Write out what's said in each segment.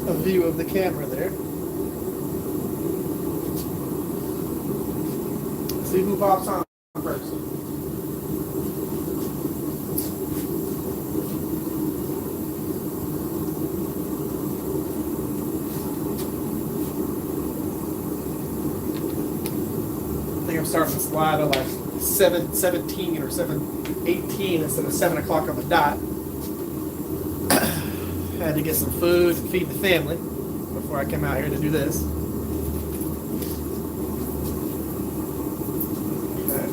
a view of the camera there. See who pops on first. I think I'm starting to slide at like 7:17 or 7:18 instead of 7 o'clock on the dot. Had to get some food and feed the family before I came out here to do this. Okay.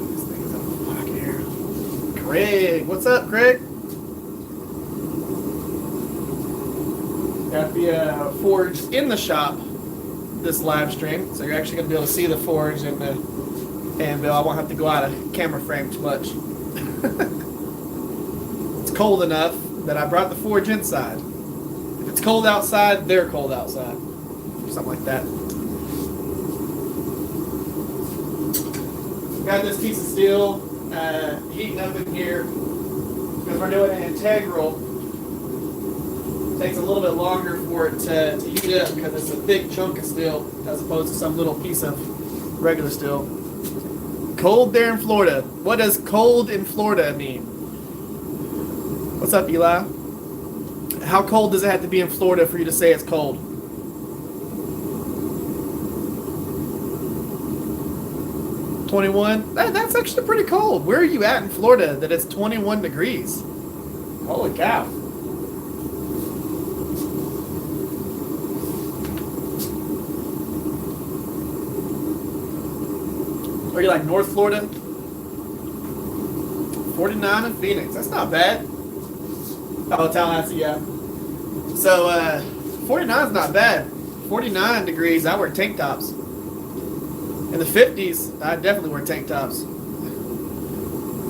This thing is out of my pocket here. Craig, what's up, Craig? Got the forge in the shop this live stream, so you're actually going to be able to see the forge and the anvil. I won't have to go out of camera frame too much. It's cold enough that I brought the forge inside. If it's cold outside, they're cold outside. Something like that. Got this piece of steel heating up in here because we're doing an integral. Takes a little bit longer for it to heat up because it's a thick chunk of steel as opposed to some little piece of regular steel. Cold there in Florida. What does cold in Florida mean? What's up, Eli? How cold does it have to be in Florida for you to say it's cold? $21? That's actually pretty cold. Where are you at in Florida that it's 21 degrees? Holy cow. Are you like North Florida? 49 in Phoenix. That's not bad. Oh, Tallahassee, yeah. So, 49 is not bad. 49 degrees, I wear tank tops. In the 50s, I definitely wear tank tops.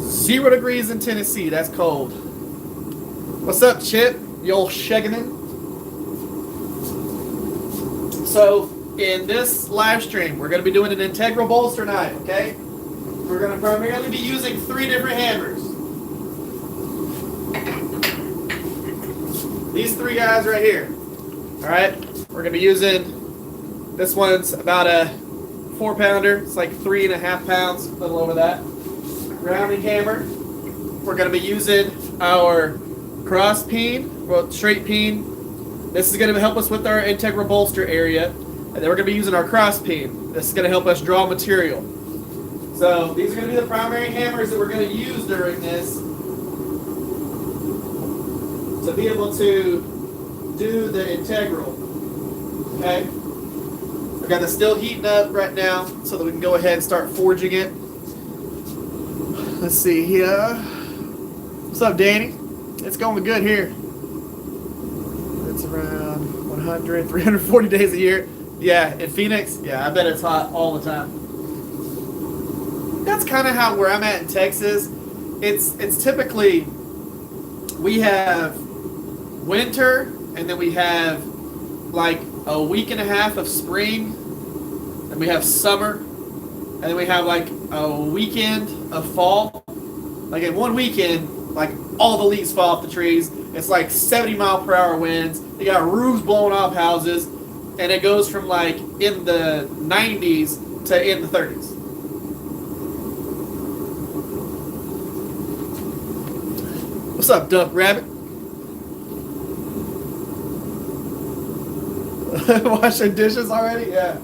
0 degrees in Tennessee, that's cold. What's up, Chip? You old Shegaman? So, in this live stream, we're going to be doing an integral bolster knife, okay? We're going to primarily be using 3 different hammers. These 3 guys right here. Alright? We're going to be using, this one's about a 4-pounder. It's like 3.5 pounds, a little over that. Rounding hammer. We're going to be using our cross peen, well, straight peen. This is going to help us with our integral bolster area. And then we're going to be using our cross peen. This is going to help us draw material. So these are going to be the primary hammers that we're going to use during this to be able to do the integral. Okay? I've got this still heating up right now so that we can go ahead and start forging it. Let's see here. What's up, Danny? It's going good here. It's around 100, 340 days a year. Yeah, in Phoenix, yeah, I bet it's hot all the time. That's kind of how where I'm at in Texas. It's typically, we have winter, and then we have like a week and a half of spring, and we have summer, and then we have like a weekend of fall. Like in one weekend, like all the leaves fall off the trees. It's like 70-mile-per-hour winds. They got roofs blowing off houses. And it goes from like in the 90s to in the 30s. What's up, Duck Rabbit? Washing dishes already? Yeah.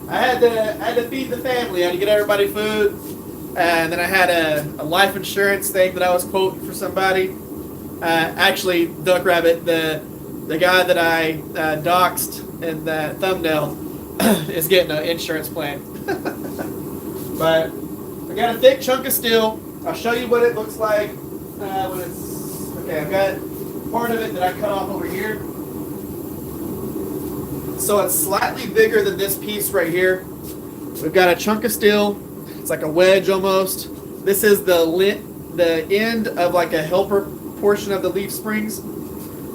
I had to feed the family. I had to get everybody food. And then I had a life insurance thing that I was quoting for somebody. Actually, Duck Rabbit, the guy that I doxed in that thumbnail is getting an insurance plan. But I got a thick chunk of steel. I'll show you what it looks like when it's... Okay, I've got part of it that I cut off over here. So it's slightly bigger than this piece right here. We've got a chunk of steel. It's like a wedge almost. This is the end of like a helper portion of the leaf springs.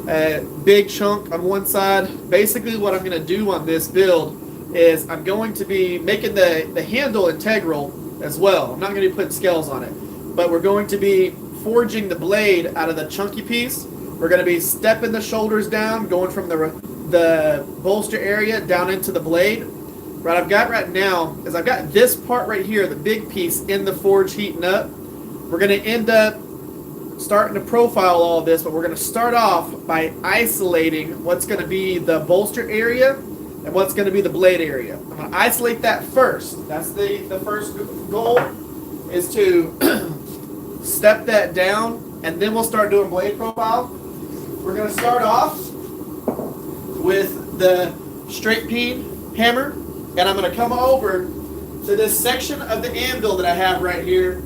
A big chunk on one side. Basically what I'm going to do on this build is I'm going to be making the handle integral as well. I'm not going to be putting scales on it, but we're going to be forging the blade out of the chunky piece. We're going to be stepping the shoulders down, going from the bolster area down into the blade. What I've got right now is I've got this part right here, the big piece, in the forge heating up. We're going to end up starting to profile all of this, but we're going to start off by isolating what's going to be the bolster area and what's going to be the blade area. I'm going to isolate that first. That's the first goal, is to step that down, and then we'll start doing blade profile. We're going to start off with the straight peen hammer, and I'm going to come over to this section of the anvil that I have right here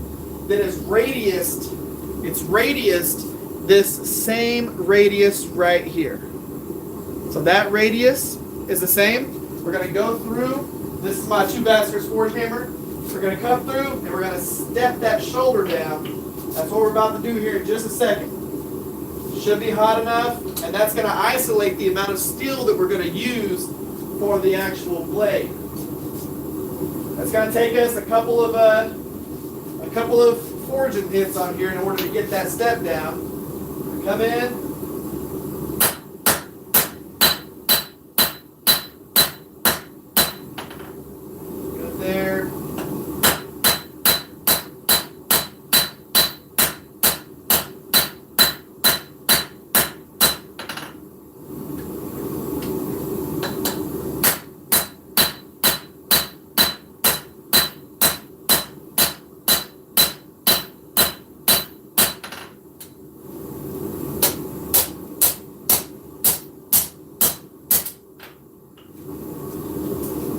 that is radiused. It's radiused this same radius right here. So that radius is the same. We're going to go through. This is my 2 basters forge hammer. We're going to come through and we're going to step that shoulder down. That's what we're about to do here in just a second. Should be hot enough, and that's going to isolate the amount of steel that we're going to use for the actual blade. That's going to take us a couple of forging hits on here in order to get that step down. Come in. Good there.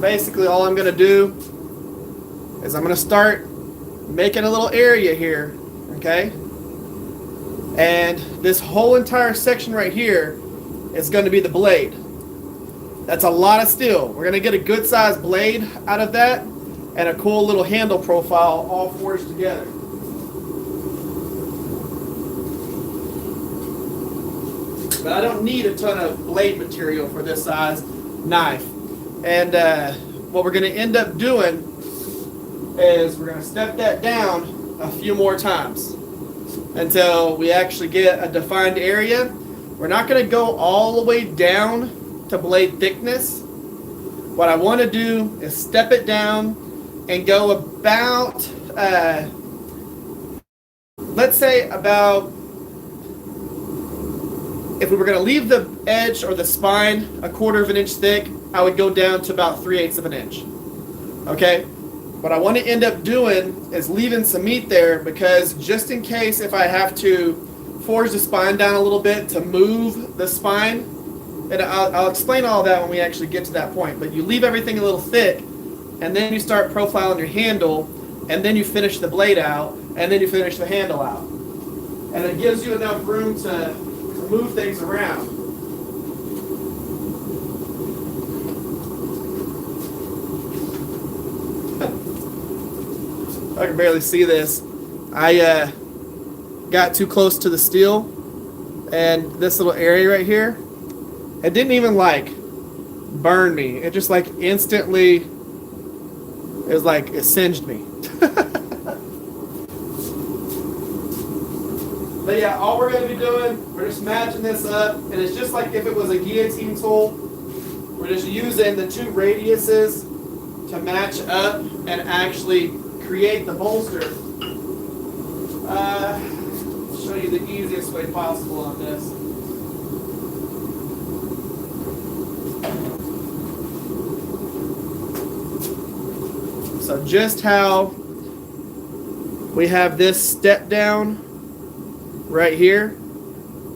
Basically, all I'm going to do is I'm going to start making a little area here, okay? And this whole entire section right here is going to be the blade. That's a lot of steel. We're going to get a good sized blade out of that and a cool little handle profile all forged together. But I don't need a ton of blade material for this size knife. And what we're going to end up doing is we're going to step that down a few more times until we actually get a defined area. We're not going to go all the way down to blade thickness. What I want to do is step it down and go about, let's say about, if we were going to leave the edge or the spine 1/4 of an inch thick, I would go down to about 3/8 of an inch. Okay? What I want to end up doing is leaving some meat there, because just in case if I have to forge the spine down a little bit to move the spine, and I'll explain all that when we actually get to that point, but you leave everything a little thick, and then you start profiling your handle, and then you finish the blade out, and then you finish the handle out. And it gives you enough room to move things around. I can barely see this. I got too close to the steel, and this little area right here, it didn't even like burn me. It just like instantly, it was like it singed me. But yeah, all we're going to be doing, we're just matching this up, and it's just like if it was a guillotine tool. We're just using the 2 radiuses to match up and actually create the bolster. I'll show you the easiest way possible on this. So just how we have this step down right here,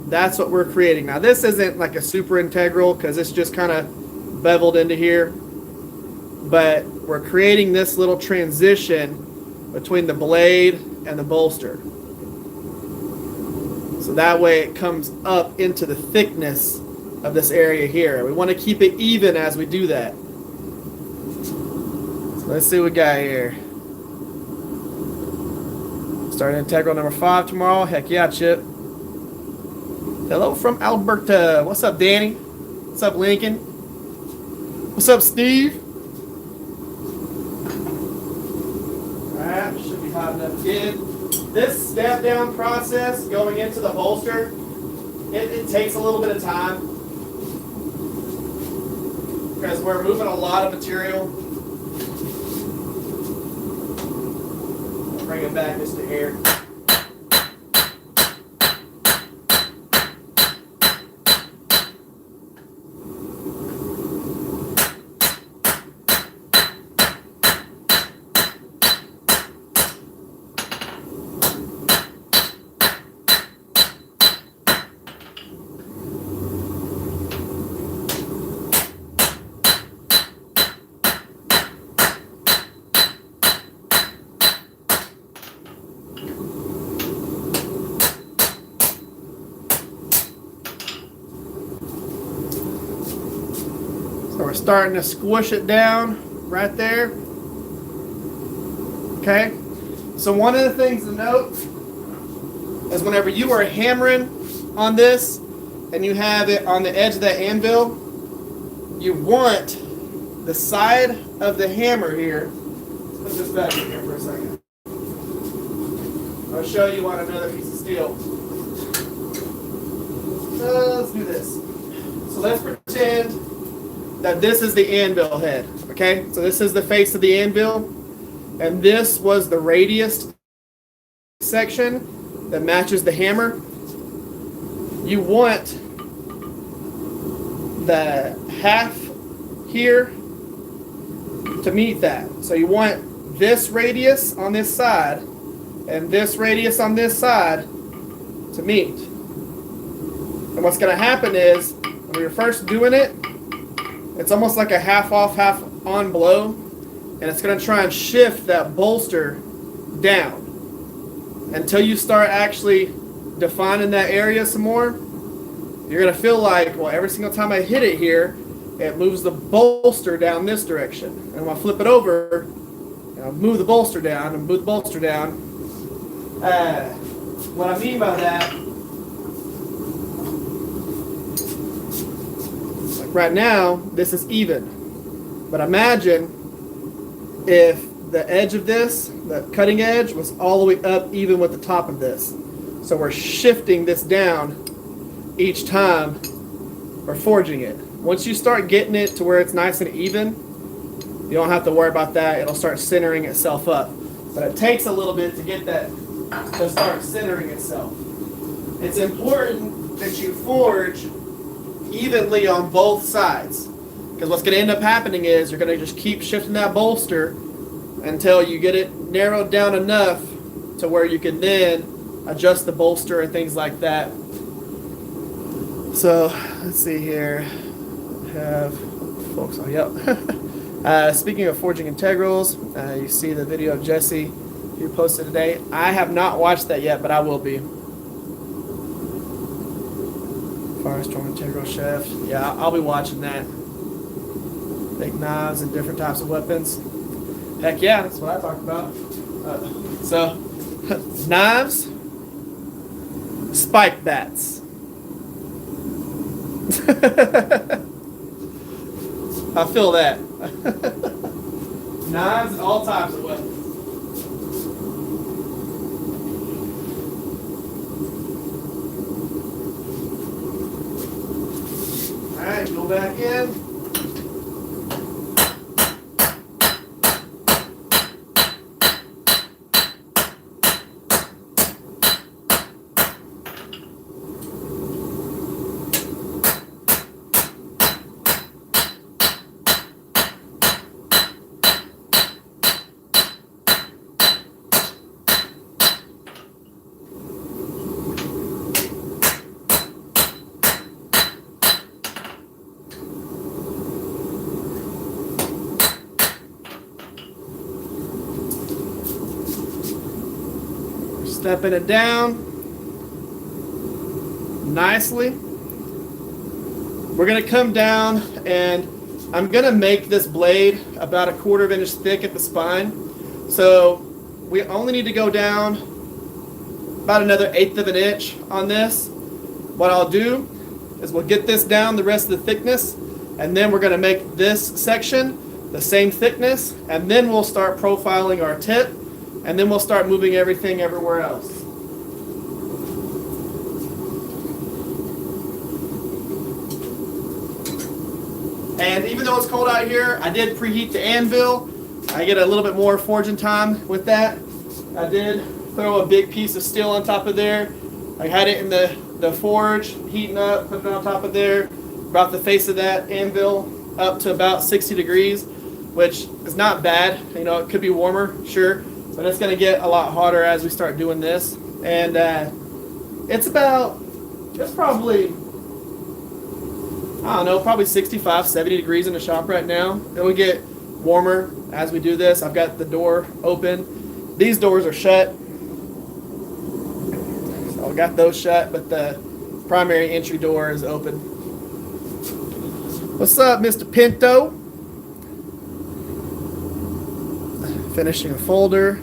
that's what we're creating. Now this isn't like a super integral because it's just kind of beveled into here, but we're creating this little transition between the blade and the bolster. So that way it comes up into the thickness of this area here. We want to keep it even as we do that. So let's see what we got here. Starting integral number 5 tomorrow. Heck yeah, Chip. Hello from Alberta. What's up, Danny? What's up, Lincoln? What's up, Steve? Alright, should be hot enough again. This step down process going into the bolster, it takes a little bit of time because we're moving a lot of material. Bring it back just to here. So we're starting to squish it down right there. Okay. So one of the things to note is whenever you are hammering on this and you have it on the edge of that anvil, you want the side of the hammer here. Let's put this back in here for a second. I'll show you on another piece of steel. Let's do this. So let's pretend that this is the anvil head. Okay, so this is the face of the anvil, and this was the radius section that matches the hammer. You want the half here to meet that. So you want this radius on this side and this radius on this side to meet. And what's going to happen is, when you're first doing it, it's almost like a half off, half on blow, and it's going to try and shift that bolster down until you start actually defining that area some more. You're going to feel like, well, every single time I hit it here, it moves the bolster down this direction. And when I flip it over, I'll move the bolster down and move the bolster down. What I mean by that, like right now, this is even. But imagine if the edge of this, the cutting edge, was all the way up even with the top of this. So we're shifting this down each time we're forging it. Once you start getting it to where it's nice and even, you don't have to worry about that. It'll start centering itself up. But it takes a little bit to get that to start centering itself. It's important that you forge evenly on both sides, because what's going to end up happening is you're going to just keep shifting that bolster until you get it narrowed down enough to where you can then adjust the bolster and things like that. So let's see here. Have folks on. Yep. Speaking of forging integrals, you see the video of Jesse you posted today. I have not watched that yet, but I will be. Firestorm integral shaft. Yeah, I'll be watching that. Big knives and different types of weapons. Heck yeah, that's what I talked about. So, knives, spike bats. I feel that. Knives and all types of weapons. Alright, go back in. Stepping it down nicely. We're going to come down, and I'm going to make this blade about 1/4 inch thick at the spine. So we only need to go down about another 1/8 of an inch on this. What I'll do is we'll get this down the rest of the thickness, and then we're going to make this section the same thickness, and then we'll start profiling our tip and then we'll start moving everything everywhere else. And even though it's cold out here, I did preheat the anvil. I get a little bit more forging time with that. I did throw a big piece of steel on top of there. I had it in the forge, heating up, put it on top of there. Brought the face of that anvil up to about 60 degrees, which is not bad. You know, it could be warmer, sure, but it's gonna get a lot hotter as we start doing this. And it's probably, I don't know, probably 65, 70 degrees in the shop right now. It'll get warmer as we do this. I've got the door open. These doors are shut. So I've got those shut, but the primary entry door is open. What's up, Mr. Pinto? Finishing a folder.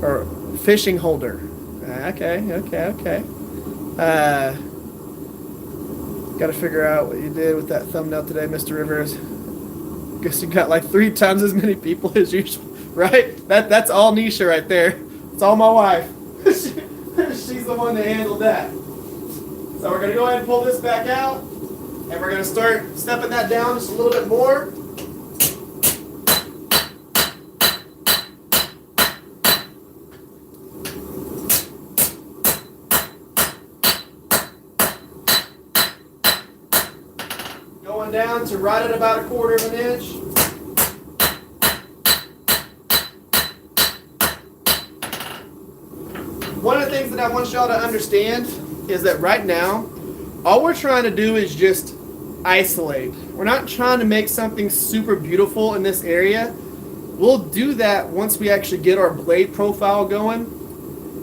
Or fishing holder. Okay. Got to figure out what you did with that thumbnail today, Mr. Rivers. Guess you got like 3 times as many people as usual, right? That's all Nisha right there. It's all my wife. She's the one that handled that. So we're going to go ahead and pull this back out, and we're going to start stepping that down just a little bit more. Down to right at about 1/4 of an inch. One of the things that I want y'all to understand is that right now, all we're trying to do is just isolate. We're not trying to make something super beautiful in this area. We'll do that once we actually get our blade profile going,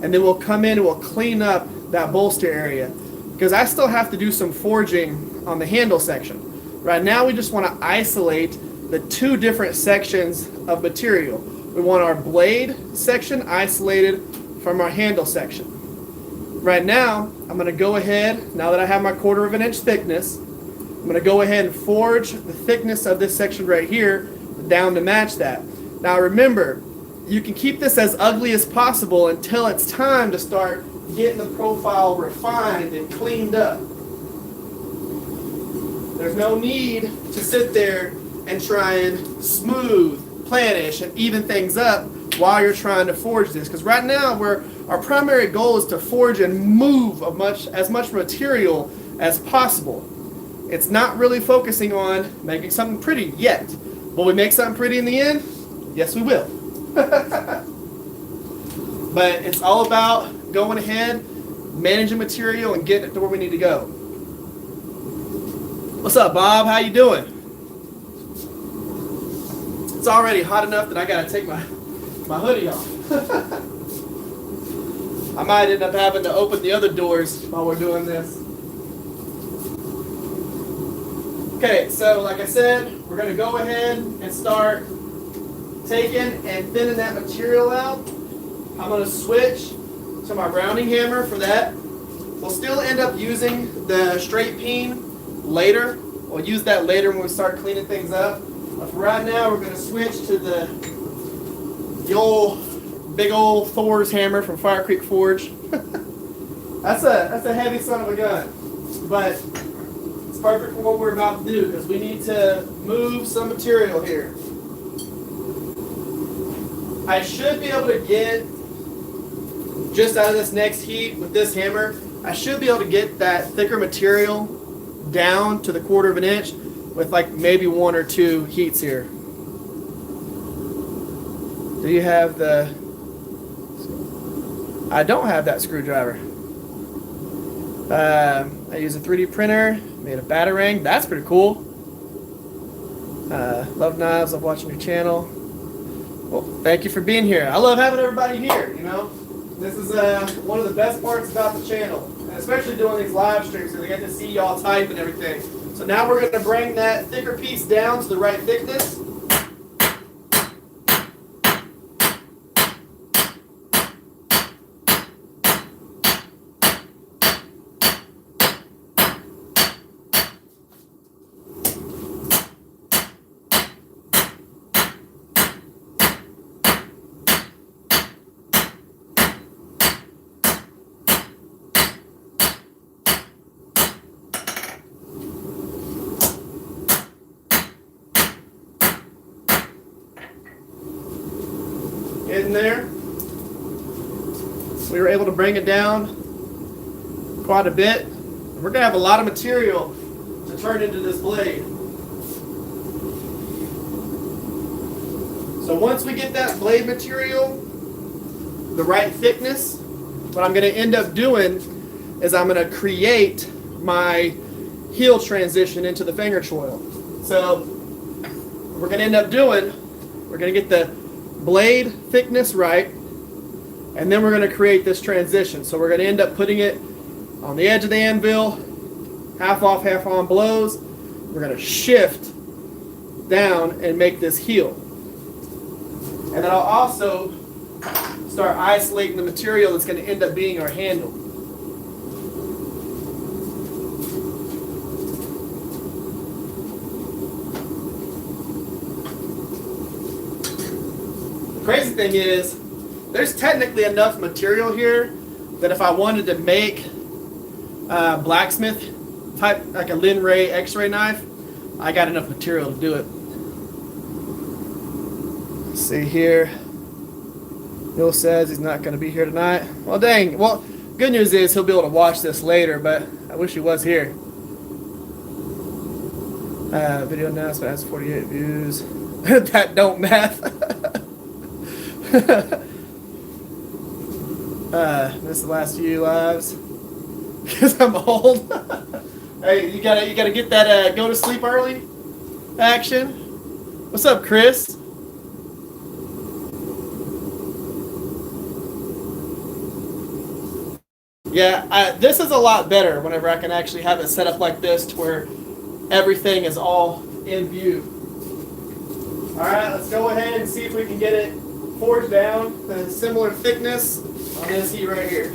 and then we'll come in and we'll clean up that bolster area, because I still have to do some forging on the handle section. Right now we just want to isolate the 2 different sections of material. We want our blade section isolated from our handle section. Right now, I'm going to go ahead, now that I have my 1/4 of an inch thickness, I'm going to go ahead and forge the thickness of this section right here down to match that. Now remember, you can keep this as ugly as possible until it's time to start getting the profile refined and cleaned up. There's no need to sit there and try and smooth, planish, and even things up while you're trying to forge this. Because right now, our primary goal is to forge and move as much material as possible. It's not really focusing on making something pretty yet. Will we make something pretty in the end? Yes, we will. But it's all about going ahead, managing material, and getting it to where we need to go. What's up, Bob? How you doing? It's already hot enough that I gotta take my hoodie off. I might end up having to open the other doors while we're doing this. Okay, so like I said, we're gonna go ahead and start taking and thinning that material out. I'm gonna switch to my rounding hammer for that. We'll still end up using the straight peen later. We'll use that later when we start cleaning things up. But for right now, we're going to switch to the big old Thor's hammer from Fire Creek Forge. That's a heavy son of a gun, but it's perfect for what we're about to do, because we need to move some material here. I should be able to get, just out of this next heat with this hammer, I should be able to get that thicker material down to the 1/4 of an inch with like maybe 1 or 2 heats here. Do you have the... I don't have that screwdriver. I use a 3D printer, made a batarang. That's pretty cool. Love knives, love watching your channel. Well, thank you for being here. I love having everybody here, you know. This is one of the best parts about the channel, and especially doing these live streams, so they get to see y'all type and everything. So now we're going to bring that thicker piece down to the right thickness. getting there. We were able to bring it down quite a bit. We're going to have a lot of material to turn into this blade. So once we get that blade material the right thickness, what I'm going to end up doing is I'm going to create my heel transition into the finger choil. So what we're going to end up doing, we're going to get the blade thickness right, and then we're going to create this transition. So we're going to end up putting it on the edge of the anvil, half off, half on blows. We're going to shift down and make this heel. And then I'll also start isolating the material that's going to end up being our handle. The crazy thing is, there's technically enough material here that if I wanted to make blacksmith type, like a Lin Ray X-ray knife, I got enough material to do it. Let's see here. Bill says he's not going to be here tonight. Well, dang. Well, good news is he'll be able to watch this later, but I wish he was here. Video announcement has 48 views. That don't math. Missed the last few lives because I'm old. Hey, you gotta get that go to sleep early action. What's up, Chris? Yeah, this is a lot better whenever I can actually have it set up like this to where everything is all in view. All right, let's go ahead and see if we can get it forged down to a similar thickness on this heat right here.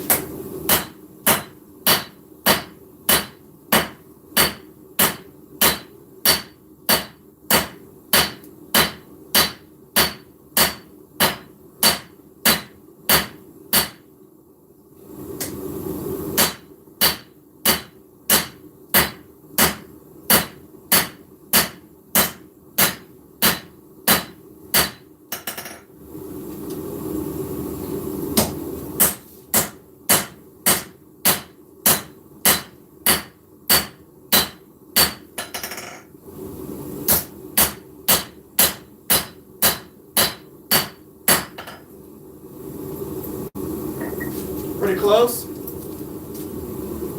Pretty close.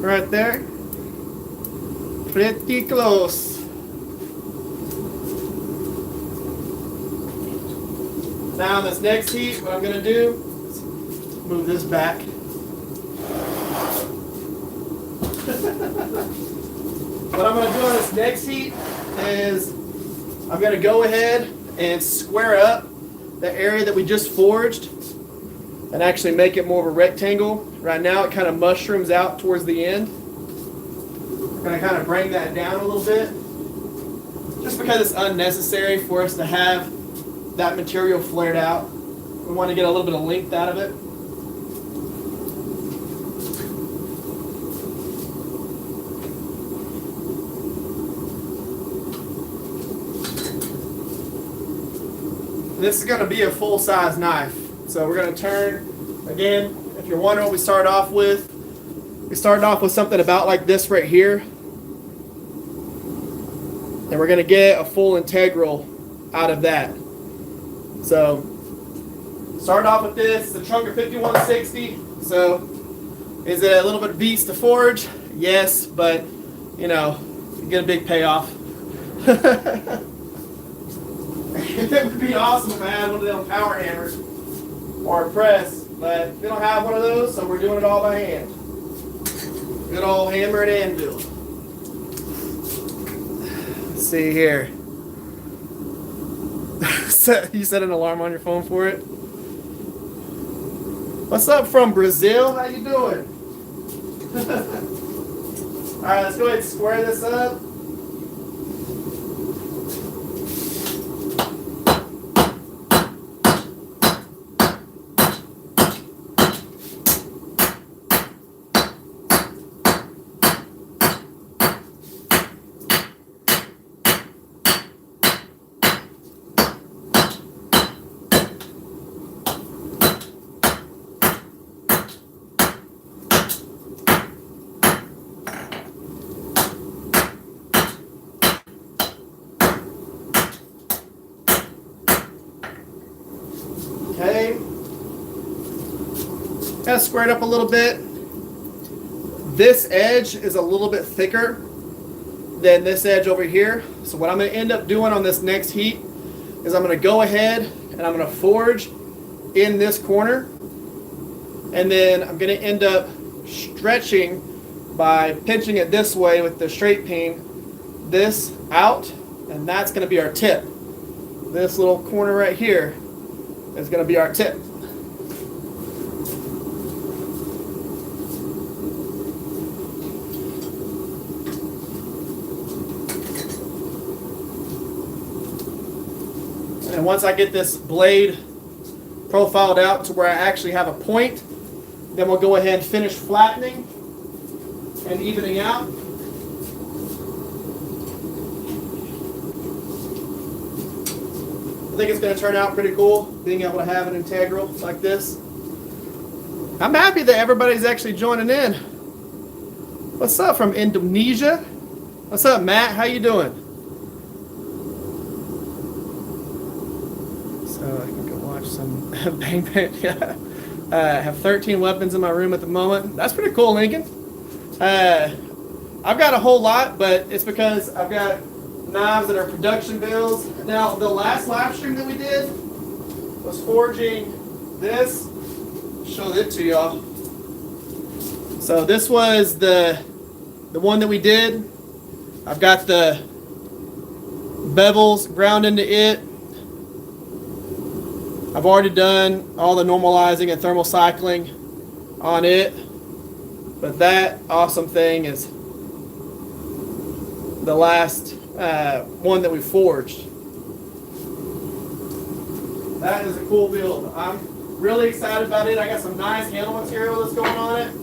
Right there. Pretty close. Now this next heat, what I'm going to do is move this back. What I'm going to do on this next heat is I'm going to go ahead and square up the area that we just forged and actually make it more of a rectangle. Right now it kind of mushrooms out towards the end. I'm going to kind of bring that down a little bit just because it's unnecessary for us to have that material flared out. We want to get a little bit of length out of it. This is going to be a full-size knife. So we're going to turn, again, if you're wondering what we started off with, we started off with something about like this right here. And we're going to get a full integral out of that. So, started off with this, the Trunker 5160. So, is it a little bit of beast to forge? Yes, but, you know, you get a big payoff. It would be awesome if I had one of them power hammers or a press, but we don't have one of those, so we're doing it all by hand. Good old hammer and anvil. Let's see here. You set an alarm on your phone for it? What's up from Brazil? How you doing? Alright, let's go ahead and square this up. Okay. Kind of square it up a little bit. This edge is a little bit thicker than this edge over here. So what I'm going to end up doing on this next heat is I'm going to go ahead and I'm going to forge in this corner. And then I'm going to end up stretching by pinching it this way with the straight peen, this out, and that's going to be our tip. This little corner right here is going to be our tip. And once I get this blade profiled out to where I actually have a point, then we'll go ahead and finish flattening and evening out. I think it's going to turn out pretty cool, being able to have an integral like this. I'm happy that everybody's actually joining in. What's up from Indonesia? What's up, Matt? How you doing? So I can go watch some Bang Bang. Yeah. I have 13 weapons in my room at the moment. That's pretty cool, Lincoln. I've got a whole lot, but it's because I've got knives that are production builds. Now, the last live stream that we did was forging this. Show it to y'all. So this was the one that we did. I've got the bevels ground into it. I've already done all the normalizing and thermal cycling on it. But that awesome thing is the last one that we forged. That is a cool build. I'm really excited about it. I got some nice handle material that's going on it.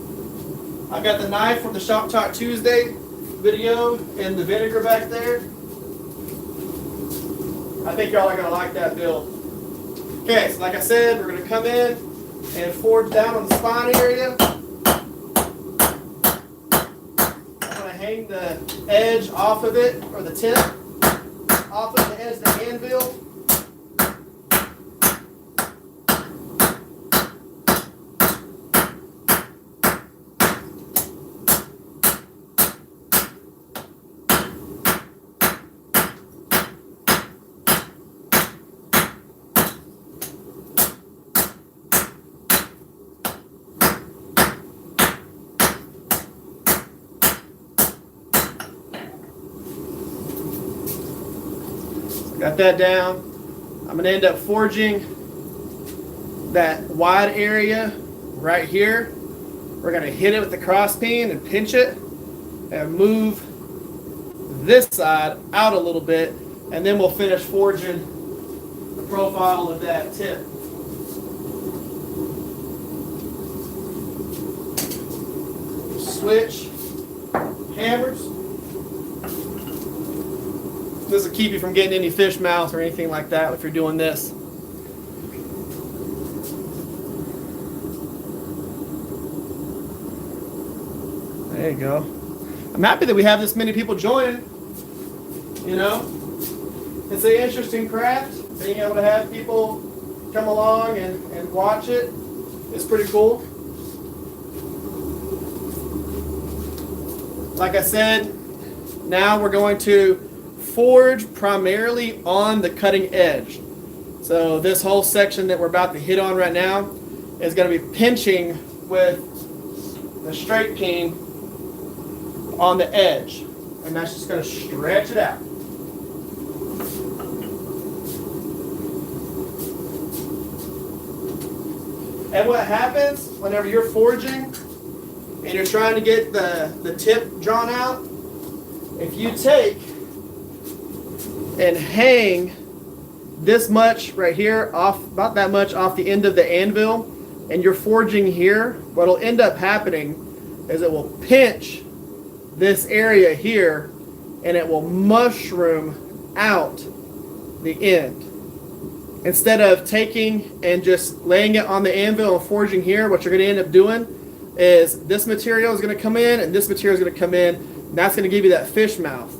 I've got the knife from the Shop Talk Tuesday video and the vinegar back there. I think y'all are going to like that build. Okay, so like I said, we're going to come in and forge down on the spine area. I'm going to hang the edge off of it, or the tip, off of the edge of the anvil. Got that down. I'm going to end up forging that wide area right here. We're going to hit it with the cross peen and pinch it and move this side out a little bit, and then we'll finish forging the profile of that tip. Switch hammers. This will keep you from getting any fish mouth or anything like that if you're doing this. There you go. I'm happy that we have this many people joining. You know, it's an interesting craft. Being able to have people come along and watch it is pretty cool. Like I said, now we're going to forge primarily on the cutting edge. So this whole section that we're about to hit on right now is going to be pinching with the straight peen on the edge, and that's just going to stretch it out. And what happens whenever you're forging and you're trying to get the tip drawn out, if you take and hang this much right here off, about that much off the end of the anvil, and you're forging here, what'll end up happening is it will pinch this area here and it will mushroom out the end. Instead of taking and just laying it on the anvil and forging here, what you're going to end up doing is this material is going to come in and this material is going to come in, and that's going to give you that fish mouth.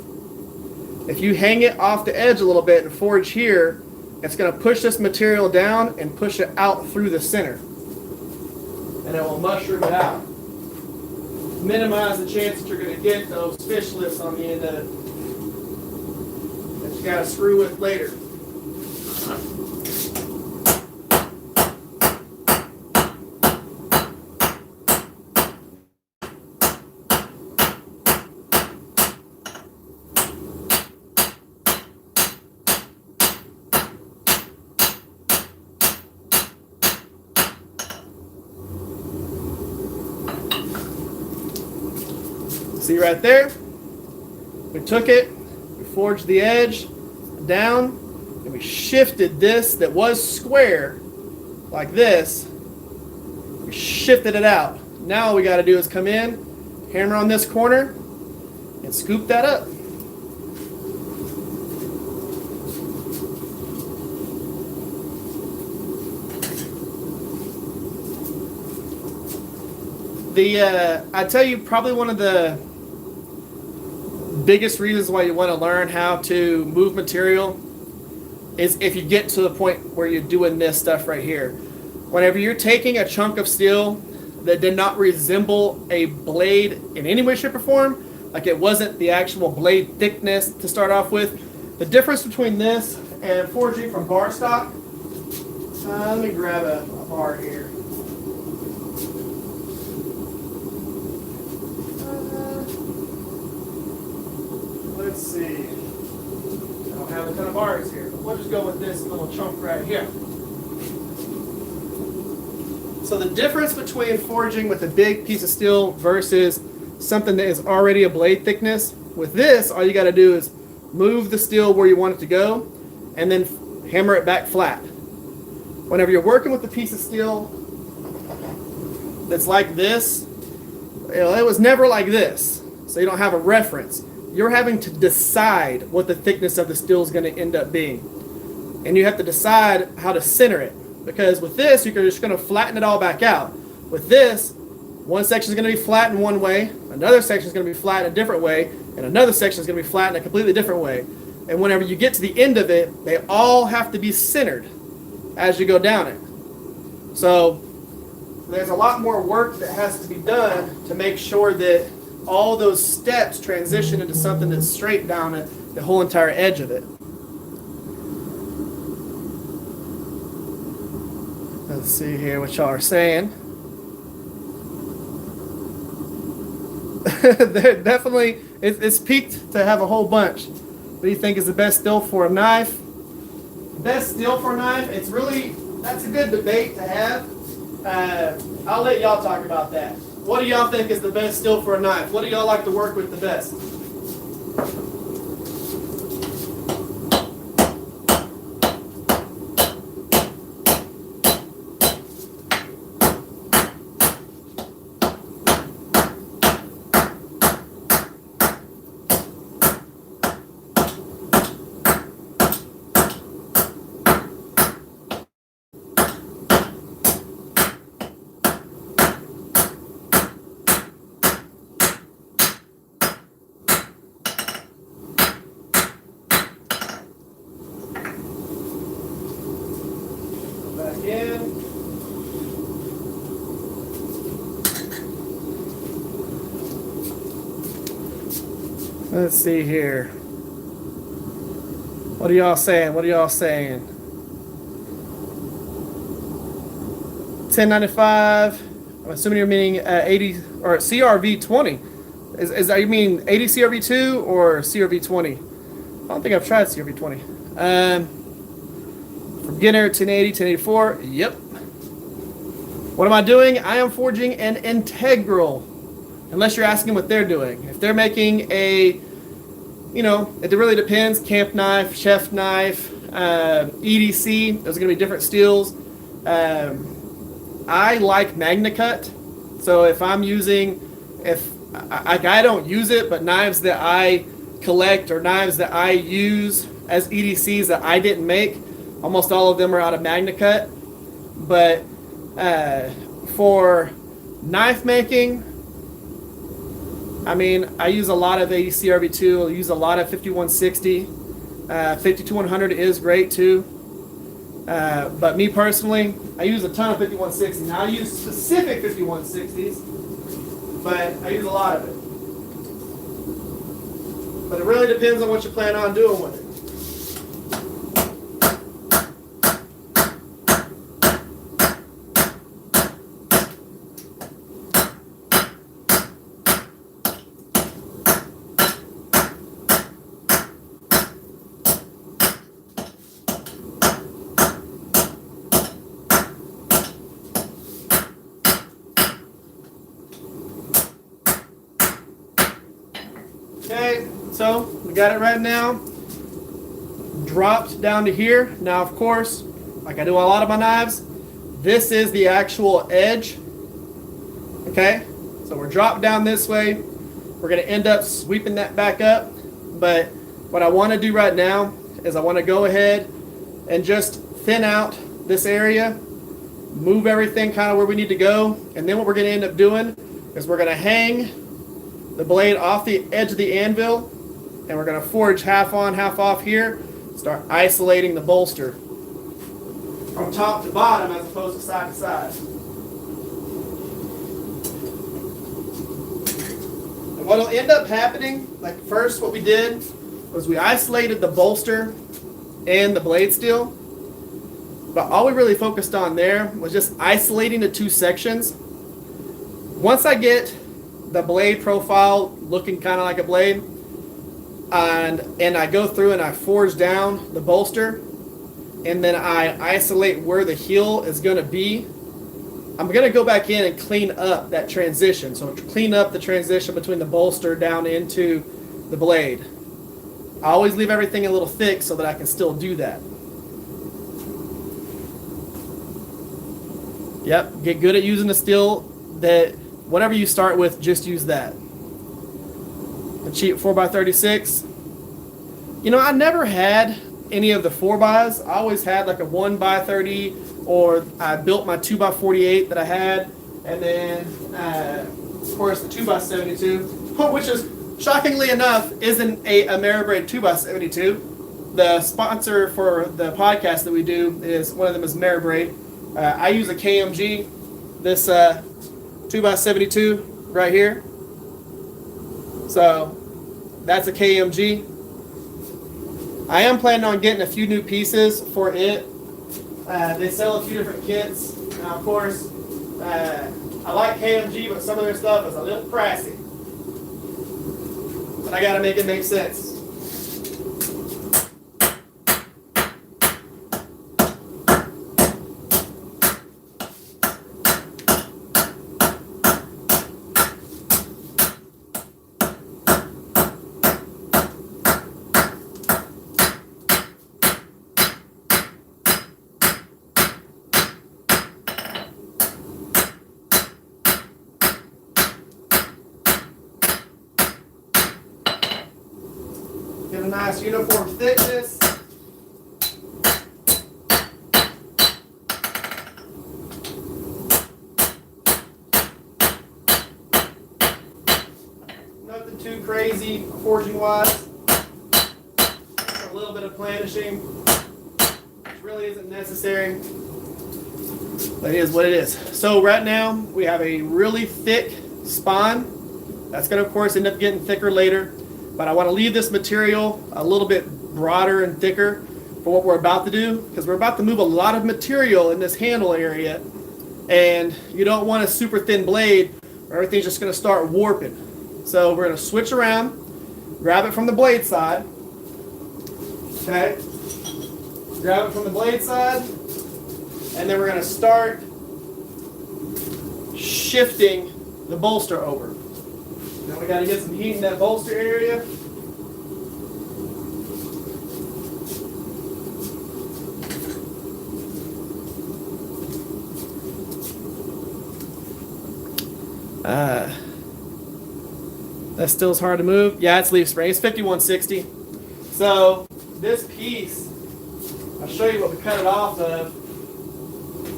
If you hang it off the edge a little bit and forge here, it's going to push this material down and push it out through the center. And it will mushroom it out. Minimize the chance that you're going to get those fish lips on the end of it that you got to screw with later. See right there? We took it, we forged the edge down, and we shifted this that was square, like this. We shifted it out. Now all we got to do is come in, hammer on this corner, and scoop that up. I tell you, probably one of the biggest reasons why you want to learn how to move material is if you get to the point where you're doing this stuff right here. Whenever you're taking a chunk of steel that did not resemble a blade in any way, shape, or form, like it wasn't the actual blade thickness to start off with, the difference between this and forging from bar stock, let me grab a bar here. Let's see. I don't have a ton of bars here, but we'll just go with this little chunk right here. So the difference between forging with a big piece of steel versus something that is already a blade thickness, with this, all you got to do is move the steel where you want it to go and then hammer it back flat. Whenever you're working with a piece of steel that's like this, it was never like this, so you don't have a reference. You're having to decide what the thickness of the steel is going to end up being. And you have to decide how to center it. Because with this, you're just going to flatten it all back out. With this, one section is going to be flat in one way, another section is going to be flat in a different way, and another section is going to be flat in a completely different way. And whenever you get to the end of it, they all have to be centered as you go down it. So there's a lot more work that has to be done to make sure that all those steps transition into something that's straight down it, the whole entire edge of it. Let's see here what y'all are saying. They're definitely, it's peaked to have a whole bunch. What do you think is the best steel for a knife? Best steel for a knife, it's really, that's a good debate to have. I'll let y'all talk about that. What do y'all think is the best steel for a knife? What do y'all like to work with the best? Let's see here. What are y'all saying? What are y'all saying? 1095. I'm assuming you're meaning 80 or CRV 20. Is that you mean 80 CRV 2 or CRV 20? I don't think I've tried CRV 20. For beginner 1080, 1084. Yep. What am I doing? I am forging an integral. Unless you're asking what they're doing. If they're making a, you know, it really depends. Camp knife, chef knife, EDC. Those are going to be different steels. I like MagnaCut. So if I'm using, I don't use it, but knives that I collect or knives that I use as EDCs that I didn't make, almost all of them are out of MagnaCut. But for knife making, I mean, I use a lot of 80 CRV2. I use a lot of 5160. 5200 is great too. But me personally, I use a ton of 5160s. Now I use specific 5160s, but I use a lot of it. But it really depends on what you plan on doing with it. Okay, so we got it right now. Dropped down to here. Now, of course, like I do on a lot of my knives, this is the actual edge. Okay, so we're dropped down this way. We're going to end up sweeping that back up. But what I want to do right now is I want to go ahead and just thin out this area, move everything kind of where we need to go. And then what we're going to end up doing is we're going to hang the blade off the edge of the anvil, and we're going to forge half on, half off here, start isolating the bolster from top to bottom as opposed to side to side. And what will end up happening, like first what we did was we isolated the bolster and the blade steel, but all we really focused on there was just isolating the two sections. Once I get the blade profile looking kind of like a blade, and I go through and I forge down the bolster, and then I isolate where the heel is going to be, I'm going to go back in and clean up that transition. So clean up the transition between the bolster down into the blade. I always leave everything a little thick so that I can still do that. Yep, get good at using the steel. That whatever you start with, just use that. A cheap 4x36. You know, I never had any of the 4x's. I always had like a 1x30, or I built my 2x48 that I had, and then of course the 2x72, which is shockingly enough isn't a Ameribraid 2x72. The sponsor for the podcast that we do is one of them is Ameribraid. I use a KMG. This 2x72 right here. So that's a KMG. I am planning on getting a few new pieces for it. They sell a few different kits. Now, of course, I like KMG, but some of their stuff is a little pricey. But I gotta make it make sense. Get a nice uniform thickness. Nothing too crazy forging wise. A little bit of planishing, which really isn't necessary, but it is what it is. So right now we have a really thick spine. That's going to of course end up getting thicker later. But I want to leave this material a little bit broader and thicker for what we're about to do, because we're about to move a lot of material in this handle area, and you don't want a super thin blade or everything's just going to start warping. So we're going to switch around, grab it from the blade side. Okay, grab it from the blade side, and then we're going to start shifting the bolster over. Now we got to get some heat in that bolster area. That still is hard to move. Yeah, it's leaf spring. It's 5160. So this piece, I'll show you what we cut it off of.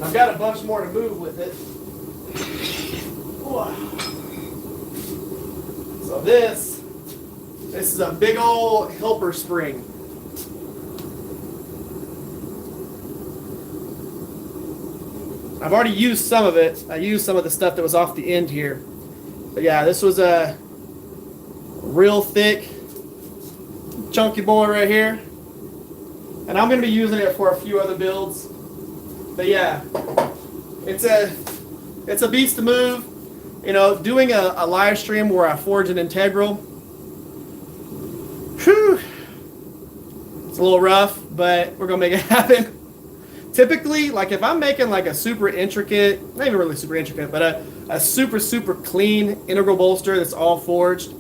I've got a bunch more to move with it. So this is a big old helper spring. I've already used some of it. I used some of the stuff that was off the end here. But yeah, this was a real thick, chunky boy right here. And I'm going to be using it for a few other builds. But yeah, it's a beast to move. You know, doing a live stream where I forge an integral, whew, it's a little rough, but we're going to make it happen. Typically, like if I'm making like a super intricate, not even really super intricate, but a super clean integral bolster that's all forged,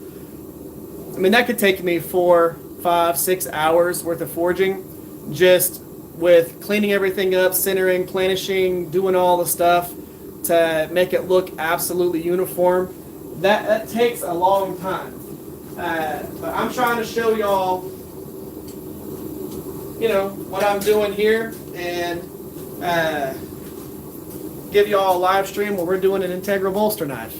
I mean, that could take me 4, 5, 6 hours worth of forging, just with cleaning everything up, centering, planishing, doing all the stuff to make it look absolutely uniform. That takes a long time. But I'm trying to show y'all, you know, what I'm doing here, and give y'all a live stream where we're doing an integral bolster knife.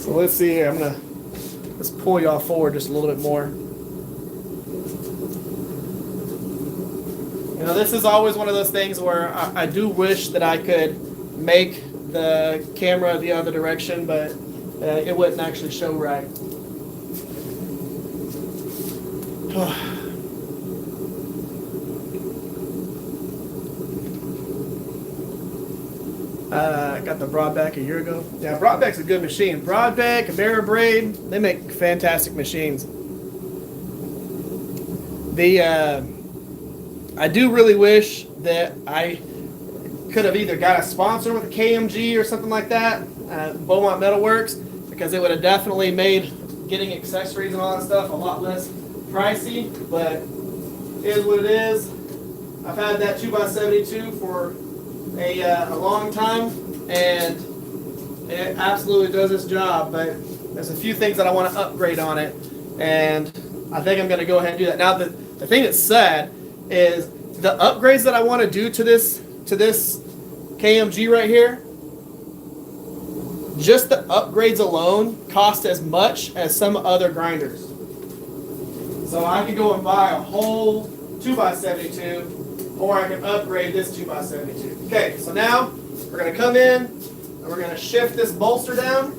So let's see here. Let's pull y'all forward just a little bit more. You know, this is always one of those things where I do wish that I could make the camera the other direction, but it wouldn't actually show right. I got the Broadback a year ago. Yeah, Broadback's a good machine. Broadback, Ameribraid, they make fantastic machines. I do really wish that I could have either got a sponsor with a KMG or something like that, Beaumont Metalworks, because it would have definitely made getting accessories and all that stuff a lot less pricey, but it is what it is. I've had that 2x72 for a long time, and it absolutely does its job, but there's a few things that I want to upgrade on it, and I think I'm going to go ahead and do that. Now, the thing that's sad is the upgrades that I want to do to this KMG right here, just the upgrades alone cost as much as some other grinders. So I could go and buy a whole 2x72, or I can upgrade this 2x72. Okay, so now we're going to come in and we're going to shift this bolster down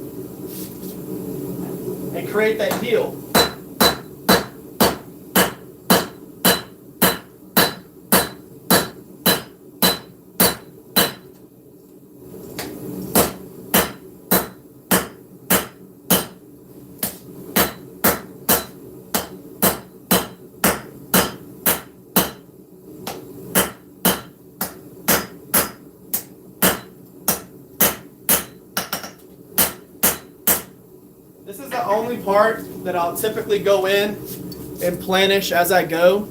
and create that heel. This is the only part that I'll typically go in and planish as I go,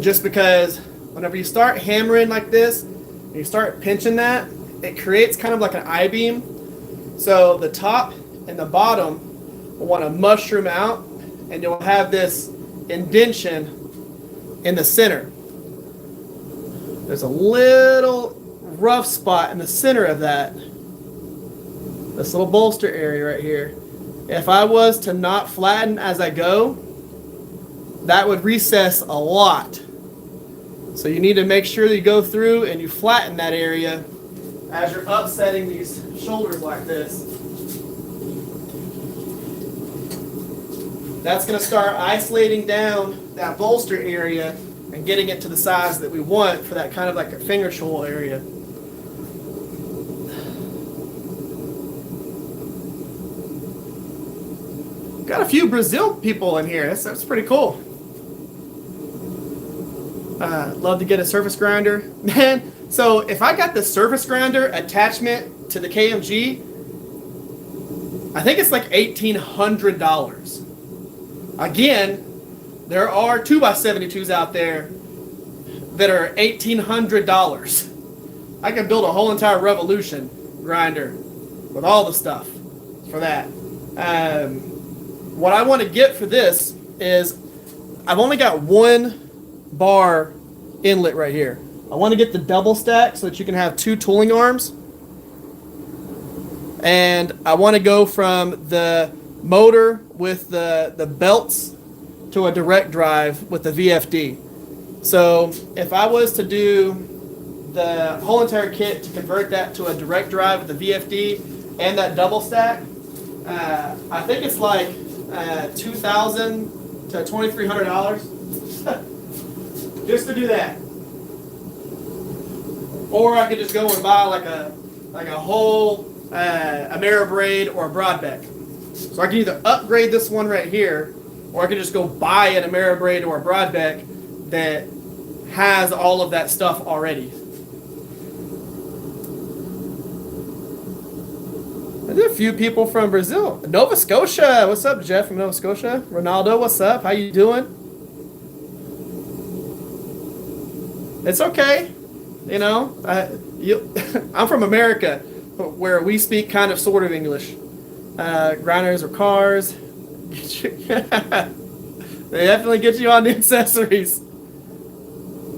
just because whenever you start hammering like this and you start pinching that, it creates kind of like an I-beam. So the top and the bottom will want to mushroom out, and you'll have this indentation in the center. There's a little rough spot in the center of that. This little bolster area right here. If I was to not flatten as I go, that would recess a lot. So you need to make sure that you go through and you flatten that area as you're upsetting these shoulders like this. That's going to start isolating down that bolster area and getting it to the size that we want for that kind of like a finger shoal area. Got a few Brazil people in here. That's pretty cool. Love to get a surface grinder. Man, so if I got the surface grinder attachment to the KMG, I think it's like $1,800. Again, there are 2x72s out there that are $1,800. I can build a whole entire Revolution grinder with all the stuff for that. What I want to get for this is I've only got one bar inlet right here. I want to get the double stack so that you can have two tooling arms. And I want to go from the motor with the belts to a direct drive with the VFD. So if I was to do the whole entire kit to convert that to a direct drive with the VFD and that double stack, I think it's like $2,000 to $2,300 just to do that. Or I could just go and buy like a whole Ameribraid or a Broadbeck. So I can either upgrade this one right here, or I can just go buy an Ameribraid or a Broadbeck that has all of that stuff already. There's a few people from Brazil. Nova Scotia. What's up, Jeff from Nova Scotia? Ronaldo, what's up? How you doing? It's okay. You know, I'm from America, where we speak kind of sort of English. Grinders or cars. They definitely get you on the accessories.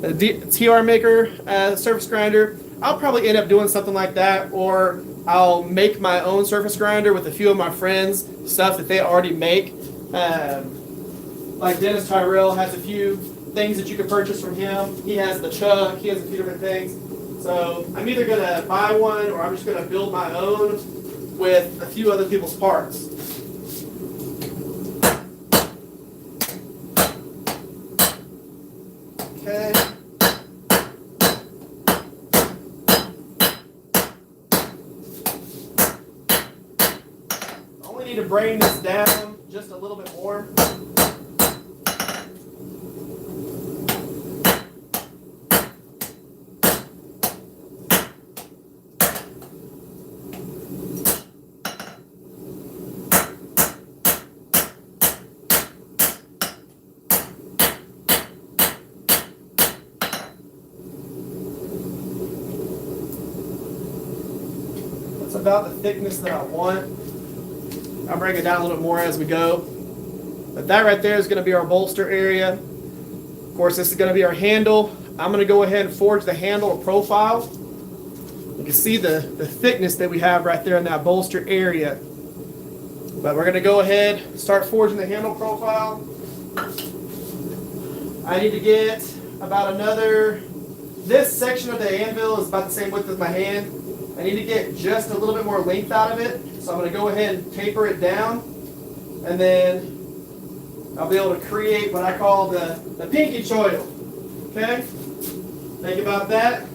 The TR maker surface grinder. I'll probably end up doing something like that, or I'll make my own surface grinder with a few of my friends, stuff that they already make. Like Dennis Tyrell has a few things that you can purchase from him. He has the chuck, he has a few different things. So I'm either going to buy one, or I'm just going to build my own with a few other people's parts. Okay. Only need to bring this down just a little bit more. About the thickness that I want. I'll bring it down a little bit more as we go. But that right there is going to be our bolster area. Of course, this is going to be our handle. I'm going to go ahead and forge the handle profile. You can see the thickness that we have right there in that bolster area. But we're going to go ahead and start forging the handle profile. I need to get about another, this section of the anvil is about the same width as my hand. I need to get just a little bit more length out of it, so I'm going to go ahead and taper it down, and then I'll be able to create what I call the pinky choil. Okay? Think about that.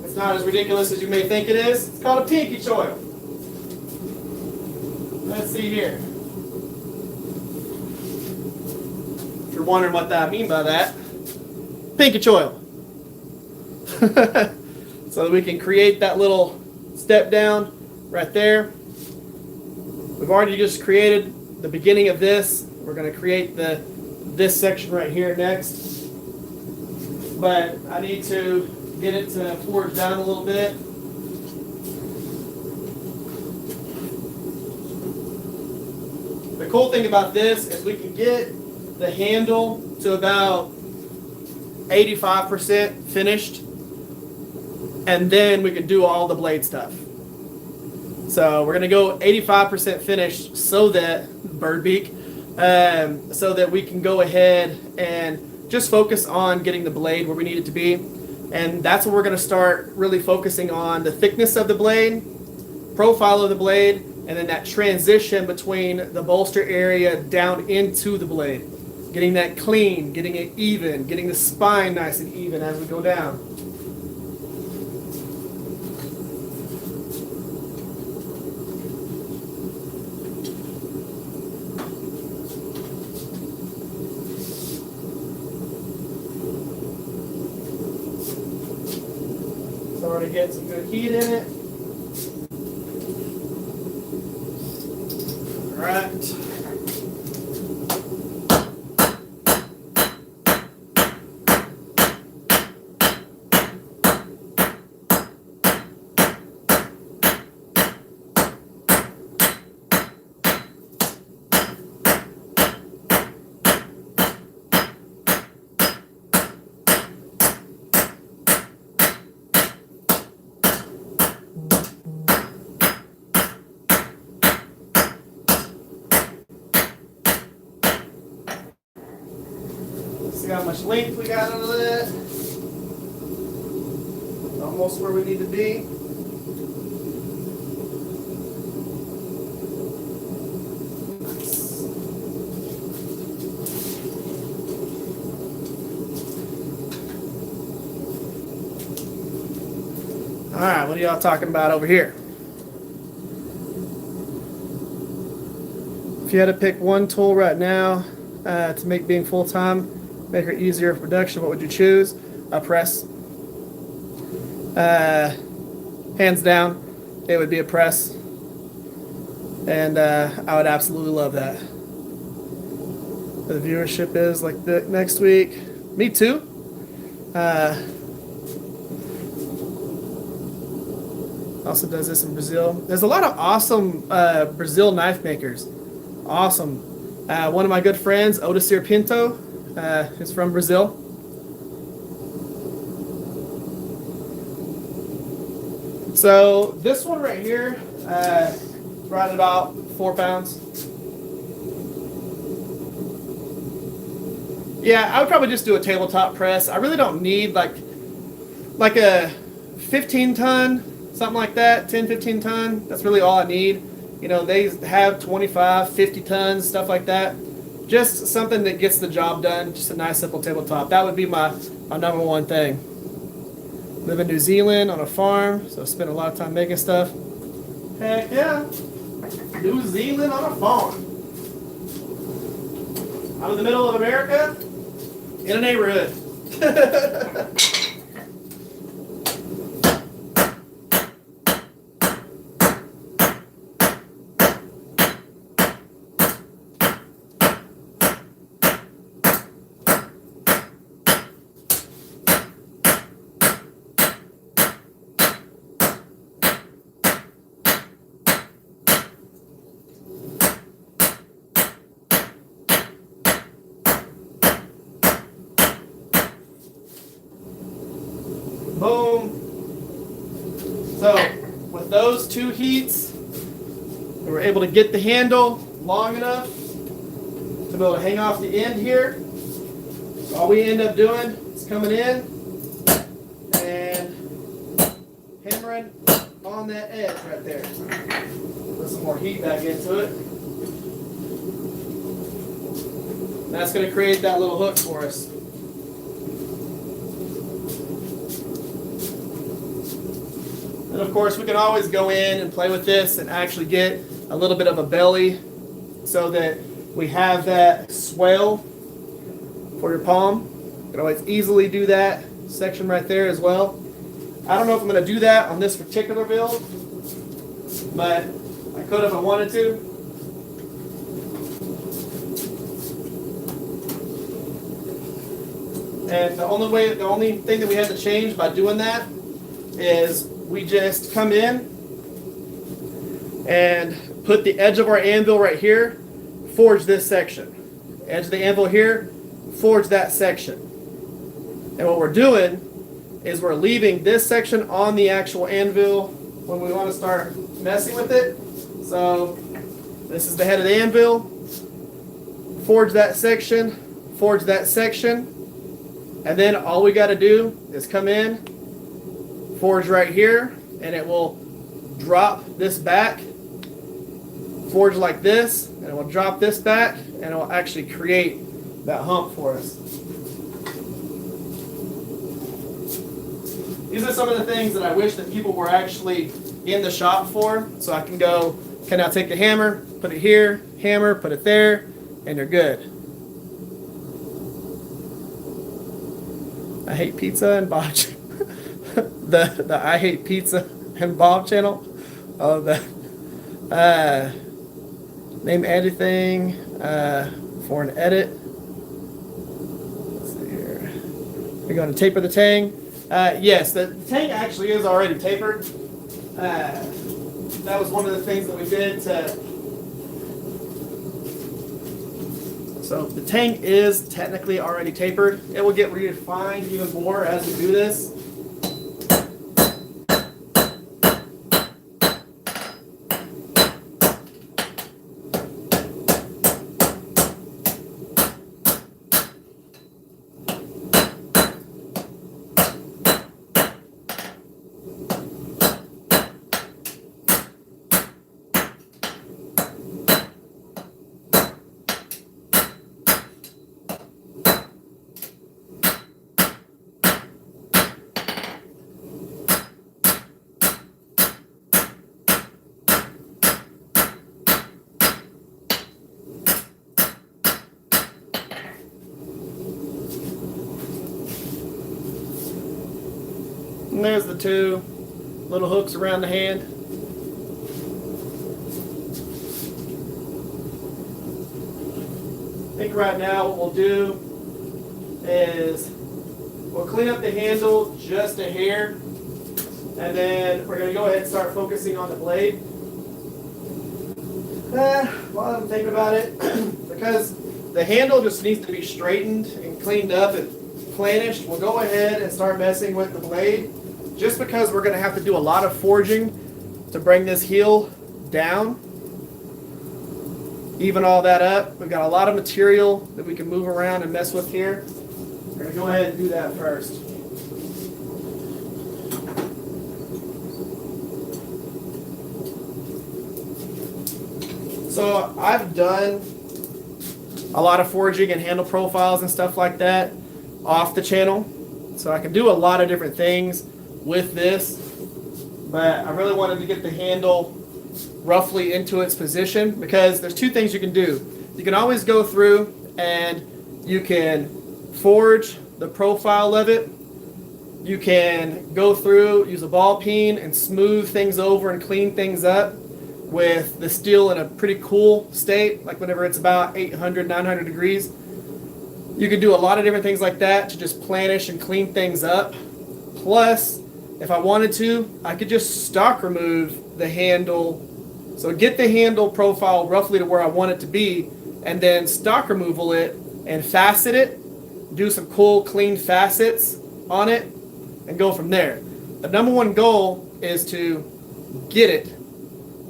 It's not as ridiculous as you may think it is. It's called a pinky choil. Let's see here. If you're wondering what I mean by that, pinky choil. So that we can create that little step down right there. We've already just created the beginning of this. We're going to create this section right here next. But I need to get it to forge down a little bit. The cool thing about this is we can get the handle to about 85% finished, and then we can do all the blade stuff. So we're going to go 85% finished so that, bird beak, so that we can go ahead and just focus on getting the blade where we need it to be. And that's what we're going to start really focusing on, the thickness of the blade, profile of the blade, and then that transition between the bolster area down into the blade. Getting that clean, getting it even, getting the spine nice and even as we go down. Already get some good heat in it. All right. See how much length we got on that. Almost where we need to be. All right, what are y'all talking about over here? If you had to pick one tool right now to make being full-time, make it easier for production, what would you choose? A press. Hands down, it would be a press. And I would absolutely love that. The viewership is like the next week. Me too. Also does this in Brazil. There's a lot of awesome Brazil knife makers. Awesome. One of my good friends, Odacir Pinto, is from Brazil. So this one right here, right about 4 pounds. Yeah, I would probably just do a tabletop press. I really don't need like a 15 ton, something like that, 10, 15 ton. That's really all I need. You know, they have 25, 50 tons, stuff like that. Just something that gets the job done. Just a nice, simple tabletop. That would be my number one thing. Live in New Zealand on a farm, so I spend a lot of time making stuff. Heck yeah. New Zealand on a farm. I'm in the middle of America, in a neighborhood. Boom. So with those 2 heats, we were able to get the handle long enough to be able to hang off the end here. So all we end up doing is coming in and hammering on that edge right there. Put some more heat back into it. And that's going to create that little hook for us. And of course, we can always go in and play with this and actually get a little bit of a belly so that we have that swell for your palm. You can always easily do that section right there as well. I don't know if I'm going to do that on this particular build, but I could if I wanted to. And the only thing that we had to change by doing that is we just come in and put the edge of our anvil right here, forge this section. Edge of the anvil here, forge that section. And what we're doing is we're leaving this section on the actual anvil when we want to start messing with it. So this is the head of the anvil. Forge that section, and then all we got to do is come in, forge right here, and it will drop this back, forge like this, and it will drop this back, and it will actually create that hump for us. These are some of the things that I wish that people were actually in the shop for, so I can go, can now take the hammer, put it here, hammer, put it there, and you're good. I hate pizza and Bob. the I hate pizza and Bob channel. Oh, the name anything for an edit. Let's see here. We're going to taper the tang. Yes, the tang actually is already tapered. That was one of the things that we did to. So the tang is technically already tapered. It will get refined even more as we do this. And there's the two little hooks around the hand. I think right now what we'll do is we'll clean up the handle just a hair, and then we're going to go ahead and start focusing on the blade. While I'm thinking about it, because the handle just needs to be straightened and cleaned up and planished, we'll go ahead and start messing with the blade, just because we're going to have to do a lot of forging to bring this heel down. Even all that up. We've got a lot of material that we can move around and mess with here. We're going to go ahead and do that first. So I've done a lot of forging and handle profiles and stuff like that off the channel. So I can do a lot of different things with this, but I really wanted to get the handle roughly into its position, because there's two things you can do. You can always go through and you can forge the profile of it. You can go through, use a ball peen and smooth things over and clean things up with the steel in a pretty cool state, like whenever it's about 800, 900 degrees. You can do a lot of different things like that to just planish and clean things up. Plus, if I wanted to, I could just stock remove the handle. So get the handle profile roughly to where I want it to be, and then stock removal it and facet it, do some cool clean facets on it, and go from there. The number one goal is to get it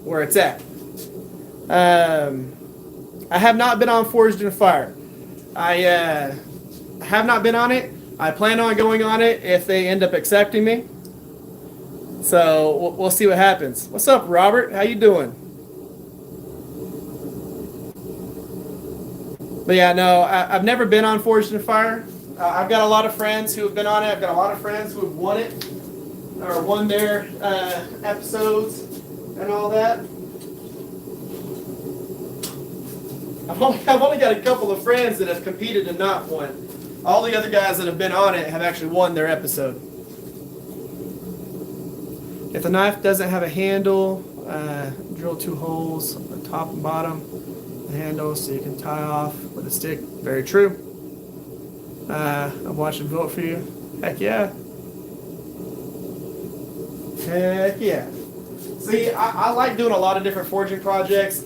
where it's at. I have not been on Forged in Fire. I have not been on it. I plan on going on it if they end up accepting me. So we'll see what happens. What's up, Robert? How you doing? But yeah, no, I've never been on Forged in Fire. I've got a lot of friends who have been on it. I've got a lot of friends who have won it, or won their episodes and all that. I've only got a couple of friends that have competed and not won. All the other guys that have been on it have actually won their episode. If the knife doesn't have a handle, drill 2 holes on the top and bottom of the handle so you can tie off with a stick. Very true. I'm watching Vote For You. Heck yeah. Heck yeah. See, I like doing a lot of different forging projects.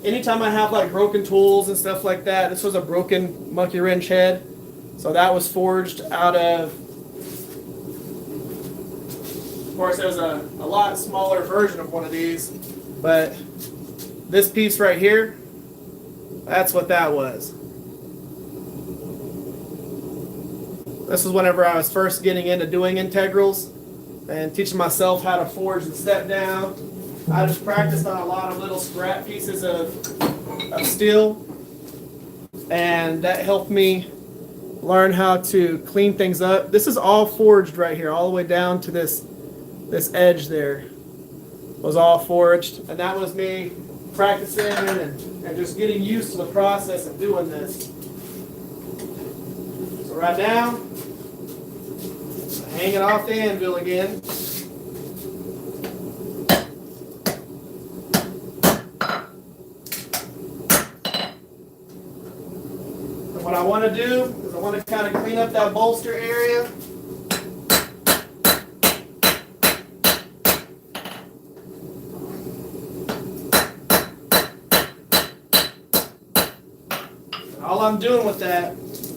Anytime I have like broken tools and stuff like that, this was a broken monkey wrench head. So that was forged out of course, there's a lot smaller version of one of these, but this piece right here, that's what that was. This is whenever I was first getting into doing integrals and teaching myself how to forge and step down. I just practiced on a lot of little scrap pieces of steel, and that helped me learn how to clean things up. This is all forged right here, all the way down to this edge there was all forged, and that was me practicing and just getting used to the process of doing this. So right now, hanging off the anvil again. And what I want to do is I want to kind of clean up that bolster area. All I'm doing with that,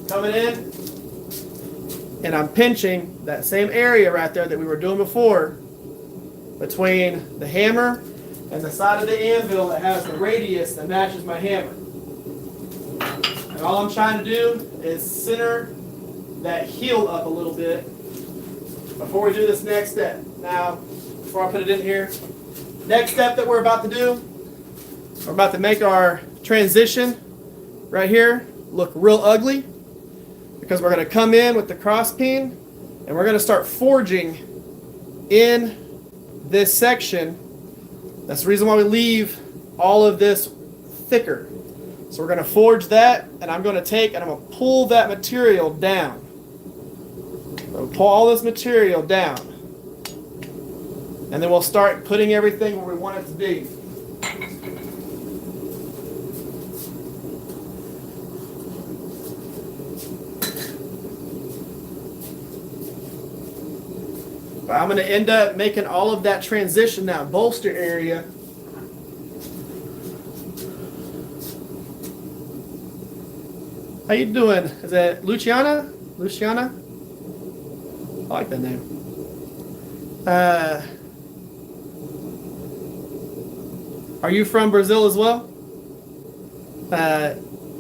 coming in, and I'm pinching that same area right there that we were doing before, between the hammer and the side of the anvil that has the radius that matches my hammer. And all I'm trying to do is center that heel up a little bit before we do this next step. Now, before I put it in here, next step that we're about to do, we're about to make our transition right here look real ugly, because we're going to come in with the cross peen and we're going to start forging in this section. That's the reason why we leave all of this thicker. So we're going to forge that, and I'm going to take and I'm going to pull that material down. I'm going to pull all this material down. And then we'll start putting everything where we want it to be. But I'm going to end up making all of that transition, that bolster area. How you doing? Is that Luciana? Luciana? I like that name. Are you from Brazil as well?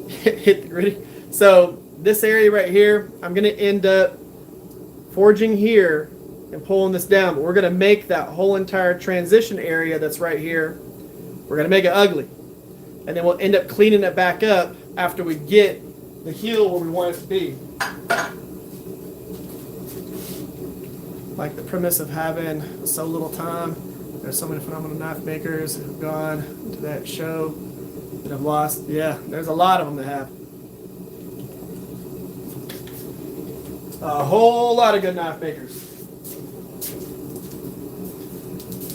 Hit the gritty. So this area right here, I'm going to end up forging here and pulling this down. But we're going to make that whole entire transition area that's right here, we're going to make it ugly. And then we'll end up cleaning it back up after we get the heel where we want it to be. Like the premise of having so little time. There's so many phenomenal knife makers who've gone to that show that have lost. Yeah, there's a lot of them that have. A whole lot of good knife makers.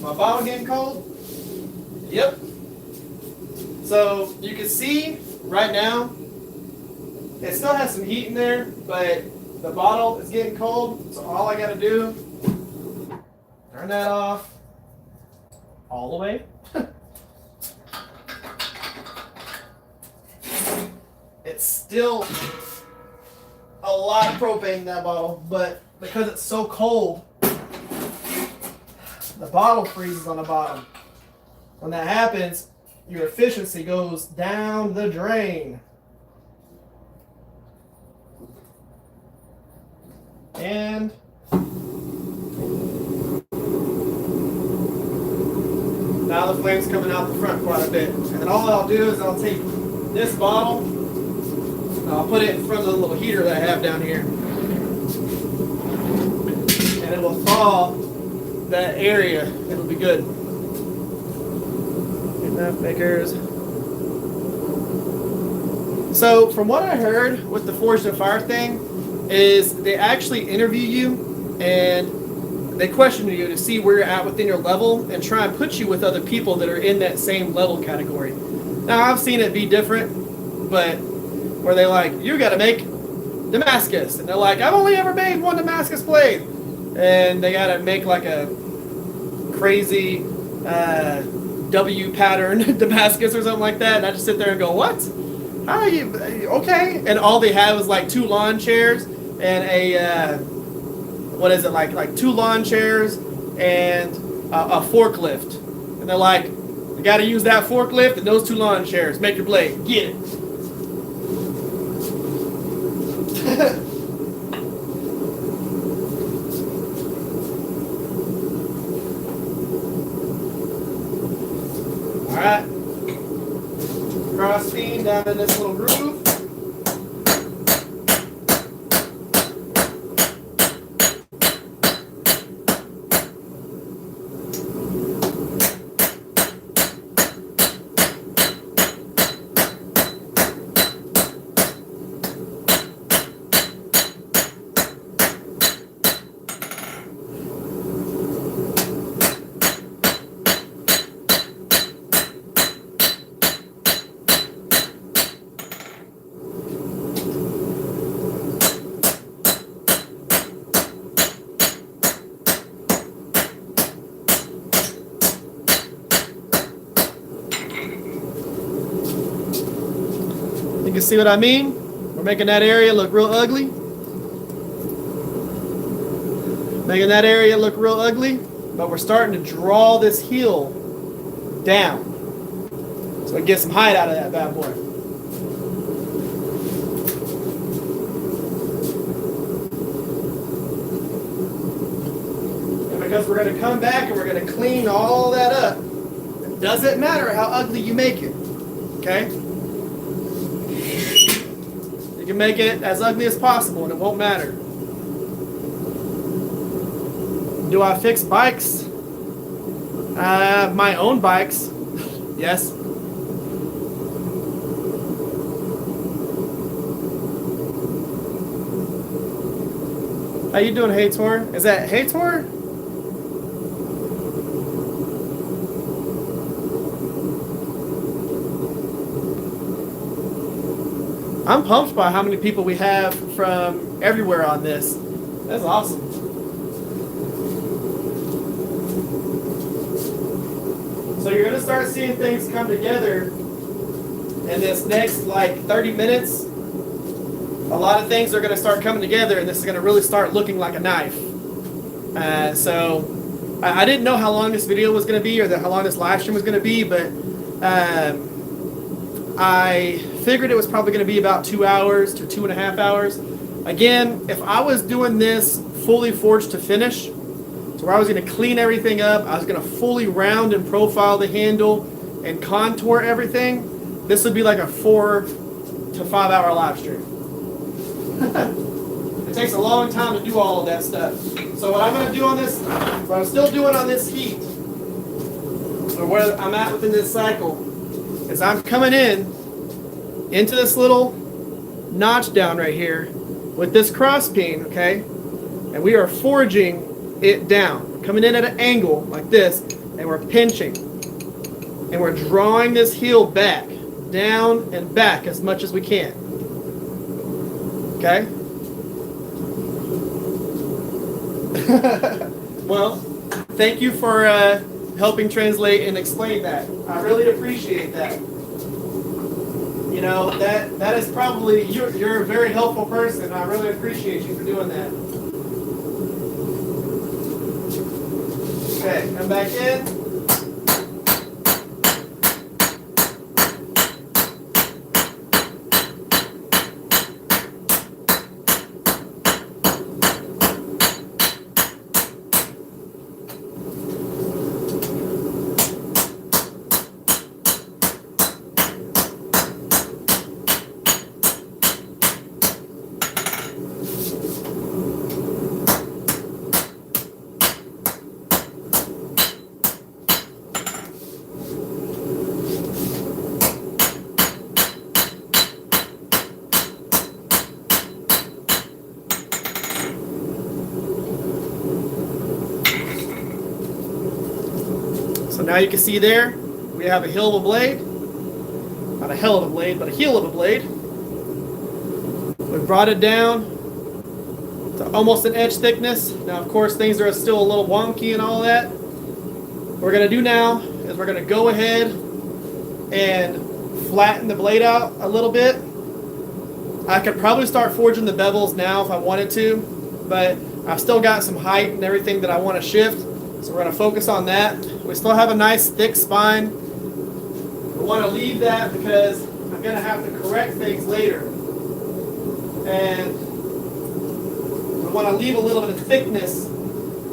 My bottle getting cold? Yep. So you can see right now, it still has some heat in there, but the bottle is getting cold. So all I got to do, turn that off all the way. It's still a lot of propane in that bottle, but because it's so cold, the bottle freezes on the bottom. When that happens, your efficiency goes down the drain. And now the flame's coming out the front quite a bit. And all I'll do is I'll take this bottle and I'll put it in front of the little heater that I have down here. And it will thaw that area. It'll be good. Knife makers. So from what I heard with the Forged in Fire thing is they actually interview you and they question you to see where you're at within your level and try and put you with other people that are in that same level category. Now I've seen it be different, but where they like, you got to make Damascus, and they're like, I've only ever made one Damascus blade, and they got to make like a crazy W pattern Damascus or something like that, and I just sit there and go, what? How are you? Okay, and all they have is like 2 lawn chairs and a what is it, like 2 lawn chairs and a forklift, and they're like, you got to use that forklift and those 2 lawn chairs, make your blade, get it. All right, cross beam down in this little groove. You can see what I mean? We're making that area look real ugly. Making that area look real ugly, but we're starting to draw this heel down. So we get some height out of that bad boy. And because we're going to come back and we're going to clean all that up, it doesn't matter how ugly you make it. Okay? You can make it as ugly as possible and it won't matter. Do I fix bikes? My own bikes. Yes. How you doing, Hator? Is that Hator? I'm pumped by how many people we have from everywhere on this. That's awesome. So you're going to start seeing things come together in this next like 30 minutes. A lot of things are going to start coming together, and this is going to really start looking like a knife. So I didn't know how long this video was going to be, or how long this live stream was going to be, but I figured it was probably going to be about 2 hours to 2.5 hours. Again, if I was doing this fully forged to finish, so where I was going to clean everything up, I was going to fully round and profile the handle and contour everything, this would be like a 4 to 5 hour live stream. It takes a long time to do all of that stuff. So what I'm going to do on this, what I'm still doing on this heat, or where I'm at within this cycle, is I'm coming into this little notch down right here with this cross peen, okay? And we are forging it down. We're coming in at an angle like this, and we're pinching. And we're drawing this heel back, down and back as much as we can. Okay? Well, thank you for helping translate and explain that. I really appreciate that. You know, that is probably, you're a very helpful person. I really appreciate you for doing that. Okay, come back in. So now you can see there, we have a heel of a blade. Not a hell of a blade, but a heel of a blade. We brought it down to almost an edge thickness. Now, of course, things are still a little wonky and all that. What we're going to do now is we're going to go ahead and flatten the blade out a little bit. I could probably start forging the bevels now if I wanted to, but I've still got some height and everything that I want to shift. So we're going to focus on that. We still have a nice thick spine. We want to leave that because I'm going to have to correct things later. And we want to leave a little bit of thickness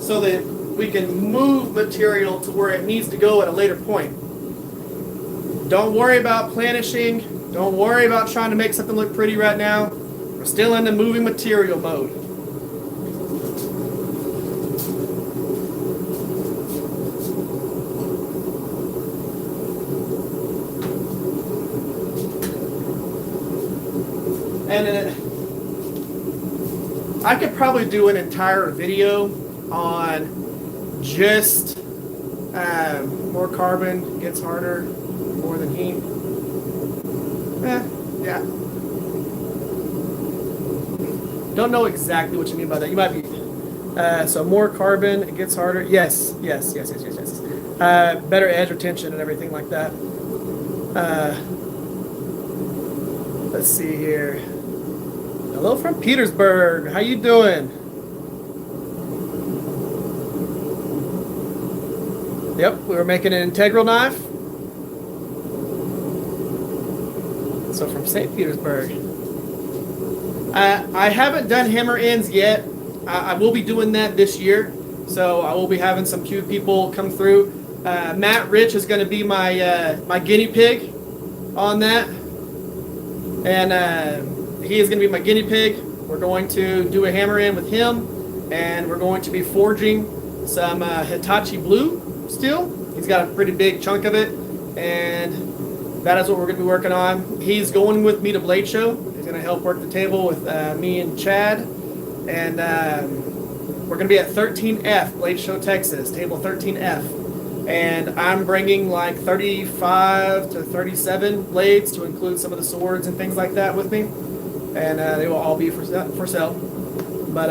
so that we can move material to where it needs to go at a later point. Don't worry about planishing. Don't worry about trying to make something look pretty right now. We're still in the moving material mode. And I could probably do an entire video on just more carbon gets harder more than heat. Yeah. Don't know exactly what you mean by that. You might be. So more carbon, it gets harder. Yes. Better edge retention and everything like that. Let's see here. Hello from Petersburg. How you doing? Yep, we were making an integral knife. So from St. Petersburg. I haven't done hammer ends yet. I will be doing that this year. So I will be having some cute people come through. Matt Rich is going to be my my guinea pig on that. And he is going to be my guinea pig. We're going to do a hammer in with him, and we're going to be forging some Hitachi blue steel. He's got a pretty big chunk of it, and that is what we're going to be working on. He's going with me to Blade Show. He's going to help work the table with me and Chad, and we're going to be at 13F, Blade Show, Texas, table 13F. And I'm bringing like 35 to 37 blades to include some of the swords and things like that with me. And they will all be for sale. But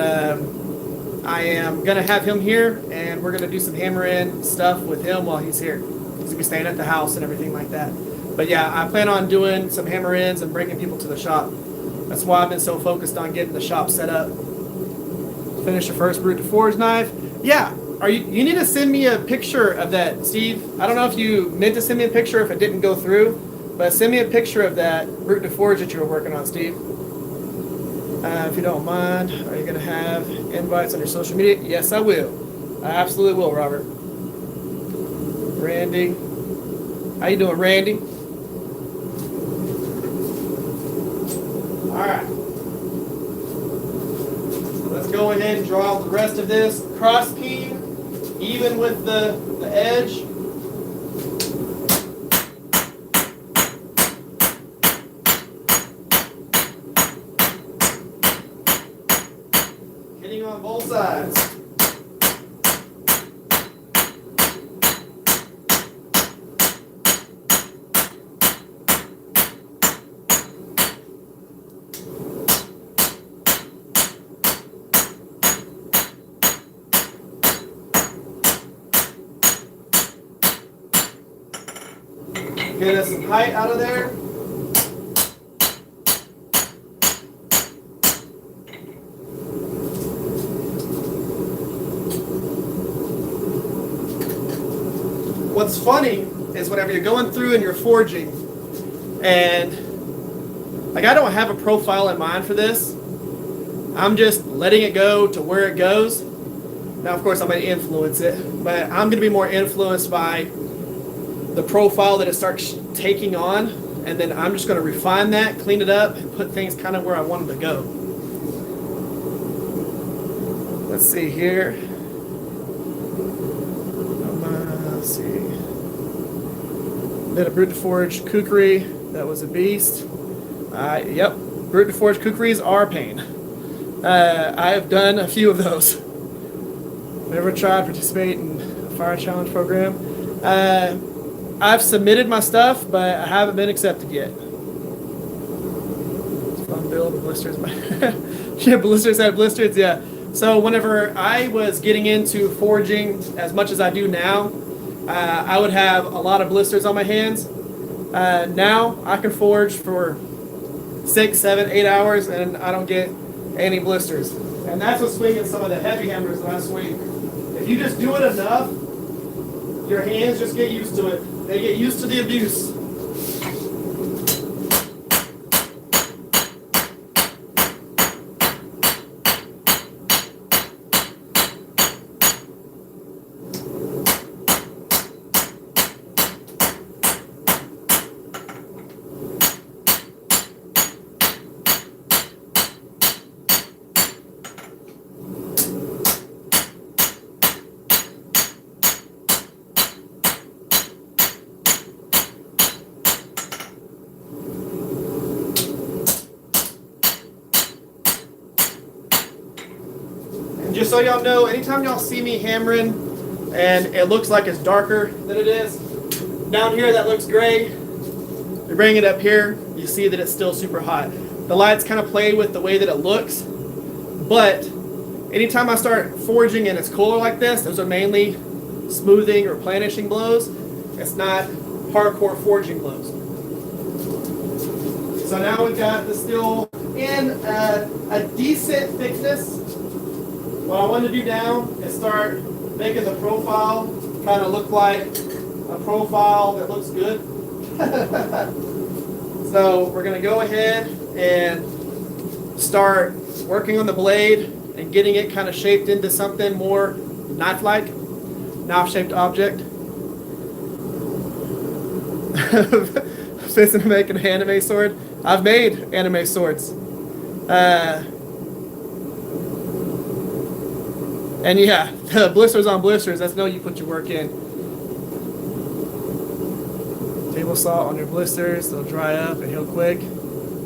I am going to have him here, and we're going to do some hammer-in stuff with him while he's here. He's going to be staying at the house and everything like that. But yeah, I plan on doing some hammer-ins and bringing people to the shop. That's why I've been so focused on getting the shop set up. Finish the first Brute to Forge knife. Yeah, you need to send me a picture of that, Steve. I don't know if you meant to send me a picture if it didn't go through, but send me a picture of that Brute to Forge that you were working on, Steve. If you don't mind, are you going to have invites on your social media? Yes, I will. I absolutely will, Robert. Randy. How you doing, Randy? All right. So let's go ahead and draw out the rest of this. Cross peen, even with the edge. Hitting on both sides. Get us some height out of there. What's funny is whenever you're going through and you're forging, and like I don't have a profile in mind for this. I'm just letting it go to where it goes. Now, of course, I'm going to influence it, but I'm going to be more influenced by the profile that it starts taking on, and then I'm just going to refine that, clean it up, and put things kind of where I want them to go. Let's see here. Let's see. Did a Brute to Forge Kukri. That was a beast. Yep, Brute to Forge Kukris are a pain. I have done a few of those. Never tried to participate in a fire challenge program. I've submitted my stuff, but I haven't been accepted yet. It's fun build. Blisters. Yeah, blisters had blisters, yeah. So whenever I was getting into forging as much as I do now, I would have a lot of blisters on my hands. Now I can forge for 6, 7, 8 hours, and I don't get any blisters. And that's what's swinging some of the heavy hammers that I swing. If you just do it enough, your hands just get used to it. They get used to the abuse. Just so y'all know, anytime y'all see me hammering and it looks like it's darker than it is, down here that looks gray, you bring it up here, you see that it's still super hot. The lights kind of play with the way that it looks, but anytime I start forging and it's cooler like this, those are mainly smoothing or planishing blows. It's not hardcore forging blows. So now we've got the steel in a decent thickness. What I want to do now is start making the profile kind of look like a profile that looks good. So we're going to go ahead and start working on the blade and getting it kind of shaped into something more knife-like, knife-shaped object. Fixing to make an anime sword. I've made anime swords. And yeah, the blisters on blisters, that's no you put your work in. Table salt on your blisters, they'll dry up and heal quick.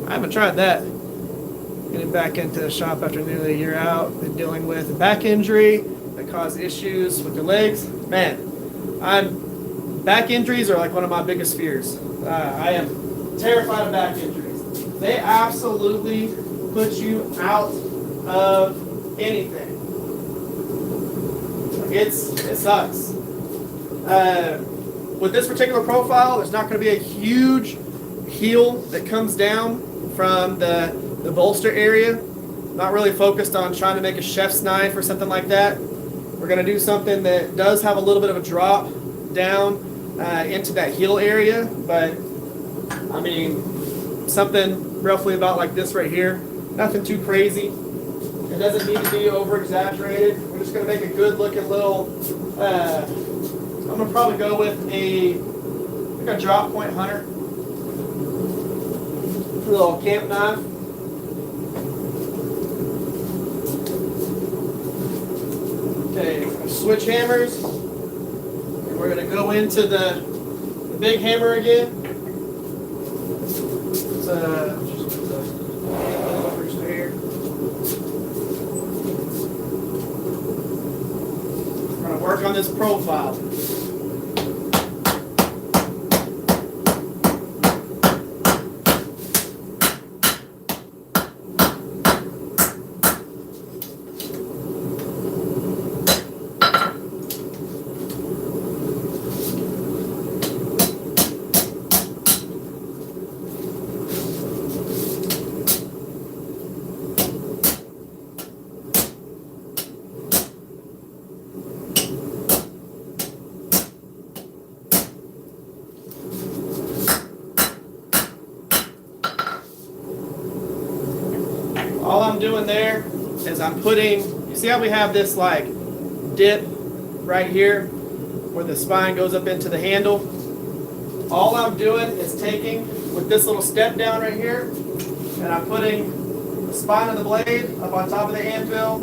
I haven't tried that. Getting back into the shop after nearly a year out, been dealing with a back injury that caused issues with your legs. Man, Back injuries are like one of my biggest fears. I am terrified of back injuries. They absolutely put you out of anything. It sucks. With this particular profile, there's not going to be a huge heel that comes down from the bolster area. Not really focused on trying to make a chef's knife or something like that. We're going to do something that does have a little bit of a drop down into that heel area, but I mean, something roughly about like this right here. Nothing too crazy. It doesn't need to be over exaggerated. We're just going to make a good looking little, I'm going to probably go with a drop point hunter. A little camp knife. Okay, switch hammers. And we're going to go into the big hammer again. We're going to work on this profile. All I'm doing there is I'm putting, you see how we have this like dip right here where the spine goes up into the handle? All I'm doing is taking with this little step down right here, and I'm putting the spine of the blade up on top of the anvil,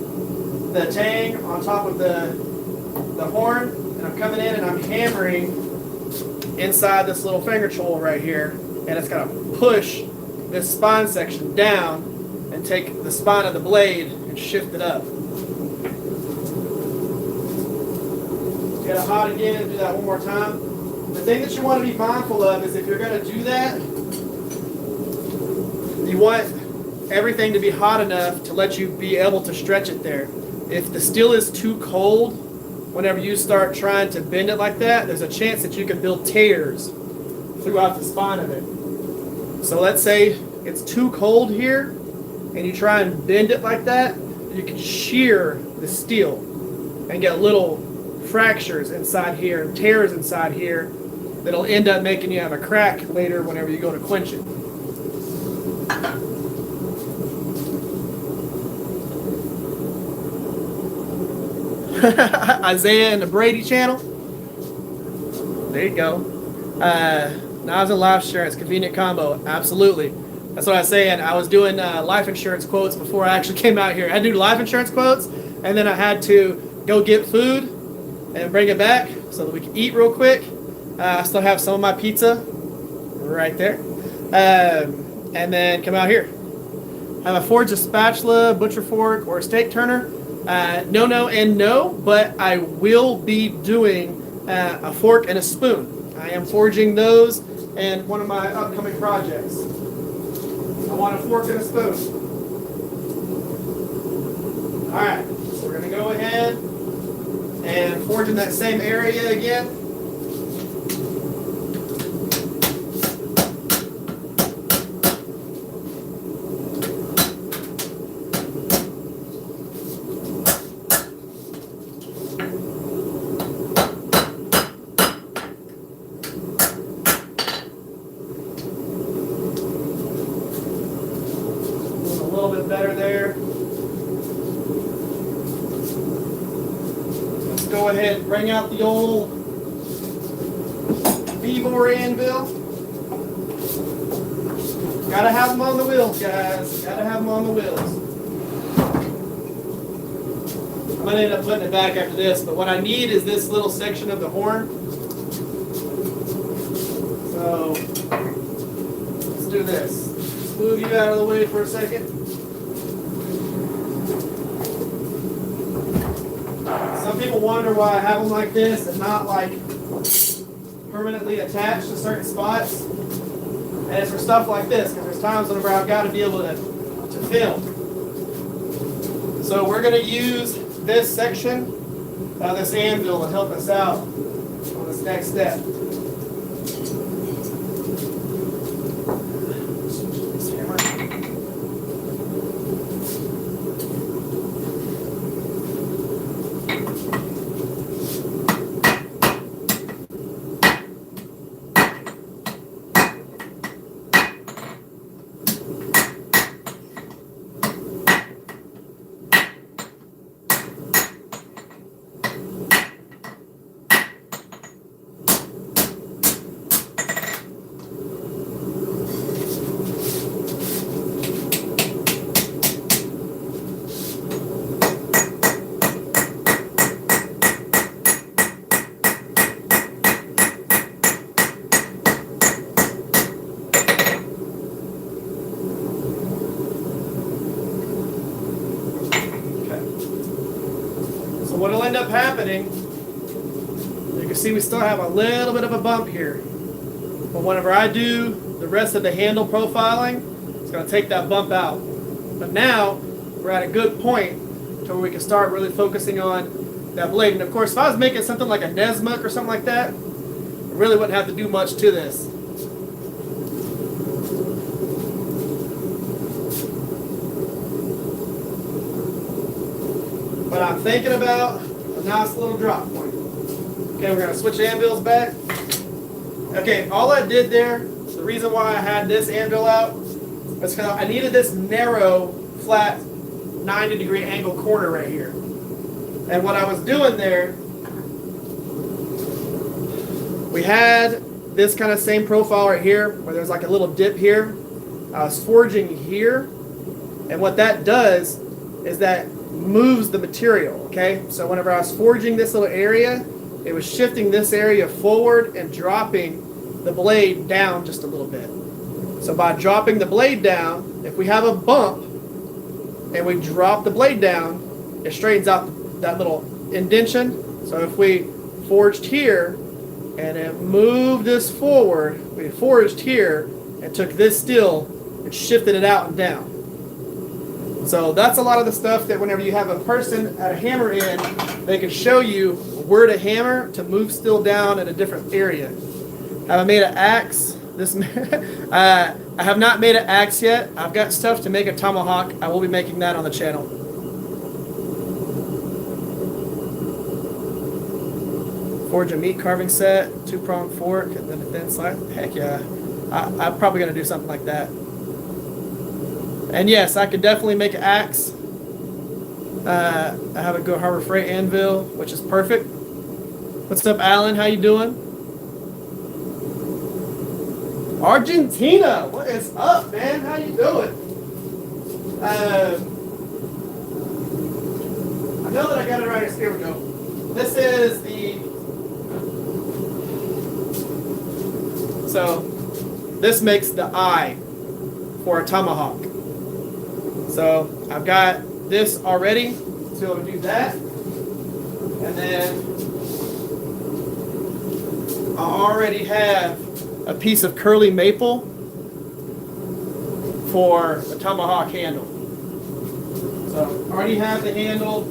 the tang on top of the horn, and I'm coming in and I'm hammering inside this little finger tool right here, and it's going to push this spine section down and take the spine of the blade and shift it up. Get it hot again and do that one more time. The thing that you want to be mindful of is if you're going to do that, you want everything to be hot enough to let you be able to stretch it there. If the steel is too cold, whenever you start trying to bend it like that, there's a chance that you can build tears throughout the spine of it. So let's say it's too cold here, and you try and bend it like that, you can shear the steel and get little fractures inside here and tears inside here that'll end up making you have a crack later whenever you go to quench it. Isaiah and the Brady channel. There you go. Knives and life insurance, convenient combo. Absolutely. That's what I was saying. I was doing life insurance quotes before I actually came out here. I had to do life insurance quotes, and then I had to go get food and bring it back so that we could eat real quick. I still have some of my pizza right there. And then come out here. I have a forge, a spatula, butcher fork, or a steak turner. No, but I will be doing a fork and a spoon. I am forging those in one of my upcoming projects. I want a fork and a spoon. Alright, so we're going to go ahead and forge in that same area again. Better there. Let's go ahead and bring out the old Vevor anvil. Gotta have them on the wheels, guys. Gotta have them on the wheels. I'm gonna end up putting it back after this, but what I need is this little section of the horn. So let's do this. Move you out of the way for a second. Some people wonder why I have them like this and not like permanently attached to certain spots. And it's for stuff like this, because there's times whenever I've got to be able to film. So we're going to use this section of this anvil to help us out on this next step. What'll end up happening, you can see we still have a little bit of a bump here. But whenever I do the rest of the handle profiling, it's going to take that bump out. But now we're at a good point to where we can start really focusing on that blade. And of course, if I was making something like a Nesmuk or something like that, I really wouldn't have to do much to this. But I'm thinking about a nice little drop point. Okay, we're going to switch anvils back. Okay, all I did there, the reason why I had this anvil out, was because I needed this narrow, flat, 90-degree angle corner right here. And what I was doing there, we had this kind of same profile right here, where there's like a little dip here. I was forging here, and what that does is that moves the material, okay? So whenever I was forging this little area, it was shifting this area forward and dropping the blade down just a little bit. So by dropping the blade down, if we have a bump and we drop the blade down, it straightens out that little indentation. So if we forged here and it moved this forward, we forged here and took this steel and shifted it out and down. So that's a lot of the stuff that whenever you have a person at a hammer in, they can show you where to hammer to move steel down in a different area. Have I made an axe? I have not made an axe yet. I've got stuff to make a tomahawk. I will be making that on the channel. Forge a meat carving set, 2-pronged fork, and then a thin slice. Heck yeah. I'm probably going to do something like that. And yes, I could definitely make an axe. I have a good Harbor Freight anvil, which is perfect. What's up, Alan? How you doing? Argentina, what is up, man? How you doing? I know that I got it right. Here we go. This is so this makes the eye for a tomahawk. So I've got this already, so I'll do that. And then I already have a piece of curly maple for the tomahawk handle. So I already have the handle.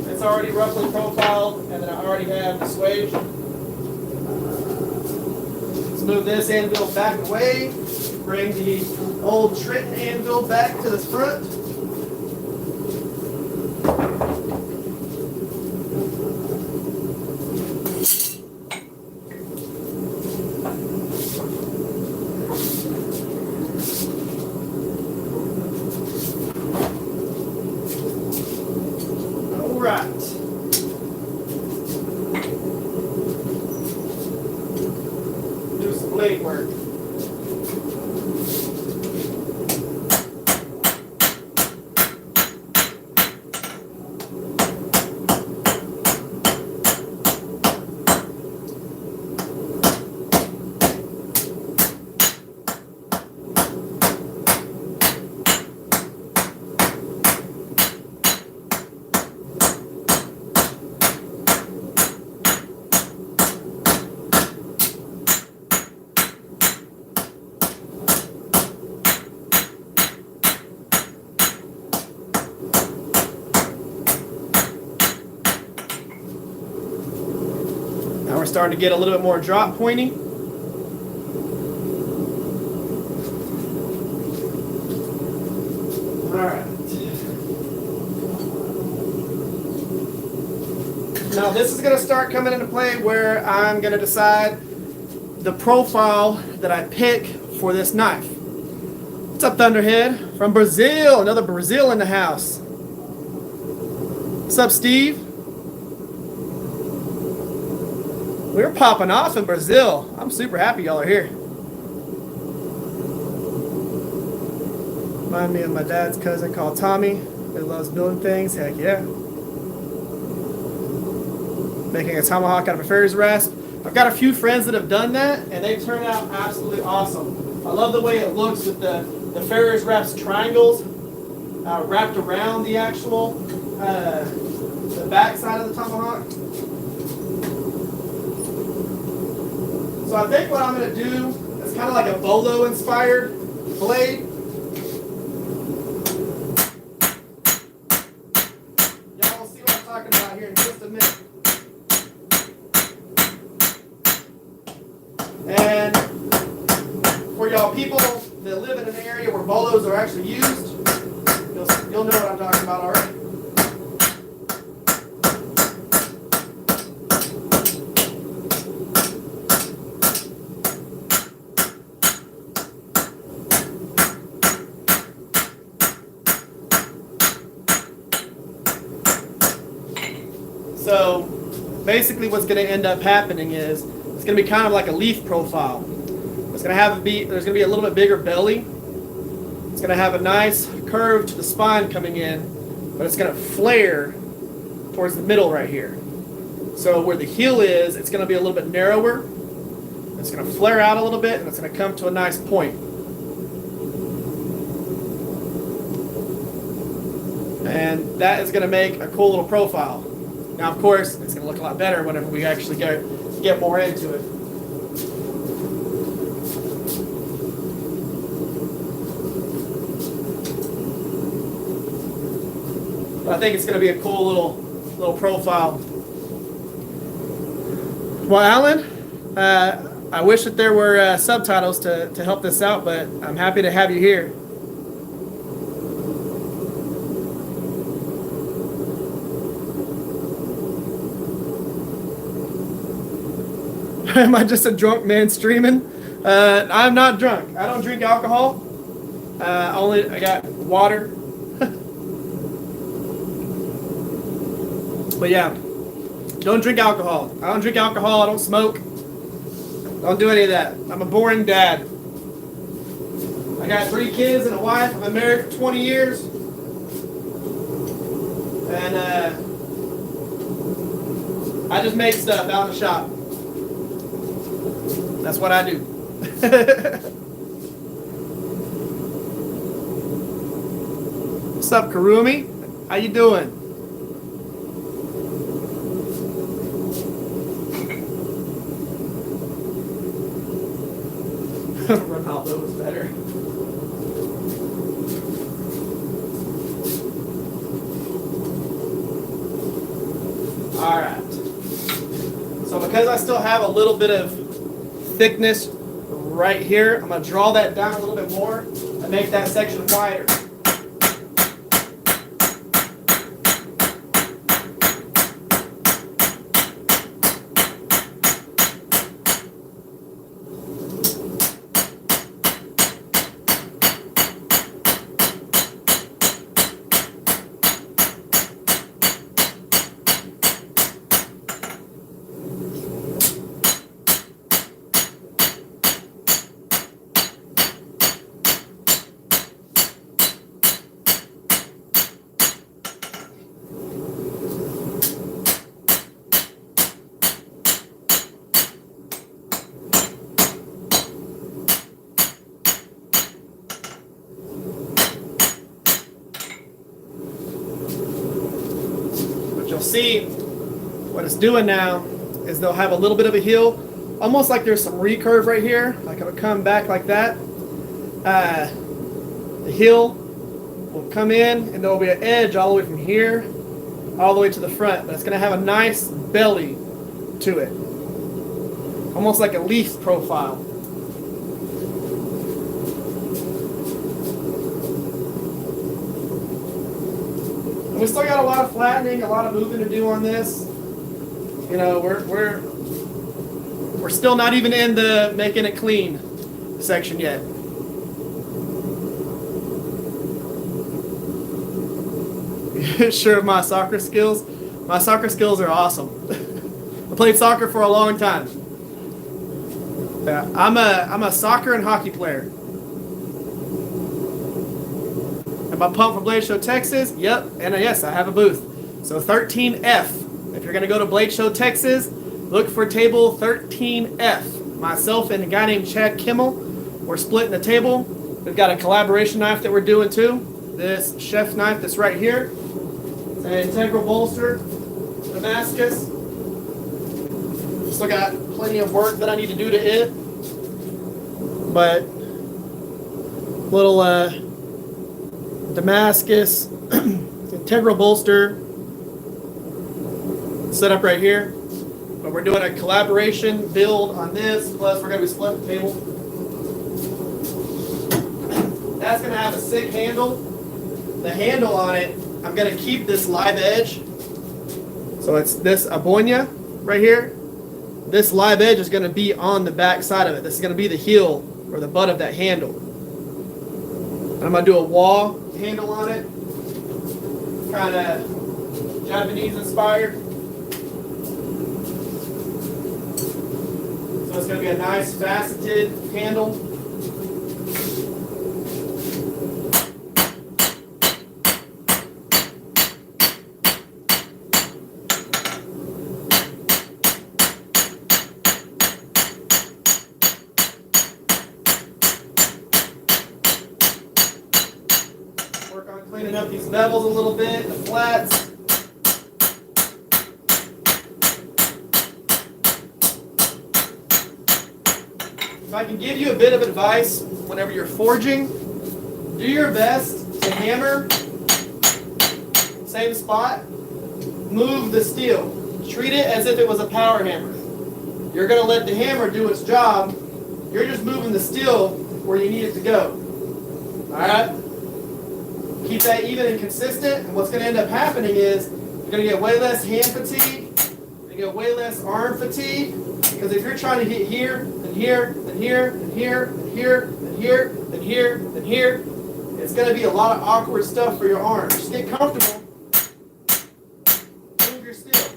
It's already roughly profiled, and then I already have the swage. Let's move this anvil back away. Bring the old Trenton anvil back to the front. All right. Do some blade work. we're starting to get a little bit more drop pointing. Alright. Now this is going to start coming into play where I'm going to decide the profile that I pick for this knife. What's up, Thunderhead? From Brazil. Another Brazil in the house. What's up, Steve? We're popping off in Brazil. I'm super happy y'all are here. Remind me of my dad's cousin called Tommy, who loves building things. Heck yeah. Making a tomahawk out of a fairy's rasp. I've got a few friends that have done that, and they turned out absolutely awesome. I love the way it looks with the fairy's rasp triangles wrapped around the actual the back side of the tomahawk. So I think what I'm going to do is kind of like a bolo inspired blade. Y'all will see what I'm talking about here in just a minute. And for y'all people that live in an area where bolos are actually used, you'll know what I'm talking about already. So basically what's going to end up happening is it's going to be kind of like a leaf profile. It's going to there's going to be a little bit bigger belly. It's going to have a nice curve to the spine coming in, but it's going to flare towards the middle right here. So where the heel is, it's going to be a little bit narrower. It's going to flare out a little bit, and it's going to come to a nice point. And that is going to make a cool little profile. Now, of course, it's going to look a lot better whenever we actually get more into it. But I think it's going to be a cool little profile. Well, Alan, I wish that there were subtitles to help this out, but I'm happy to have you here. Am I just a drunk man streaming? I'm not drunk. I don't drink alcohol. I got water. But yeah, don't drink alcohol. I don't drink alcohol. I don't smoke. Don't do any of that. I'm a boring dad. I got 3 kids and a wife. I've been married for 20 years. And I just make stuff out in the shop. That's what I do. What's up, Karumi? How you doing? Ronaldo was better. Alright. So because I still have a little bit of thickness right here, I'm going to draw that down a little bit more and make that section wider. See, what it's doing now is they'll have a little bit of a heel, almost like there's some recurve right here, like it'll come back like that. The heel will come in, and there will be an edge all the way from here all the way to the front, but it's going to have a nice belly to it. almost like a leaf profile. And we still got a lot of flattening, a lot of moving to do on this. You know, we're still not even in the making it clean section yet. Sure of my soccer skills? My soccer skills are awesome. I played soccer for a long time. Yeah, I'm a soccer and hockey player. Am I pumped for Blade Show Texas? Yep, and yes, I have a booth. So 13F. If you're going to go to Blade Show Texas, look for table 13F. Myself and a guy named Chad Kimmel, we're splitting the table. We've got a collaboration knife that we're doing too. This chef knife that's right here. It's an integral bolster, Damascus. Still got plenty of work that I need to do to it. But little Damascus integral bolster set up right here. But we're doing a collaboration build on this, plus we're going to be splitting the table. That's going to have a sick handle. The handle on it, I'm going to keep this live edge. So it's this abonia right here. This live edge is going to be on the back side of it. This is going to be the heel or the butt of that handle. And I'm going to do a wall handle on it. Kind of Japanese inspired. So it's going to be a nice faceted handle. Work on cleaning up these bevels a little bit, the flats. If I can give you a bit of advice whenever you're forging, do your best to hammer, same spot, move the steel. Treat it as if it was a power hammer. You're going to let the hammer do its job. You're just moving the steel where you need it to go. Alright? Keep that even and consistent, and what's going to end up happening is you're going to get way less hand fatigue, you're going to get way less arm fatigue, because if you're trying to hit here, and here, and here, and here, and here, and here, and here, and here, it's going to be a lot of awkward stuff for your arm. Just get comfortable. Move your steel.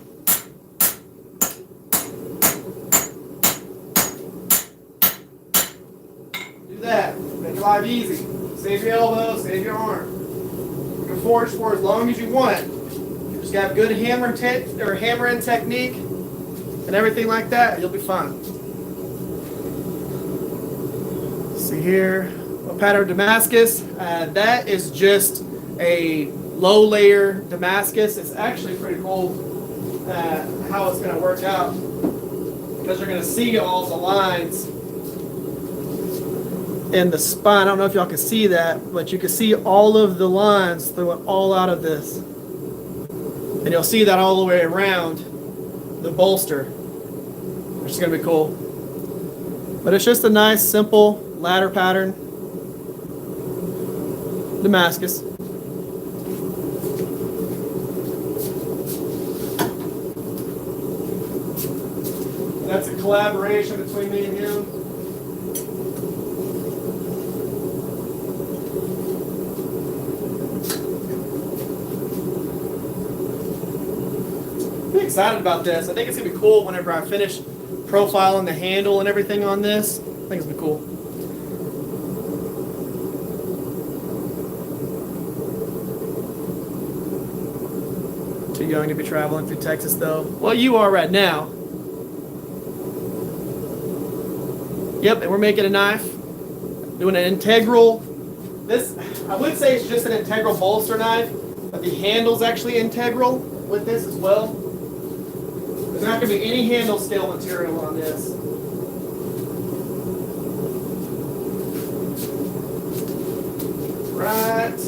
Do that. Make your life easy. Save your elbow, save your arm. You can forge for as long as you want. You just got good hammering technique and everything like that, you'll be fine. See here, a pattern Damascus. That is just a low layer Damascus. It's actually pretty cool how it's going to work out, because you're going to see all the lines in the spine. I don't know if y'all can see that, but you can see all of the lines through it all out of this. And you'll see that all the way around the bolster, which is going to be cool. But it's just a nice, simple ladder pattern Damascus. That's a collaboration between me and him. Excited about this. I think it's gonna be cool whenever I finish profiling the handle and everything on this. I think it's gonna be cool. Too young to be traveling through Texas though. Well, you are right now. Yep, and we're making a knife. Doing an integral. This, I would say it's just an integral bolster knife, but the handle's actually integral with this as well. There's not going to be any handle scale material on this. Right.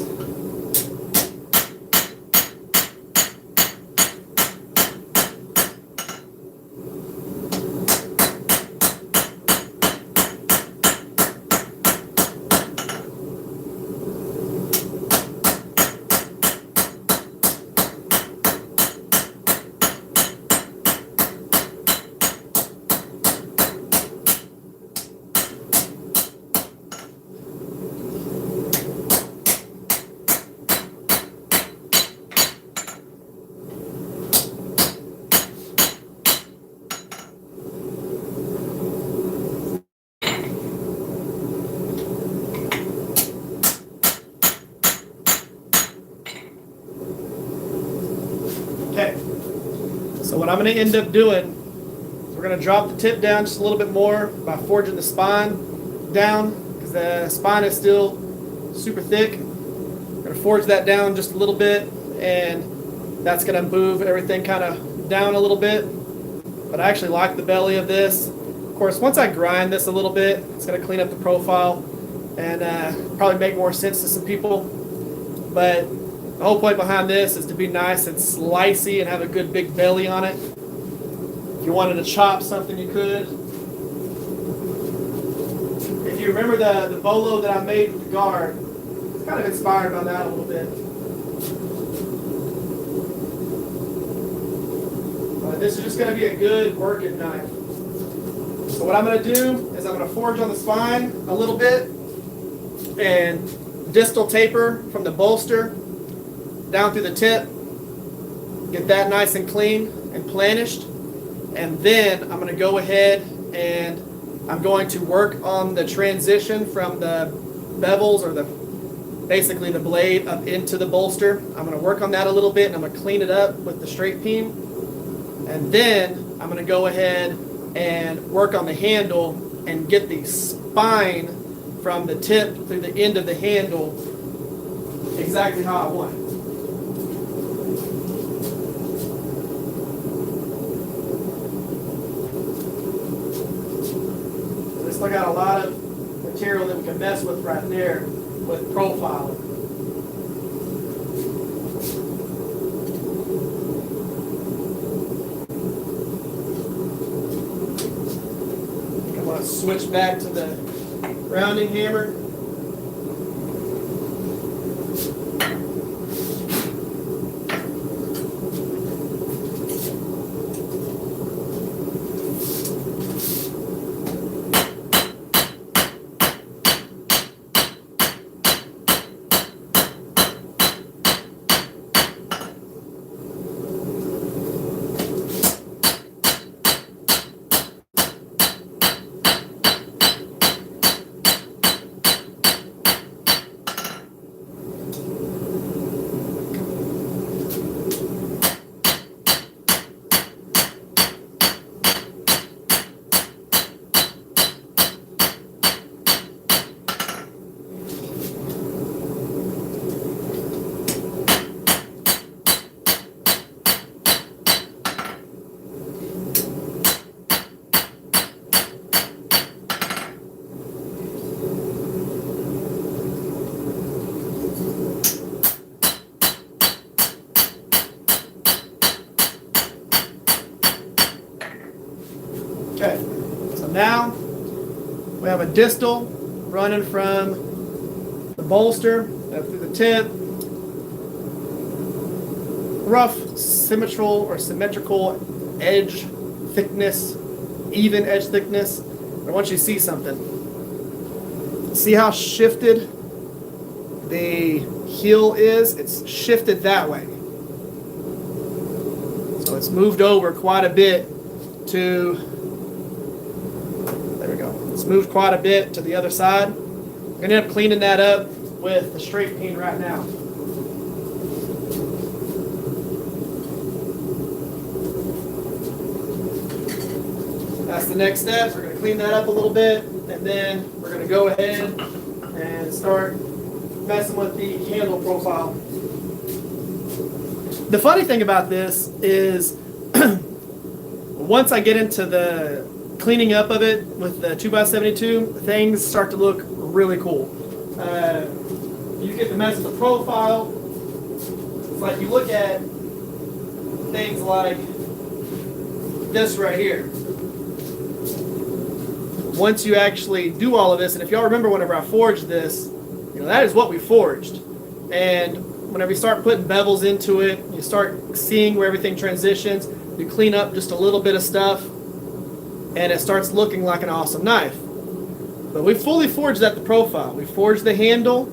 So what I'm going to end up doing is we're going to drop the tip down just a little bit more by forging the spine down, because the spine is still super thick. I'm going to forge that down just a little bit, and that's going to move everything kind of down a little bit. But I actually like the belly of this. Of course, once I grind this a little bit, it's going to clean up the profile and probably make more sense to some people. But the whole point behind this is to be nice and slicey and have a good big belly on it. If you wanted to chop something, you could. If you remember the bolo that I made with the guard, it's kind of inspired by that a little bit. But this is just going to be a good working knife. So what I'm going to do is I'm going to forge on the spine a little bit and distal taper from the bolster down through the tip, get that nice and clean and planished, and then I'm going to go ahead and I'm going to work on the transition from the bevels, or basically the blade, up into the bolster. I'm going to work on that a little bit, and I'm going to clean it up with the straight peen, and then I'm going to go ahead and work on the handle and get the spine from the tip through the end of the handle exactly how I want it. Still got a lot of material that we can mess with right there with profiling. I'm going to switch back to the rounding hammer. Okay, so now we have a distal running from the bolster up through the tip. Rough, symmetrical edge thickness, even edge thickness. I want you to see something. See how shifted the heel is? It's shifted that way. So it's moved over quite a bit to, there we go. It's moved quite a bit to the other side. I'm going to end up cleaning that up with the straight peen right now. That's the next step. We're going to clean that up a little bit, and then we're going to go ahead and start messing with the handle profile. The funny thing about this is once I get into the cleaning up of it with the 2x72, things start to look really cool. You get to mess with the profile. It's like you look at things like this right here. Once you actually do all of this, and if y'all remember whenever I forged this, you know, that is what we forged. And whenever you start putting bevels into it, you start seeing where everything transitions, you clean up just a little bit of stuff, and it starts looking like an awesome knife. But we fully forged that the profile. We forged the handle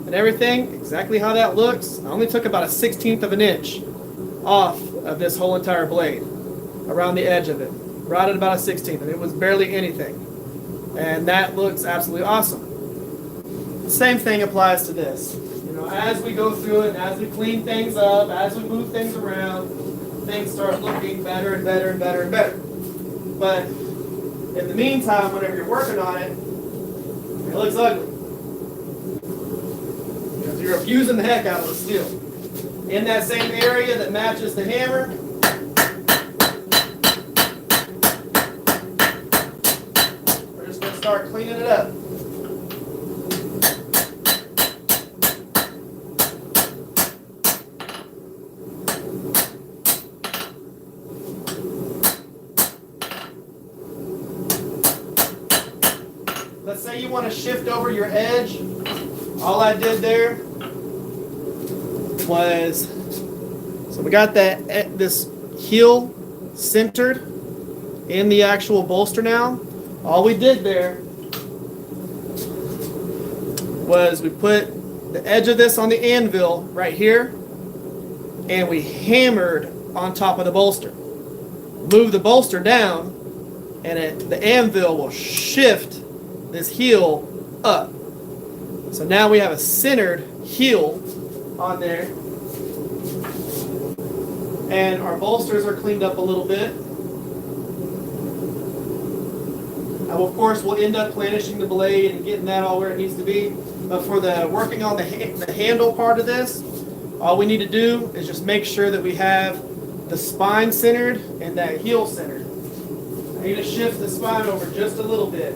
and everything, exactly how that looks. I only took about a 1/16 of an inch off of this whole entire blade, around the edge of it. Right at about a 1/16, and it was barely anything. And that looks absolutely awesome. The same thing applies to this. You know, as we go through it, as we clean things up, as we move things around, things start looking better and better and better and better. But in the meantime, whenever you're working on it, it looks ugly. Because you're abusing the heck out of the steel. In that same area that matches the hammer, we're just going to start cleaning it up. Let's say you want to shift over your edge. All I did there was, so we got this heel centered in the actual bolster now. All we did there was we put the edge of this on the anvil right here, and we hammered on top of the bolster. Move the bolster down, and the anvil will shift this heel up. So now we have a centered heel on there. And our bolsters are cleaned up a little bit. Now, of course, we'll end up planishing the blade and getting that all where it needs to be. But for the working on the handle part of this, all we need to do is just make sure that we have the spine centered and that heel centered. I need to shift the spine over just a little bit.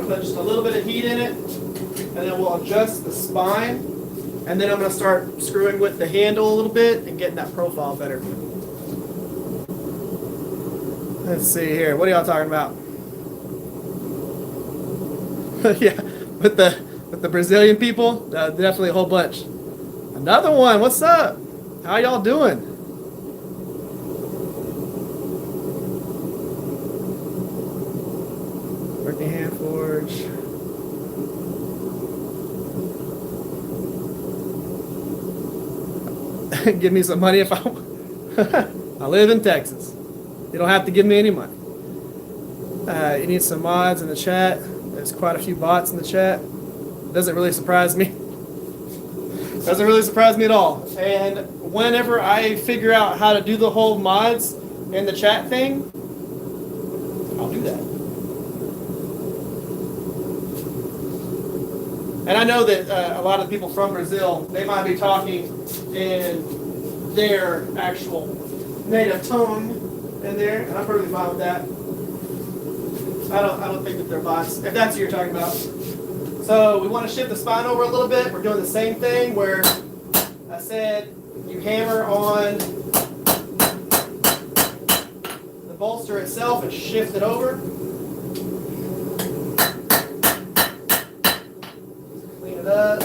Put just a little bit of heat in it, and then we'll adjust the spine, and then I'm going to start screwing with the handle a little bit and getting that profile better. Let's see here. What are y'all talking about? Yeah, with the Brazilian people, definitely a whole bunch. Another one. What's up? How y'all doing? Working hand forge. Give me some money if I I live in Texas. You don't have to give me any money. You need some mods in the chat. There's quite a few bots in the chat. Doesn't really surprise me. Doesn't really surprise me at all. And whenever I figure out how to do the whole mods in the chat thing, I'll do that. And I know that a lot of the people from Brazil, they might be talking in their actual native tongue in there, and I'm perfectly fine with that. I don't think that they're bots, if that's what you're talking about. So we want to shift the spine over a little bit. We're doing the same thing where I said you hammer on the bolster itself and shift it over. Clean it up.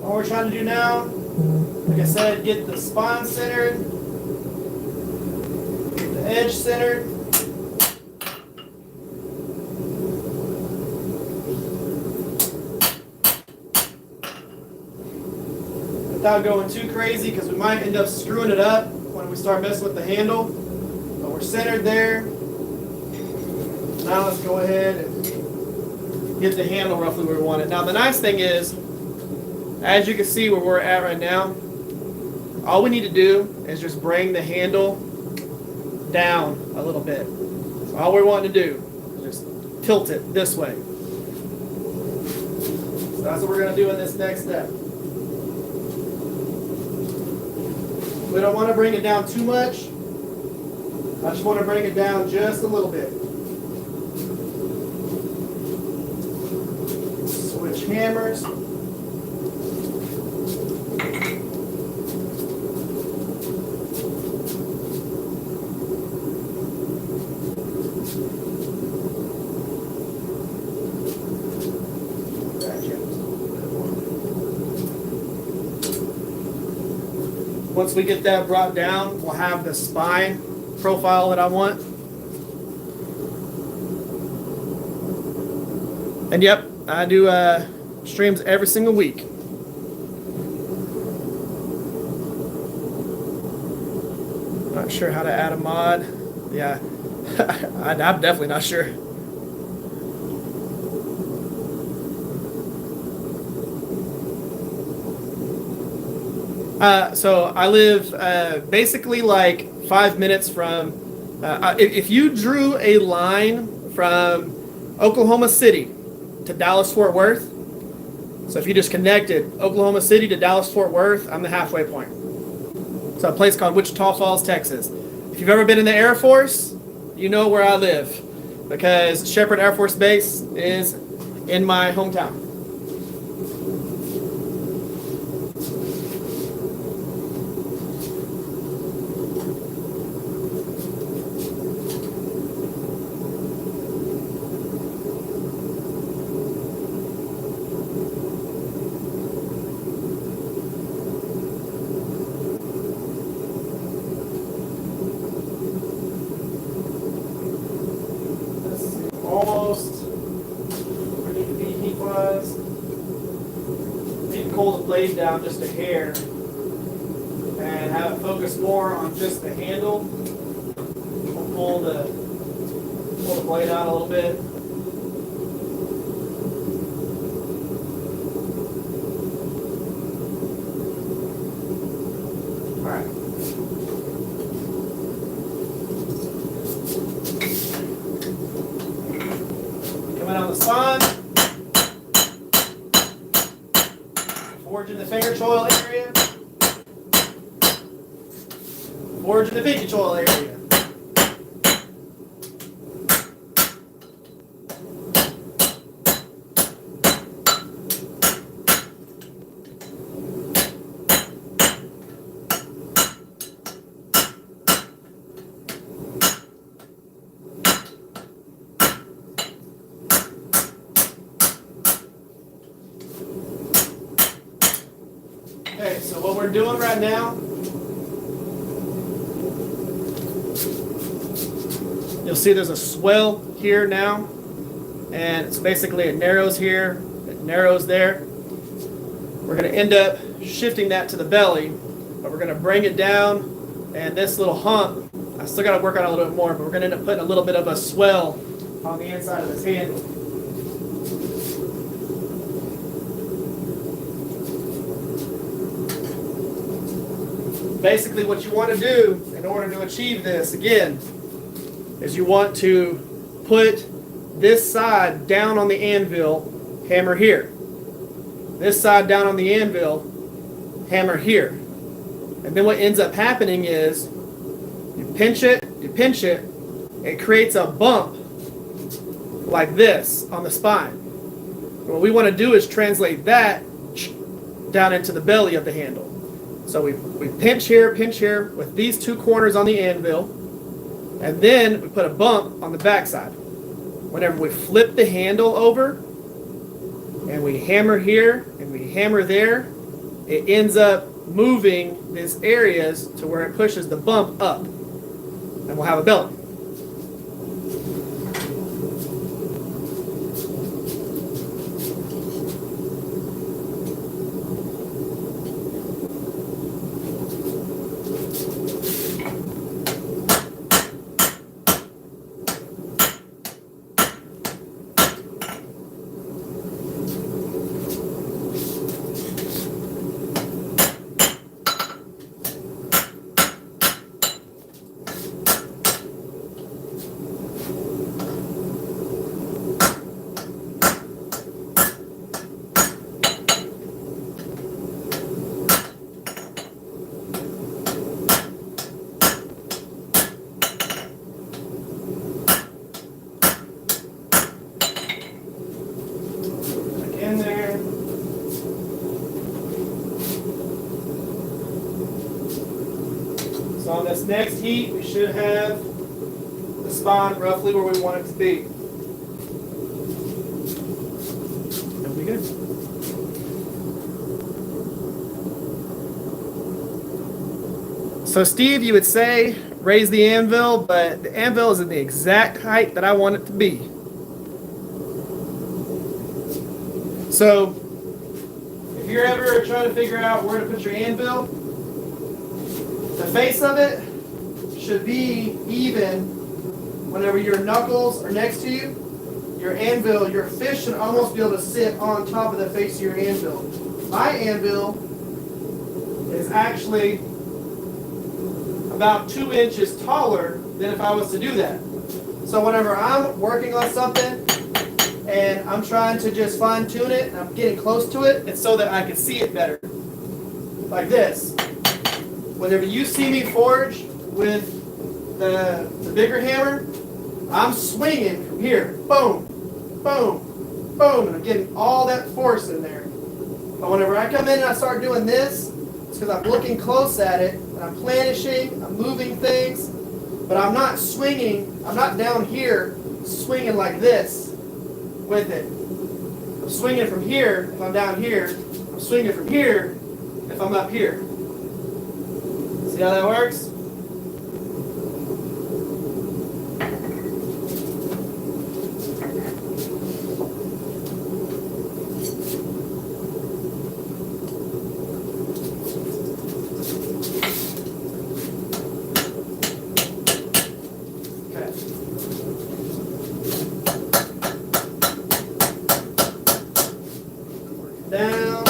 All we're trying to do now, like I said, get the spine centered, get the edge centered. Without going too crazy, because we might end up screwing it up when we start messing with the handle. But we're centered there. Now let's go ahead and get the handle roughly where we want it. Now the nice thing is, as you can see where we're at right now, all we need to do is just bring the handle down a little bit. All we're wanting to do is just tilt it this way. So that's what we're going to do in this next step. We don't want to bring it down too much. I just want to bring it down just a little bit. Switch hammers. Once we get that brought down, we'll have the spine profile that I want. And yep, I do streams every single week. Not sure how to add a mod. Yeah, I'm definitely not sure. So I live basically like 5 minutes from, if you drew a line from Oklahoma City to Dallas-Fort Worth, so if you just connected Oklahoma City to Dallas-Fort Worth, I'm the halfway point. It's a place called Wichita Falls, Texas. If you've ever been in the Air Force, you know where I live, because Shepherd Air Force Base is in my hometown. Almost where it needs to be heat-wise. Need to cool the blade down just a hair and have it focus more on just the handle. We'll pull the blade out a little bit. All right. On the spine, forge in the finger choil area, forge in the pinky choil area. Okay, so what we're doing right now, you'll see there's a swell here now, and it's basically it narrows here, it narrows there. We're going to end up shifting that to the belly, but we're going to bring it down, and this little hump, I still got to work on it a little bit more, but we're going to end up putting a little bit of a swell on the inside of this handle. Basically what you want to do in order to achieve this, again, is you want to put this side down on the anvil, hammer here. This side down on the anvil, hammer here. And then what ends up happening is you pinch it, it creates a bump like this on the spine. And what we want to do is translate that down into the belly of the handle. So we pinch here with these two corners on the anvil, and then we put a bump on the backside. Whenever we flip the handle over, and we hammer here, and we hammer there, it ends up moving these areas to where it pushes the bump up, and we'll have a belly. So on this next heat, we should have the spine roughly where we want it to be. That'll be good. So Steve, you would say raise the anvil, but the anvil is in the exact height that I want it to be. So if you're ever trying to figure out where to put your anvil, the face of it should be even whenever your knuckles are next to you. Your anvil, your fish should almost be able to sit on top of the face of your anvil. My anvil is actually about 2 inches taller than if I was to do that. So whenever I'm working on something and I'm trying to just fine tune it and I'm getting close to it, it's so that I can see it better. Like this. Whenever you see me forge with the bigger hammer, I'm swinging from here. Boom, boom, boom. And I'm getting all that force in there. But whenever I come in and I start doing this, it's because I'm looking close at it and I'm planishing, I'm moving things, but I'm not swinging, I'm not down here swinging like this with it. I'm swinging from here if I'm down here. I'm swinging from here if I'm up here. See how that works? Down.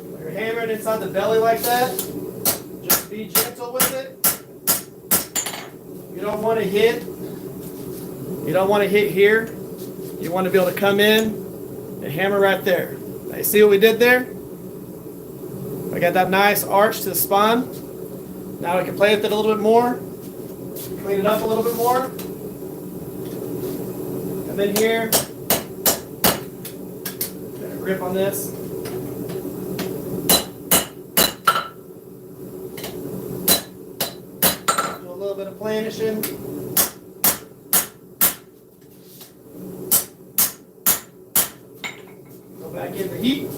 When you're hammering inside the belly like that, just be gentle with it. You don't want to hit. You don't want to hit here. You want to be able to come in and hammer right there. Now you see what we did there? I got that nice arch to the spine. Now we can play with it a little bit more. Clean it up a little bit more. And then here, get a grip on this. Do a little bit of planishing. Go back in the heat.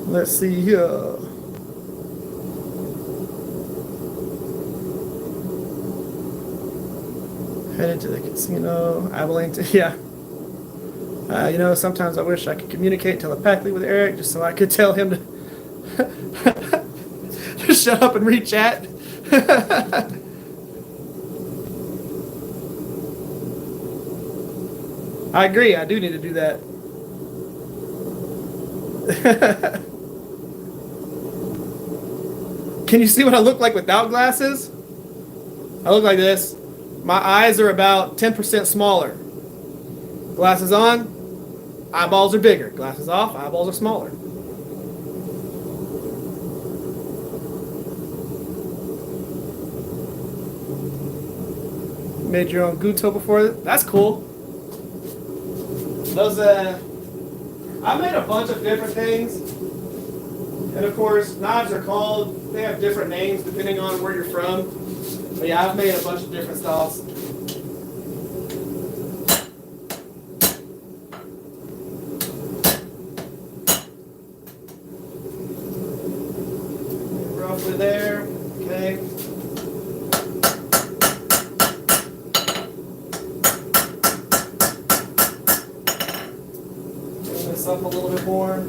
Let's see here. Headed to the casino. Abilene. Yeah. You know, sometimes I wish I could communicate telepathically with Eric just so I could tell him to just shut up and read chat. I agree. I do need to do that. Can you see what I look like without glasses? I look like this. My eyes are about 10% smaller. Glasses on, eyeballs are bigger. Glasses off, eyeballs are smaller. Made your own guto before. That's cool. Those I made a bunch of different things. And of course, knives are called, they have different names depending on where you're from. But yeah, I've made a bunch of different styles. Roughly there, okay. Bring this up a little bit more.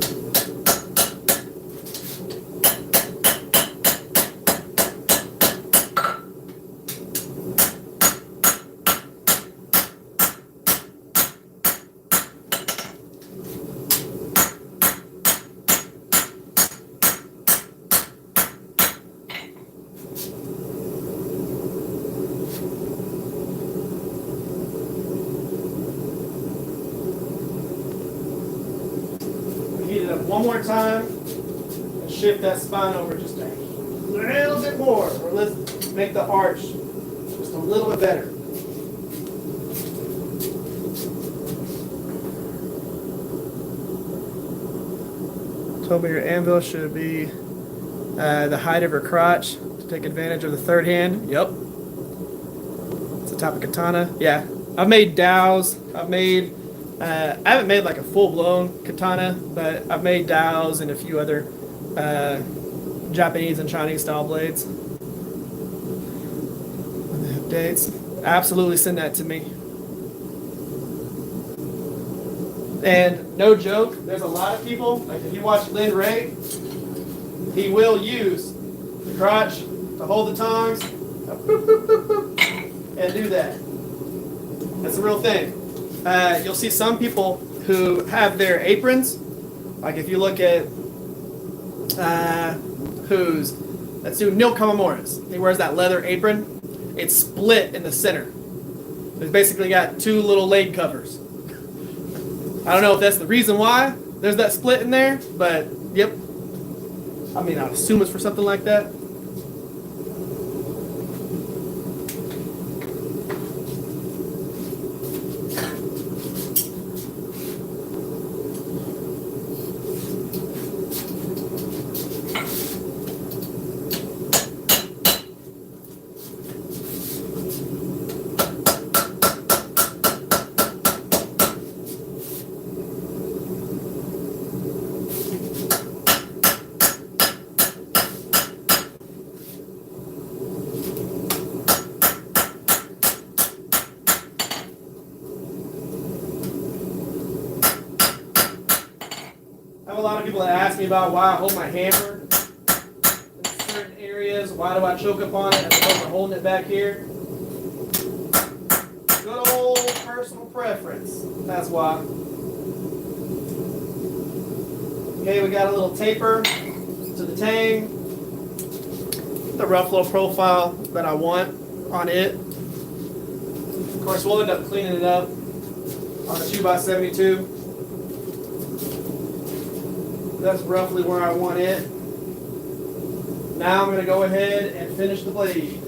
one more time and shift that spine over just a little bit more. Or let's make the arch just a little bit better. Told me your anvil should be the height of her crotch to take advantage of the third hand. Yep. It's a type of katana. Yeah. I've made dows. I haven't made like a full-blown katana, but I've made dows and a few other Japanese and Chinese style blades. When they have dates, absolutely send that to me. And no joke, there's a lot of people, like if you watch Lynn Ray, he will use the crotch to hold the tongs, boop, boop, boop, boop, and do that. That's the real thing. You'll see some people who have their aprons, like if you look at let's do Neil Kamamura's. He wears that leather apron. It's split in the center. It's basically got two little leg covers. I don't know if that's the reason why there's that split in there, but yep. I mean, I assume it's for something like that. I have a lot of people that ask me about why I hold my hammer in certain areas. Why do I choke up on it as opposed to holding it back here? Good old personal preference. That's why. Okay, we got a little taper to the tang. The rough little profile that I want on it. Of course, we'll end up cleaning it up on a 2x72. That's roughly where I want it. Now I'm going to go ahead and finish the blade.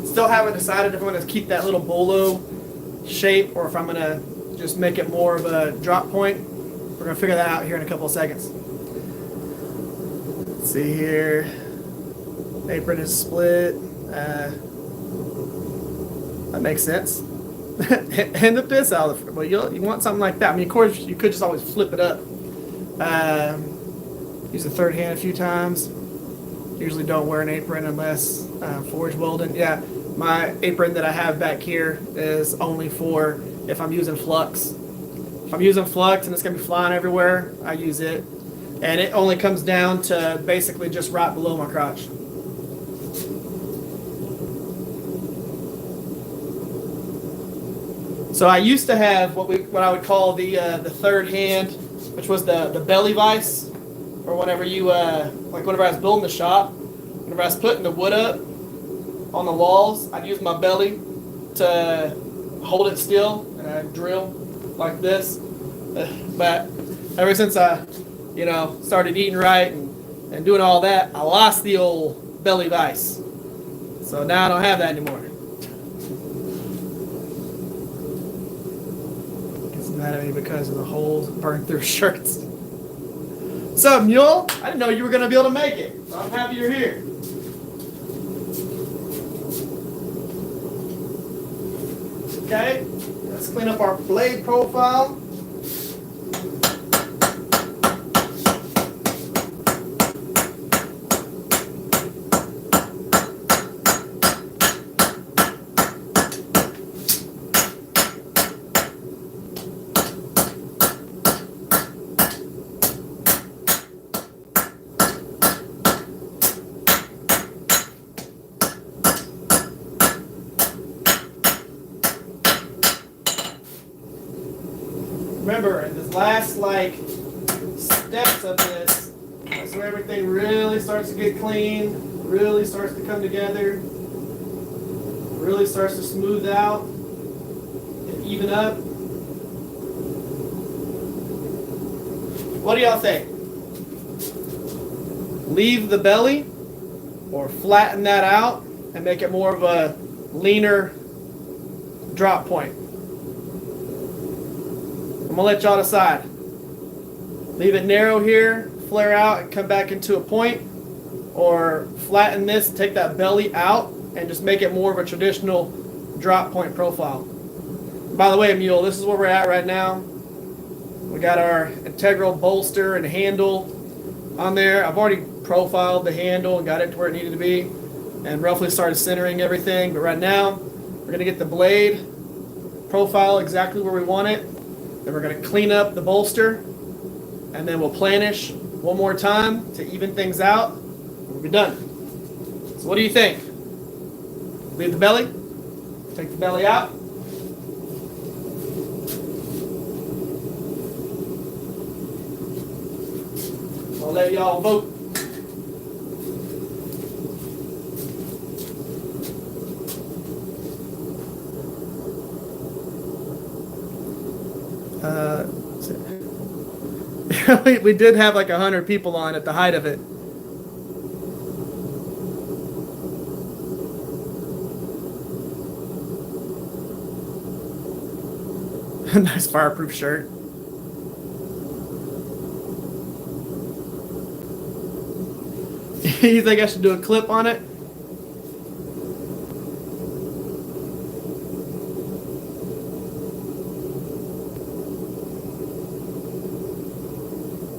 Still haven't decided if I'm going to keep that little bolo shape or if I'm going to just make it more of a drop point. We're going to figure that out here in a couple of seconds. Let's see here. Apron is split. That makes sense. And the piss out of it. Well, you want something like that. I mean, of course, you could just always flip it up. Use the third hand a few times. Usually don't wear an apron unless forge welding. Yeah, my apron that I have back here is only for if I'm using flux. If I'm using flux and it's going to be flying everywhere, I use it. And it only comes down to basically just right below my crotch. So I used to have what I would call the third hand, which was the belly vise, or whenever you whenever I was building the shop, whenever I was putting the wood up on the walls, I'd use my belly to hold it still, and I'd drill like this. But ever since I, started eating right and doing all that, I lost the old belly vise. So now I don't have that anymore. Mad at me because of the holes burned through shirts. What's up, Mule? I didn't know you were going to be able to make it. So I'm happy you're here. Okay, let's clean up our blade profile. Remember, in this last steps of this, That's where everything really starts to get clean, really starts to come together, really starts to smooth out and even up. What do y'all think? Leave the belly or flatten that out and make it more of a leaner drop point? I'm gonna let y'all decide. Leave it narrow here, flare out and come back into a point, or flatten this and take that belly out and just make it more of a traditional drop point profile. By the way, Mule, this is where we're at right now. We got our integral bolster and handle on there. I've already profiled the handle and got it to where it needed to be and roughly started centering everything. But right now, we're going to get the blade profile exactly where we want it. Then we're going to clean up the bolster, and then we'll planish one more time to even things out, and we'll be done. So what do you think? Leave the belly, take the belly out. I'll let y'all vote. We did have like 100 people on at the height of it. Nice fireproof shirt. You think I should do a clip on it?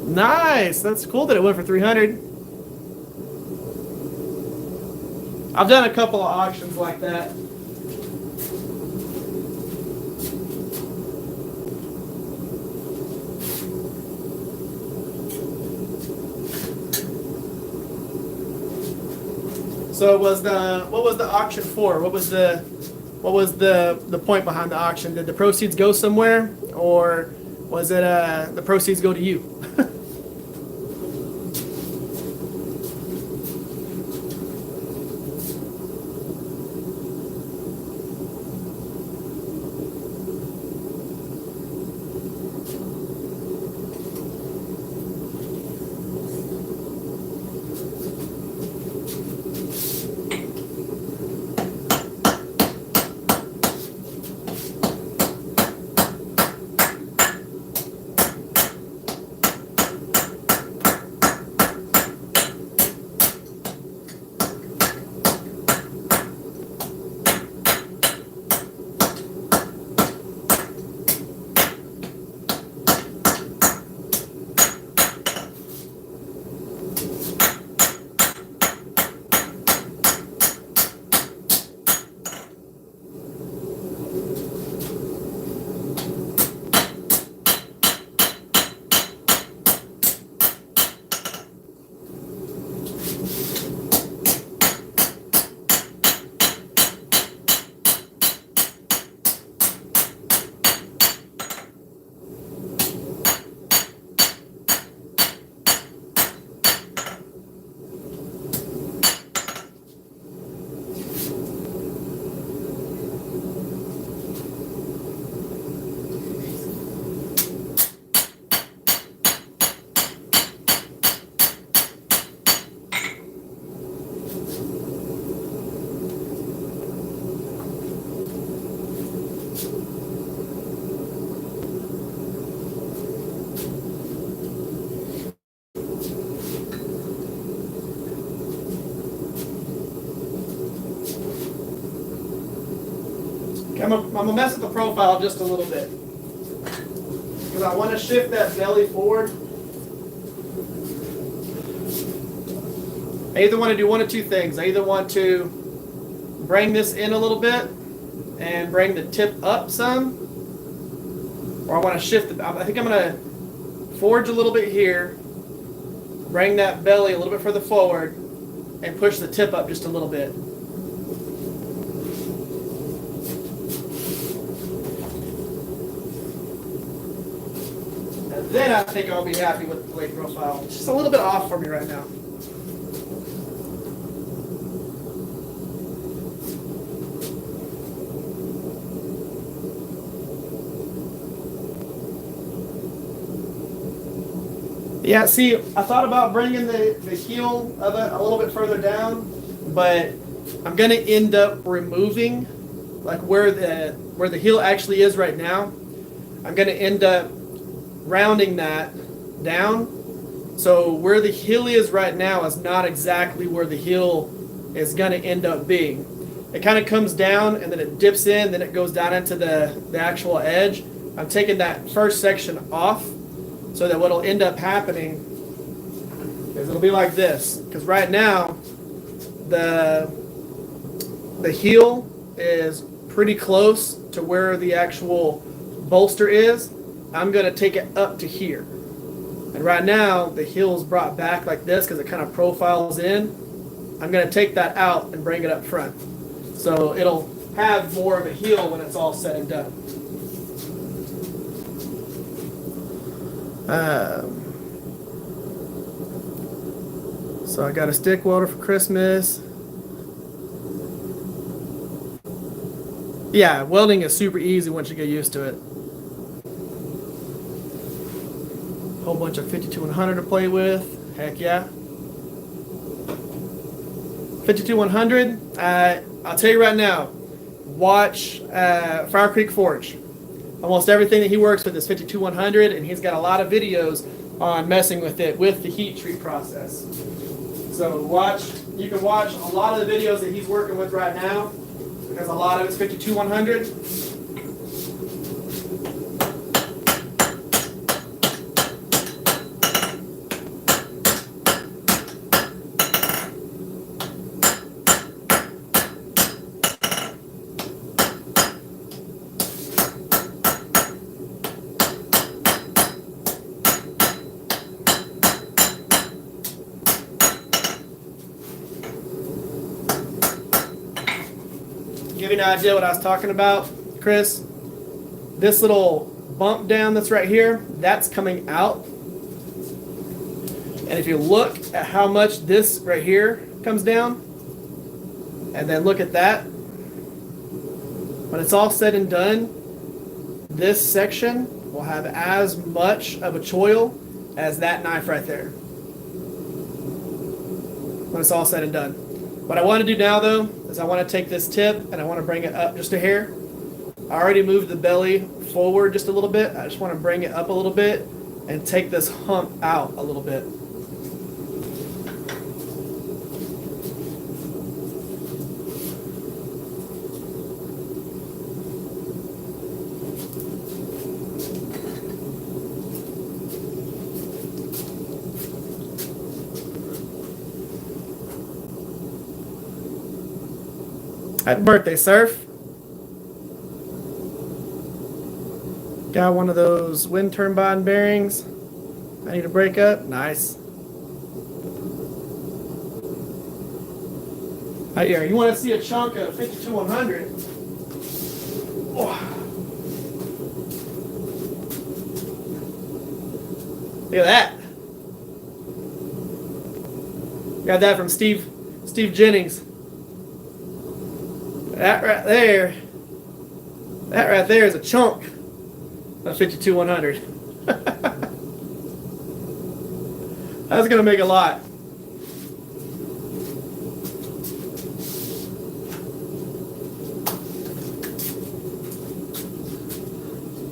Nice. That's cool that it went for 300. I've done a couple of auctions like that. So what was the auction for? What was the point behind the auction? Did the proceeds go somewhere, or was it the proceeds go to you? I'm gonna mess with the profile just a little bit because I want to shift that belly forward. I either want to do one of two things. I either want to bring this in a little bit and bring the tip up some, or I want to shift it. I think I'm going to forge a little bit here, bring that belly a little bit further forward, and push the tip up just a little bit. Then I think I'll be happy with the blade profile. It's just a little bit off for me right now. Yeah, see, I thought about bringing the heel of it a little bit further down, but I'm going to end up removing like where the heel actually is right now. I'm going to end up rounding that down. So where the heel is right now is not exactly where the heel is going to end up being. It kind of comes down and then it dips in, then it goes down into the actual edge. I'm taking that first section off so that what'll end up happening is it'll be like this. Because right now the heel is pretty close to where the actual bolster is. I'm going to take it up to here. And right now, the heel is brought back like this because it kind of profiles in. I'm going to take that out and bring it up front. So it'll have more of a heel when it's all said and done. So I got a stick welder for Christmas. Yeah, welding is super easy once you get used to it. Whole bunch of 52-100 to play with. Heck yeah. 52-100. I'll tell you right now. Watch Fire Creek Forge. Almost everything that he works with is 52-100, and he's got a lot of videos on messing with it with the heat treat process. So you can watch a lot of the videos that he's working with right now, because a lot of it's 52-100. Give you an idea what I was talking about, Chris. This little bump down that's right here, that's coming out. And if you look at how much this right here comes down, and then look at that, when it's all said and done, this section will have as much of a choil as that knife right there. When it's all said and done. What I want to do now, though, is I want to take this tip and I want to bring it up just a hair. I already moved the belly forward just a little bit. I just want to bring it up a little bit and take this hump out a little bit. Happy birthday, Surf. Got one of those wind turbine bearings. I need to break up. Nice. Right here, you want to see a chunk of 52-100. Oh. Look at that. Got that from Steve Jennings. That right there is a chunk of 52-100. That's gonna make a lot.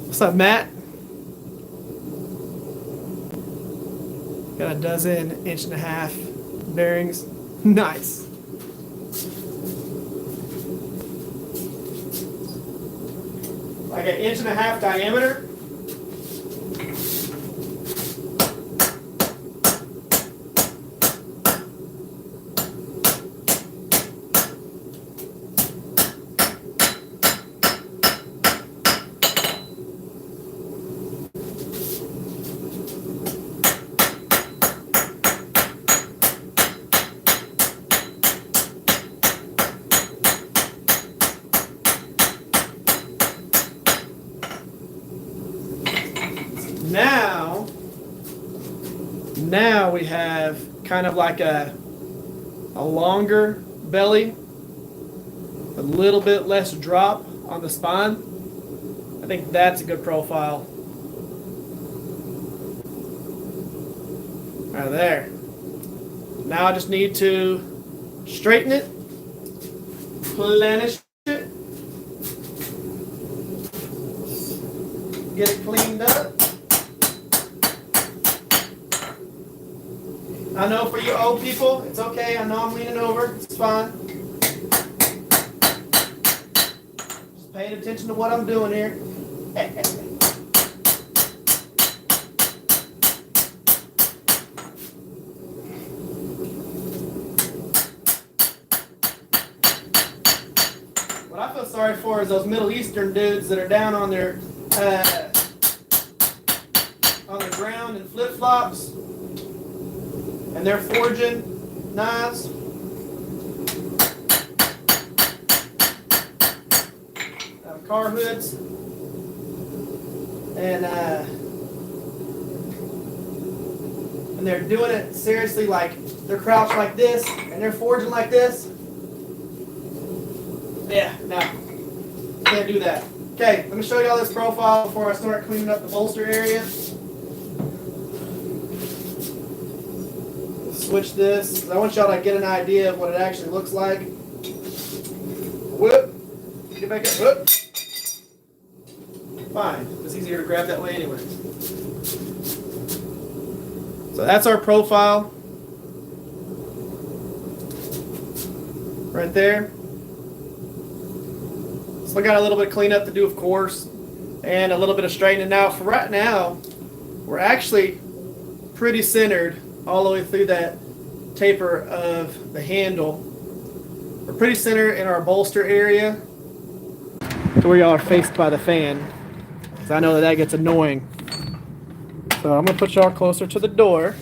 What's up, Matt? Got a dozen 1.5 inch bearings. Nice. Like an 1.5 inch diameter. Now we have kind of like a longer belly, a little bit less drop on the spine. I think that's a good profile. Right there. Now I just need to straighten it, plenish it, get it cleaned up. I know for you old people, it's okay. I know I'm leaning over. It's fine. Just paying attention to what I'm doing here. What I feel sorry for is those Middle Eastern dudes that are down on their ground in flip-flops. And they're forging knives. Car hoods. And they're doing it seriously, like they're crouched like this and they're forging like this. Yeah, no. Can't do that. Okay, let me show you all this profile before I start cleaning up the bolster area. Switch this. I want y'all to get an idea of what it actually looks like. Whoop. Get back up. Whoop. Fine. It's easier to grab that way anyways. So that's our profile. Right there. Still got a little bit of cleanup to do, of course, and a little bit of straightening out. For right now, we're actually pretty centered all the way through that taper of the handle. We're pretty centered in our bolster area to where y'all are faced by the fan, because I know that gets annoying. So I'm going to put y'all closer to the door.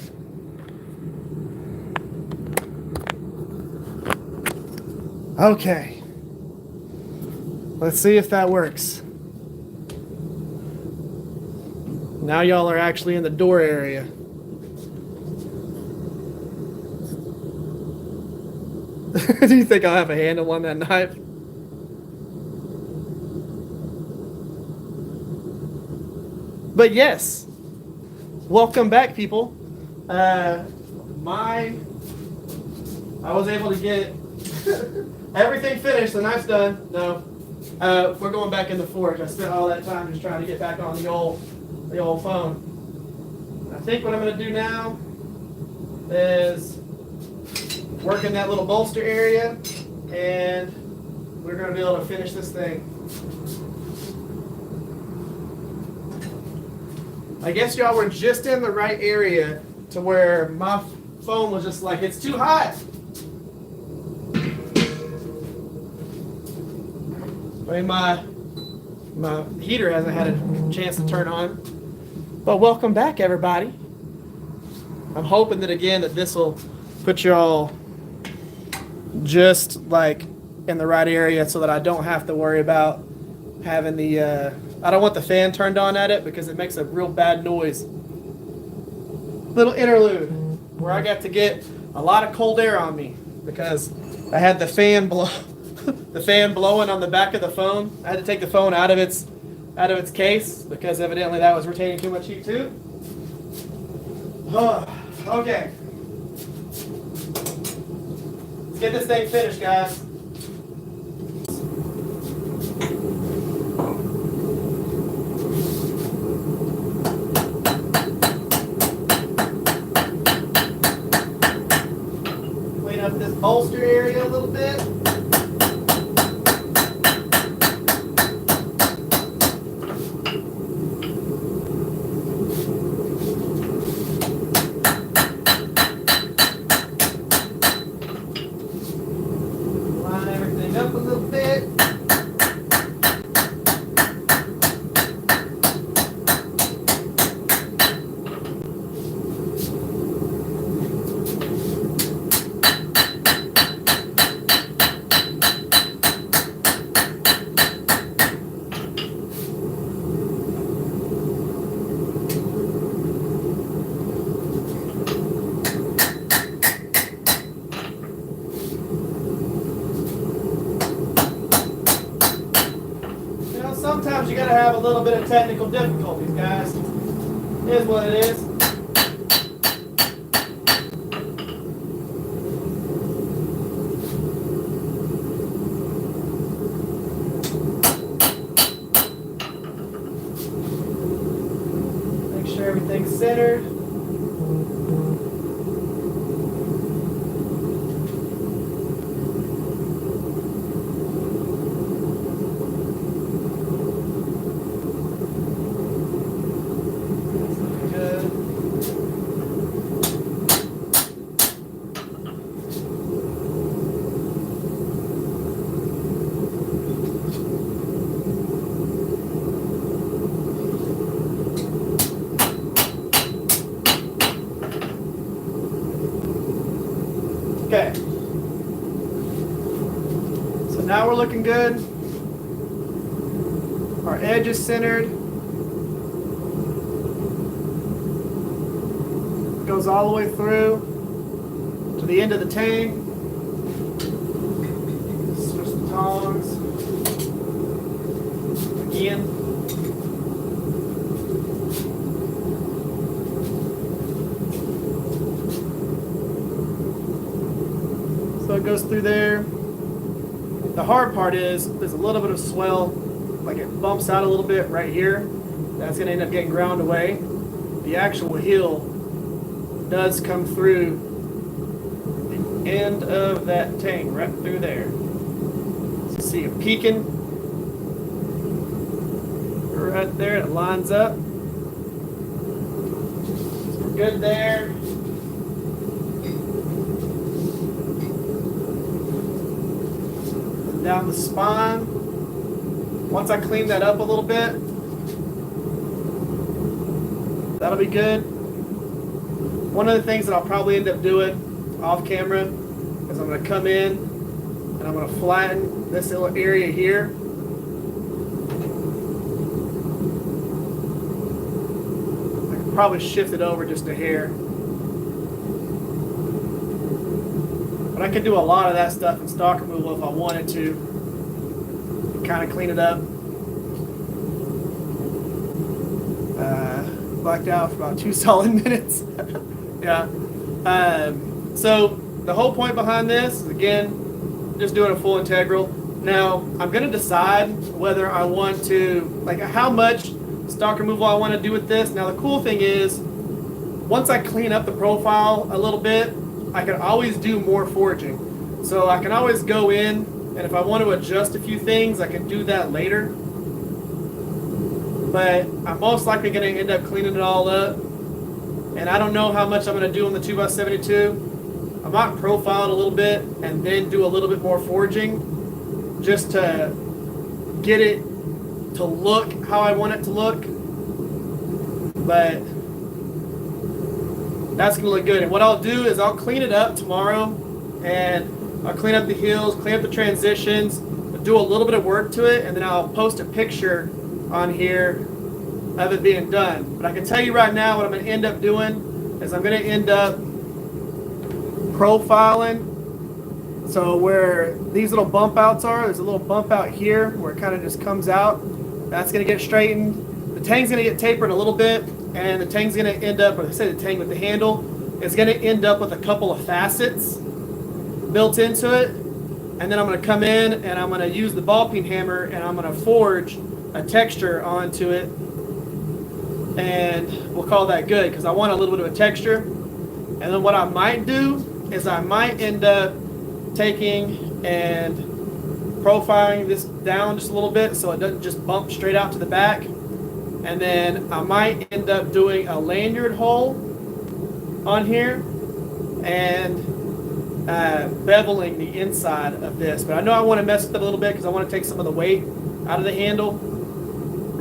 Okay. Let's see if that works. Now y'all are actually in the door area. Do you think I'll have a handle on that knife? But yes, welcome back, people. I was able to get everything finished. The knife's done. No, we're going back in the forge. I spent all that time just trying to get back on the old phone. I think what I'm going to do now is work in that little bolster area, and we're going to be able to finish this thing. I guess y'all were just in the right area to where my phone was just like, it's too hot. I mean, my heater hasn't had a chance to turn on. But welcome back, everybody. I'm hoping that, again, that this will put y'all just like in the right area so that I don't have to worry about having the I don't want the fan turned on at it because it makes a real bad noise. Little interlude where I got to get a lot of cold air on me because I had the fan blowing on the back of the phone. I had to take the phone out of its case because evidently that was retaining too much heat too. Okay. Let's get this thing finished, guys. Clean up this bolster area a little bit. Up a little bit. have a little bit of technical difficulties, guys. It is what it is. Make sure everything's centered. Okay. So now we're looking good. Our edge is centered. Goes all the way through to the end of the tang. Switch the tongs. Again. So it goes through there. The hard part is there's a little bit of swell, like it bumps out a little bit right here. That's going to end up getting ground away. The actual heel does come through the end of that tang, right through there. So see it peeking right there. It lines up. So we're good there. Down the spine. Once I clean that up a little bit, that'll be good. One of the things that I'll probably end up doing off camera is I'm going to come in and I'm going to flatten this little area here. I can probably shift it over just a hair. But I could do a lot of that stuff in stock removal if I wanted to. Kind of clean it up. Blacked out for about 2 solid minutes. Yeah. So the whole point behind this is, again, just doing a full integral. Now, I'm going to decide whether I want to, like, how much stock removal I want to do with this. Now, the cool thing is, once I clean up the profile a little bit, I can always do more forging. So I can always go in, and if I want to adjust a few things, I can do that later. But I'm most likely going to end up cleaning it all up. And I don't know how much I'm going to do on the 2x72. I might profile it a little bit and then do a little bit more forging just to get it to look how I want it to look. But that's going to look good. And what I'll do is I'll clean it up tomorrow, and I'll clean up the heels, clean up the transitions, do a little bit of work to it, and then I'll post a picture on here of it being done. But I can tell you right now what I'm going to end up doing is I'm going to end up profiling. So where these little bump outs are, there's a little bump out here where it kind of just comes out. That's going to get straightened. The tang's going to get tapered a little bit, and the tang's going to end up, or I say the tang with the handle, is going to end up with a couple of facets built into it. And then I'm going to come in and I'm going to use the ball peen hammer and I'm going to forge a texture onto it, and we'll call that good because I want a little bit of a texture. And then what I might do is I might end up taking and profiling this down just a little bit so it doesn't just bump straight out to the back. And then I might end up doing a lanyard hole on here and beveling the inside of this. But I know I want to mess with it a little bit because I want to take some of the weight out of the handle.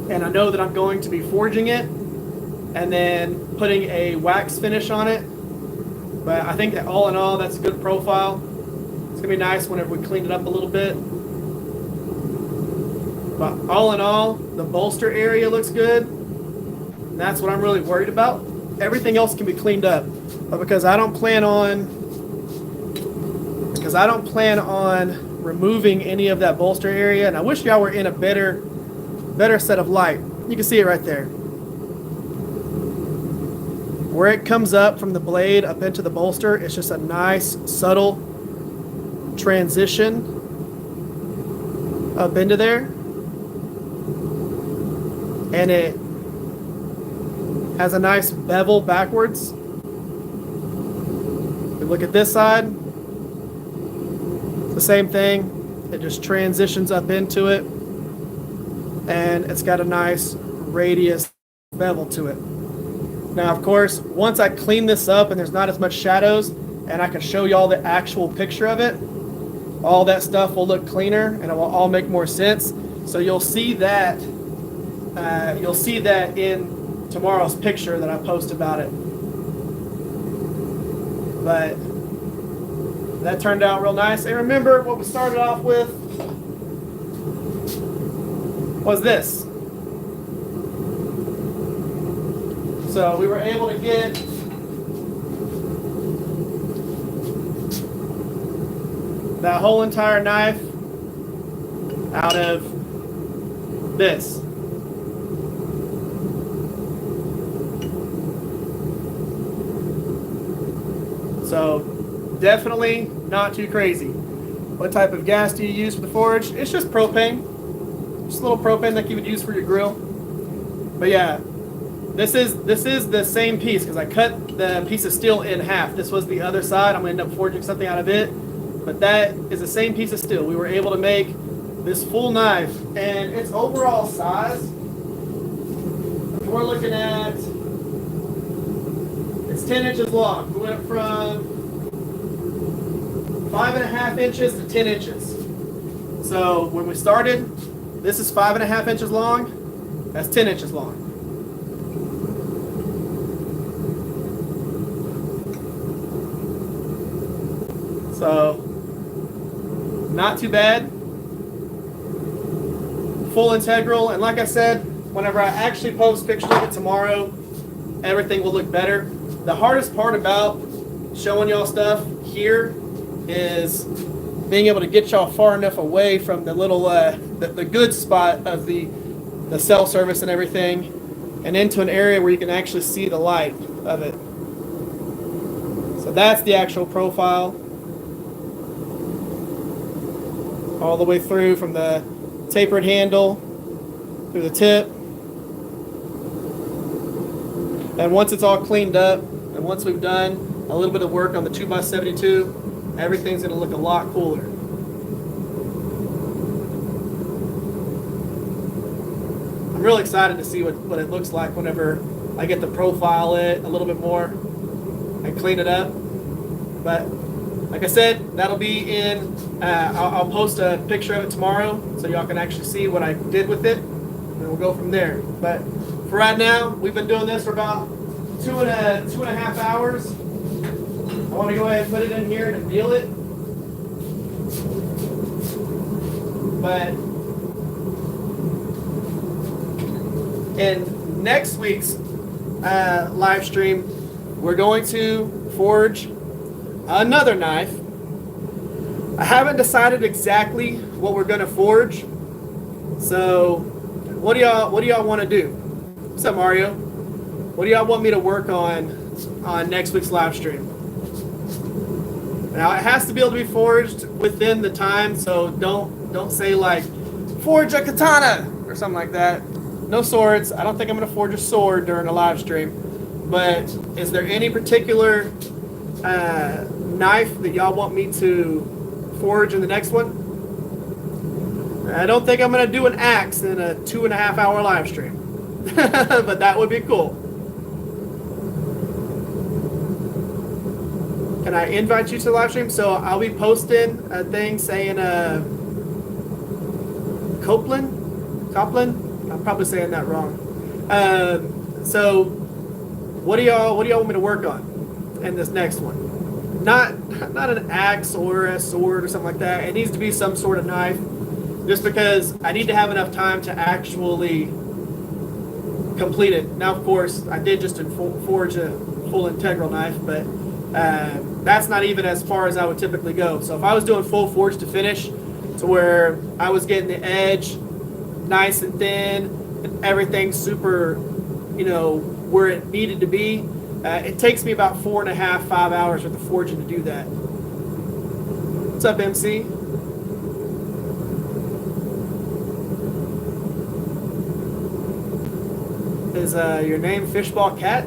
And I know that I'm going to be forging it and then putting a wax finish on it. But I think that all in all, that's a good profile. It's going to be nice whenever we clean it up a little bit. But all in all, the bolster area looks good. And that's what I'm really worried about. Everything else can be cleaned up. But because I don't plan on removing any of that bolster area, and I wish y'all were in a better better set of light. You can see it right there. Where it comes up from the blade up into the bolster, it's just a nice, subtle transition up into there. And it has a nice bevel backwards. If you look at this side, it's the same thing. It just transitions up into it. And it's got a nice radius bevel to it. Now, of course, once I clean this up and there's not as much shadows and I can show you all the actual picture of it, all that stuff will look cleaner and it will all make more sense. So you'll see that in tomorrow's picture that I post about it. But that turned out real nice. And remember what we started off with was this. So we were able to get that whole entire knife out of this. So definitely not too crazy. What type of gas do you use for the forge? It's just propane. Just a little propane like you would use for your grill. But yeah, this is the same piece because I cut the piece of steel in half. This was the other side. I'm going to end up forging something out of it. But that is the same piece of steel. We were able to make this full knife. And its overall size, we're looking at, it's 10 inches long. We went from 5.5 inches to 10 inches. So when we started, this is 5.5 inches long. That's 10 inches long. So, not too bad. Full integral, and like I said, whenever I actually post pictures of it tomorrow, everything will look better. The hardest part about showing y'all stuff here is being able to get y'all far enough away from the little, the good spot of the cell service and everything, and into an area where you can actually see the light of it. So that's the actual profile. All the way through from the tapered handle through the tip. And once it's all cleaned up, and once we've done a little bit of work on the 2x72, everything's going to look a lot cooler. I'm really excited to see what it looks like whenever I get to profile it a little bit more and clean it up. But like I said, that'll be in, I'll post a picture of it tomorrow so y'all can actually see what I did with it, and we'll go from there. But for right now, we've been doing this for about two and a half hours. I want to go ahead and put it in here to deal it. But in next week's live stream, we're going to forge another knife. I haven't decided exactly what we're going to forge. So, what do y'all want to do? What's up, Mario? What do y'all want me to work on next week's live stream? Now, it has to be able to be forged within the time, so don't say like forge a katana or something like that. No swords. I don't think I'm going to forge a sword during a live stream. But is there any particular knife that y'all want me to forge in the next one? I don't think I'm going to do an axe in a 2.5 hour live stream. But that would be cool. Can I invite you to the live stream? So I'll be posting a thing saying Copeland? I'm probably saying that wrong. So what do y'all want me to work on in this next one? Not an axe or a sword or something like that. It needs to be some sort of knife, just because I need to have enough time to actually complete it. Now, of course, I did just forge a full integral knife, but that's not even as far as I would typically go. So if I was doing full forge to finish, to where I was getting the edge nice and thin, and everything super, where it needed to be. It takes me about 4.5, 5 hours with the forging to do that. What's up, MC? Is your name Fishball Cat?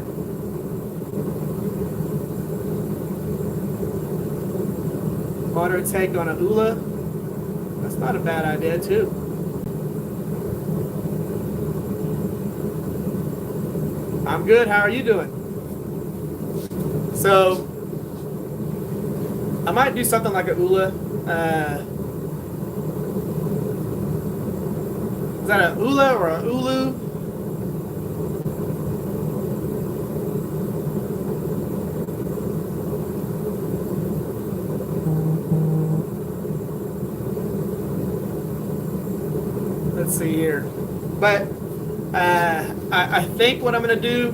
Moderate take on a Ula? That's not a bad idea, too. I'm good. How are you doing? So, I might do something like a Ula. Is that a Ula or a Ulu? Let's see here. But I think what I'm going to do,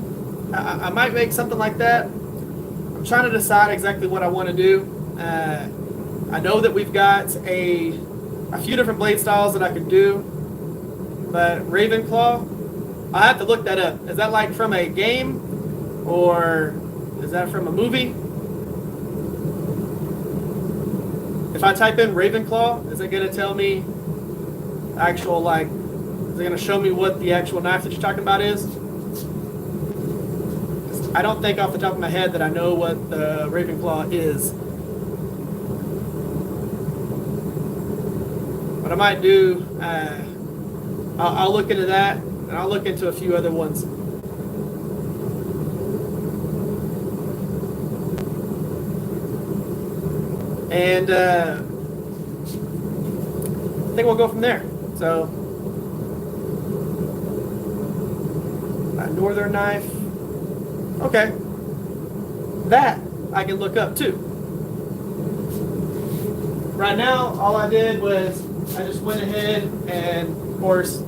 I might make something like that. I'm trying to decide exactly what I want to do. I know that we've got a few different blade styles that I could do, but Ravenclaw, I have to look that up. Is that like from a game, or is that from a movie? If I type in Ravenclaw, is it going to tell me actual, like, is it going to show me what the actual knife that you're talking about is? I don't think off the top of my head that I know what the Ravenclaw is. What I might do, I'll look into that, and I'll look into a few other ones. And I think we'll go from there. So, a northern knife. Okay. That I can look up too. Right now, all I did was I just went ahead and, of course,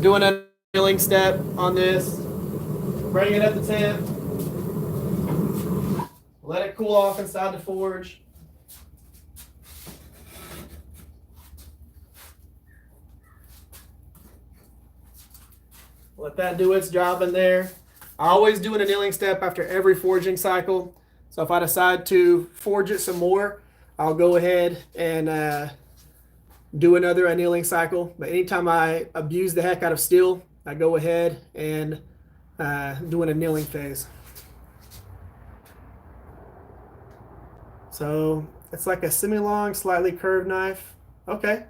doing a milling step on this, bring it up to temp, let it cool off inside the forge. Let that do its job in there. I always do an annealing step after every forging cycle. So if I decide to forge it some more, I'll go ahead and do another annealing cycle. But anytime I abuse the heck out of steel, I go ahead and do an annealing phase. So it's like a semi-long, slightly curved knife. Okay.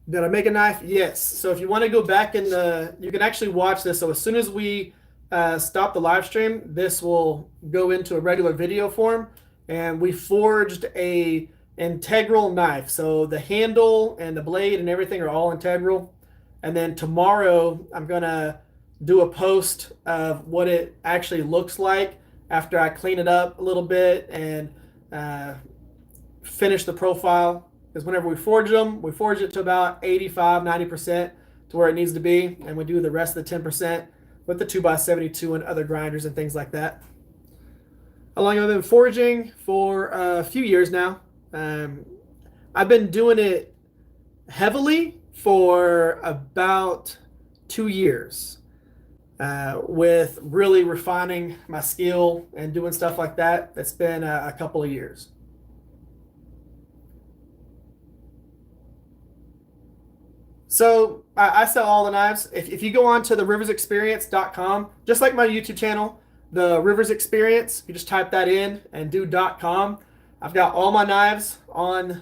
Did I make a knife? Yes. So if you want to go back in you can actually watch this. So as soon as we stop the live stream, this will go into a regular video form, and we forged a integral knife. So the handle and the blade and everything are all integral. And then tomorrow I'm gonna do a post of what it actually looks like after I clean it up a little bit and finish the profile. Because whenever we forge them, we forge it to about 85, 90% to where it needs to be, and we do the rest of the 10% with the 2x72 and other grinders and things like that. How long have I been forging? For a few years now. I've been doing it heavily for about 2 years, with really refining my skill and doing stuff like that. It's been a couple of years. So I sell all the knives. If you go on to the riversexperience.com, just like my YouTube channel, the Rivers Experience, you just type that in and do .com. I've got all my knives on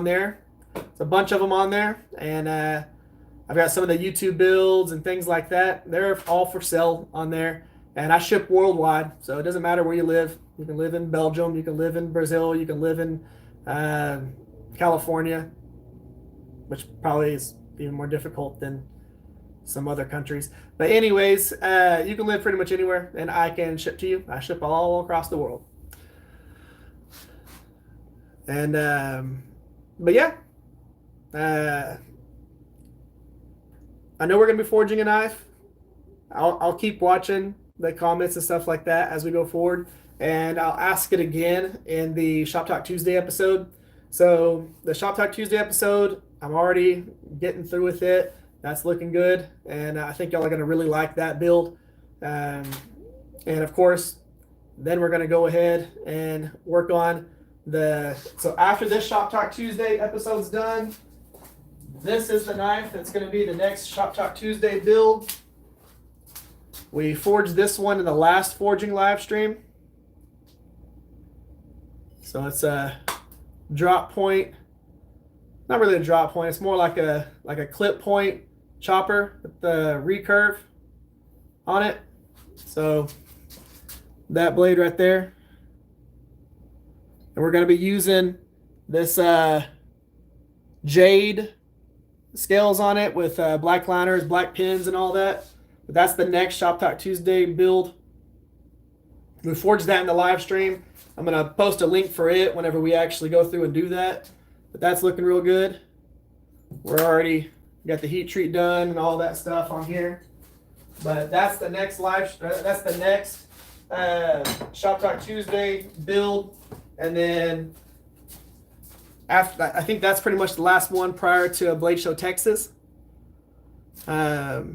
there. There's a bunch of them on there, and I've got some of the YouTube builds and things like that. They're all for sale on there, and I ship worldwide, so it doesn't matter where you live. You can live in Belgium, you can live in Brazil, you can live in California, which probably is even more difficult than some other countries. But anyways, you can live pretty much anywhere, and I can ship to you. I ship all across the world. And but yeah, I know we're gonna be forging a knife. I'll keep watching the comments and stuff like that as we go forward. and I'll ask it again in the Shop Talk Tuesday episode. So the Shop Talk Tuesday episode, I'm already getting through with it. That's looking good, and I think y'all are going to really like that build. Um, and of course, then we're going to go ahead and work on so after this Shop Talk Tuesday episode's done, this is the knife that's going to be the next Shop Talk Tuesday build. We forged this one in the last forging live stream. So it's a drop point. Not really a drop point. It's more like a clip point chopper with the recurve on it. So that blade right there. And we're going to be using this jade scales on it with black liners, black pins, and all that. But that's the next Shop Talk Tuesday build. We forged that in the live stream. I'm going to post a link for it whenever we actually go through and do that. But that's looking real good. We're already got the heat treat done and all that stuff on here. But that's the next Shop Talk Tuesday build. And then after that, I think that's pretty much the last one prior to Blade Show Texas. I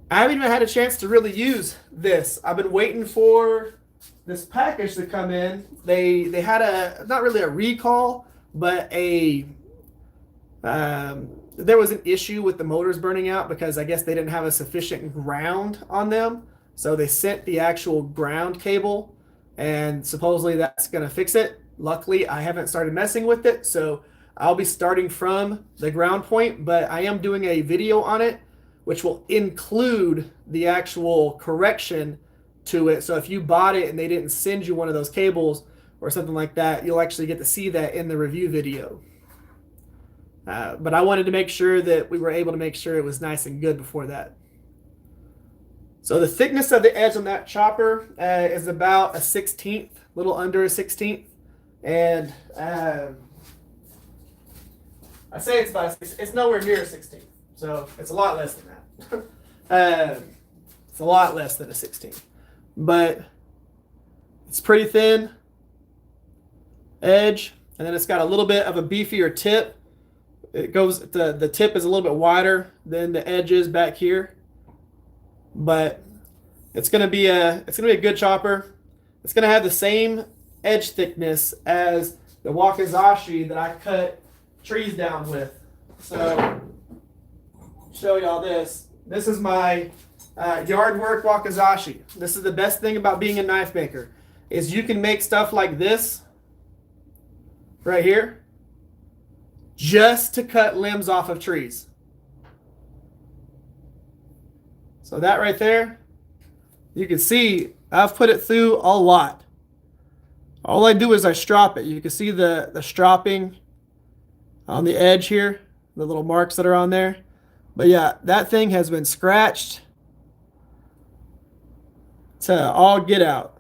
haven't even had a chance to really use this. I've been waiting for this package to come in. They had not really a recall, but there was an issue with the motors burning out because I guess they didn't have a sufficient ground on them. So they sent the actual ground cable, and supposedly that's going to fix it. Luckily, I haven't started messing with it, so I'll be starting from the ground point, but I am doing a video on it, which will include the actual correction to it. So if you bought it and they didn't send you one of those cables or something like that, you'll actually get to see that in the review video. But I wanted to make sure that we were able to make sure it was nice and good before that. So the thickness of the edge on that chopper is about a 1/16, a little under a 1/16. And I say it's about it's nowhere near a 16. So it's a lot less than that. It's a lot less than a 16. But it's pretty thin edge, and then it's got a little bit of a beefier tip. It goes the tip is a little bit wider than the edges back here. But it's gonna be a good chopper. It's gonna have the same edge thickness as the Wakizashi that I cut trees down with. So show y'all this. This is my yard work Wakizashi. This is the best thing about being a knife maker, is you can make stuff like this right here just to cut limbs off of trees. So that right there, you can see I've put it through a lot. All I do is I strop it. You can see the stropping on the edge here, the little marks that are on there. But yeah, that thing has been scratched to all get out.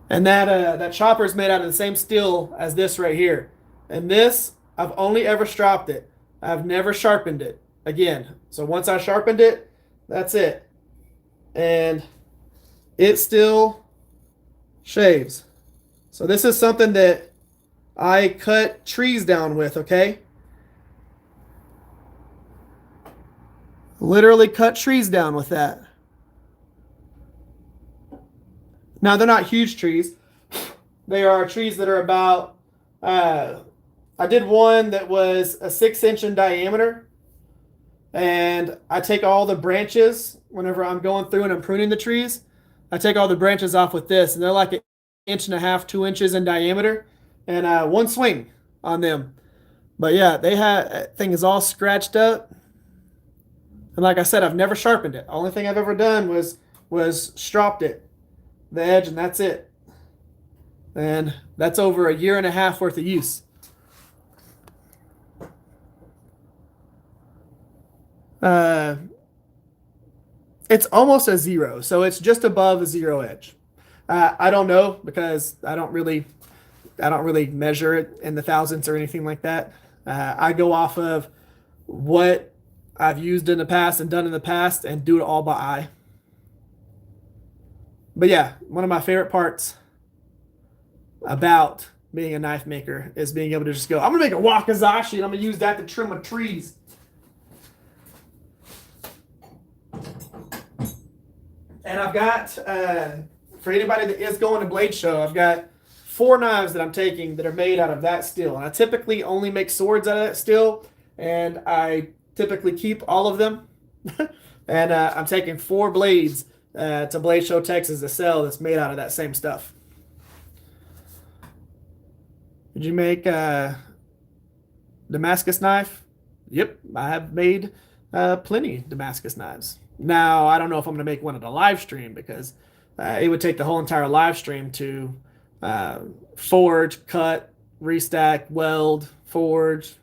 And that chopper is made out of the same steel as this right here. And this, I've only ever stropped it. I've never sharpened it again. So once I sharpened it, that's it. And it still shaves. So this is something that I cut trees down with, okay? Literally cut trees down with that. Now, they're not huge trees. They are trees that are about, I did one that was a 6-inch in diameter. And I take all the branches whenever I'm going through and I'm pruning the trees. I take all the branches off with this, and they're like 1.5 inches, 2 inches in diameter, and one swing on them. But yeah, that thing is all scratched up. And like I said, I've never sharpened it. The only thing I've ever done was stropped it, the edge, and that's it. And that's over 1.5 years worth of use. It's almost a 0, so it's just above a 0 edge. I don't know because I don't really measure it in the thousandths or anything like that. I go off of what I've used in the past and done in the past and do it all by eye. But yeah, one of my favorite parts about being a knife maker is being able to just go, I'm gonna make a wakizashi and I'm gonna use that to trim my trees. And I've got, for anybody that is going to Blade Show, I've got 4 knives that I'm taking that are made out of that steel. And I typically only make swords out of that steel, and I typically keep all of them. And I'm taking 4 blades to Blade Show, Texas to sell that's made out of that same stuff. Did you make a Damascus knife? Yep, I have made plenty Damascus knives. Now, I don't know if I'm going to make one at a live stream because it would take the whole entire live stream to forge, cut, restack, weld, forge,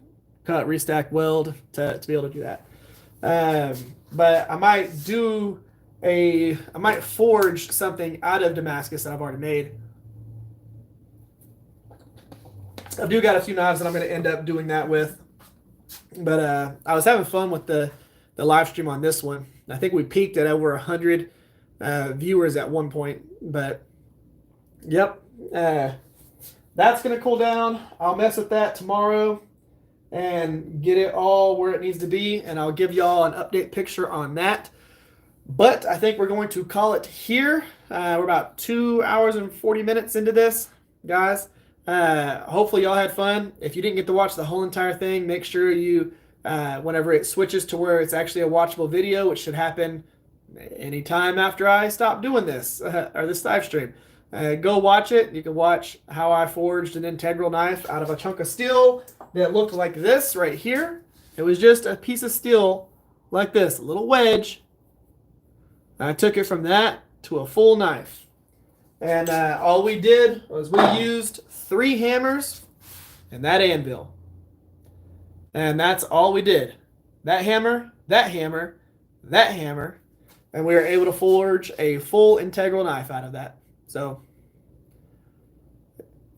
cut, restack, weld to be able to do that. But I might forge something out of Damascus that I've already made. I do got a few knives that I'm going to end up doing that with. But I was having fun with the live stream on this one. I think we peaked at over 100 viewers at one point. But, yep. That's going to cool down. I'll mess with that tomorrow and get it all where it needs to be. And I'll give y'all an update picture on that. But I think we're going to call it here. We're about 2 hours and 40 minutes into this, guys. Hopefully y'all had fun. If you didn't get to watch the whole entire thing, make sure you, whenever it switches to where it's actually a watchable video, which should happen anytime after I stop doing this, or this live stream, go watch it. You can watch how I forged an integral knife out of a chunk of steel that looked like this right here. It was just a piece of steel like this, a little wedge. I took it from that to a full knife. And all we did was we used 3 hammers and that anvil. And that's all we did. That hammer, that hammer, that hammer. And we were able to forge a full integral knife out of that. So,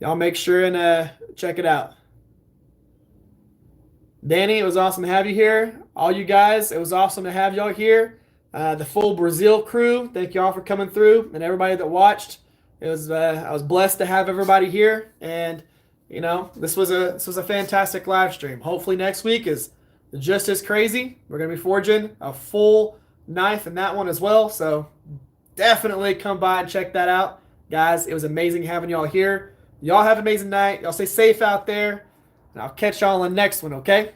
y'all make sure and check it out. Danny, it was awesome to have you here. All you guys, it was awesome to have y'all here. The full Brazil crew, thank y'all for coming through, and everybody that watched. It was I was blessed to have everybody here, and you know this was a fantastic live stream. Hopefully next week is just as crazy. We're gonna be forging a full knife in that one as well, so definitely come by and check that out, guys. It was amazing having y'all here. Y'all have an amazing night. Y'all stay safe out there, and I'll catch y'all on the next one. Okay.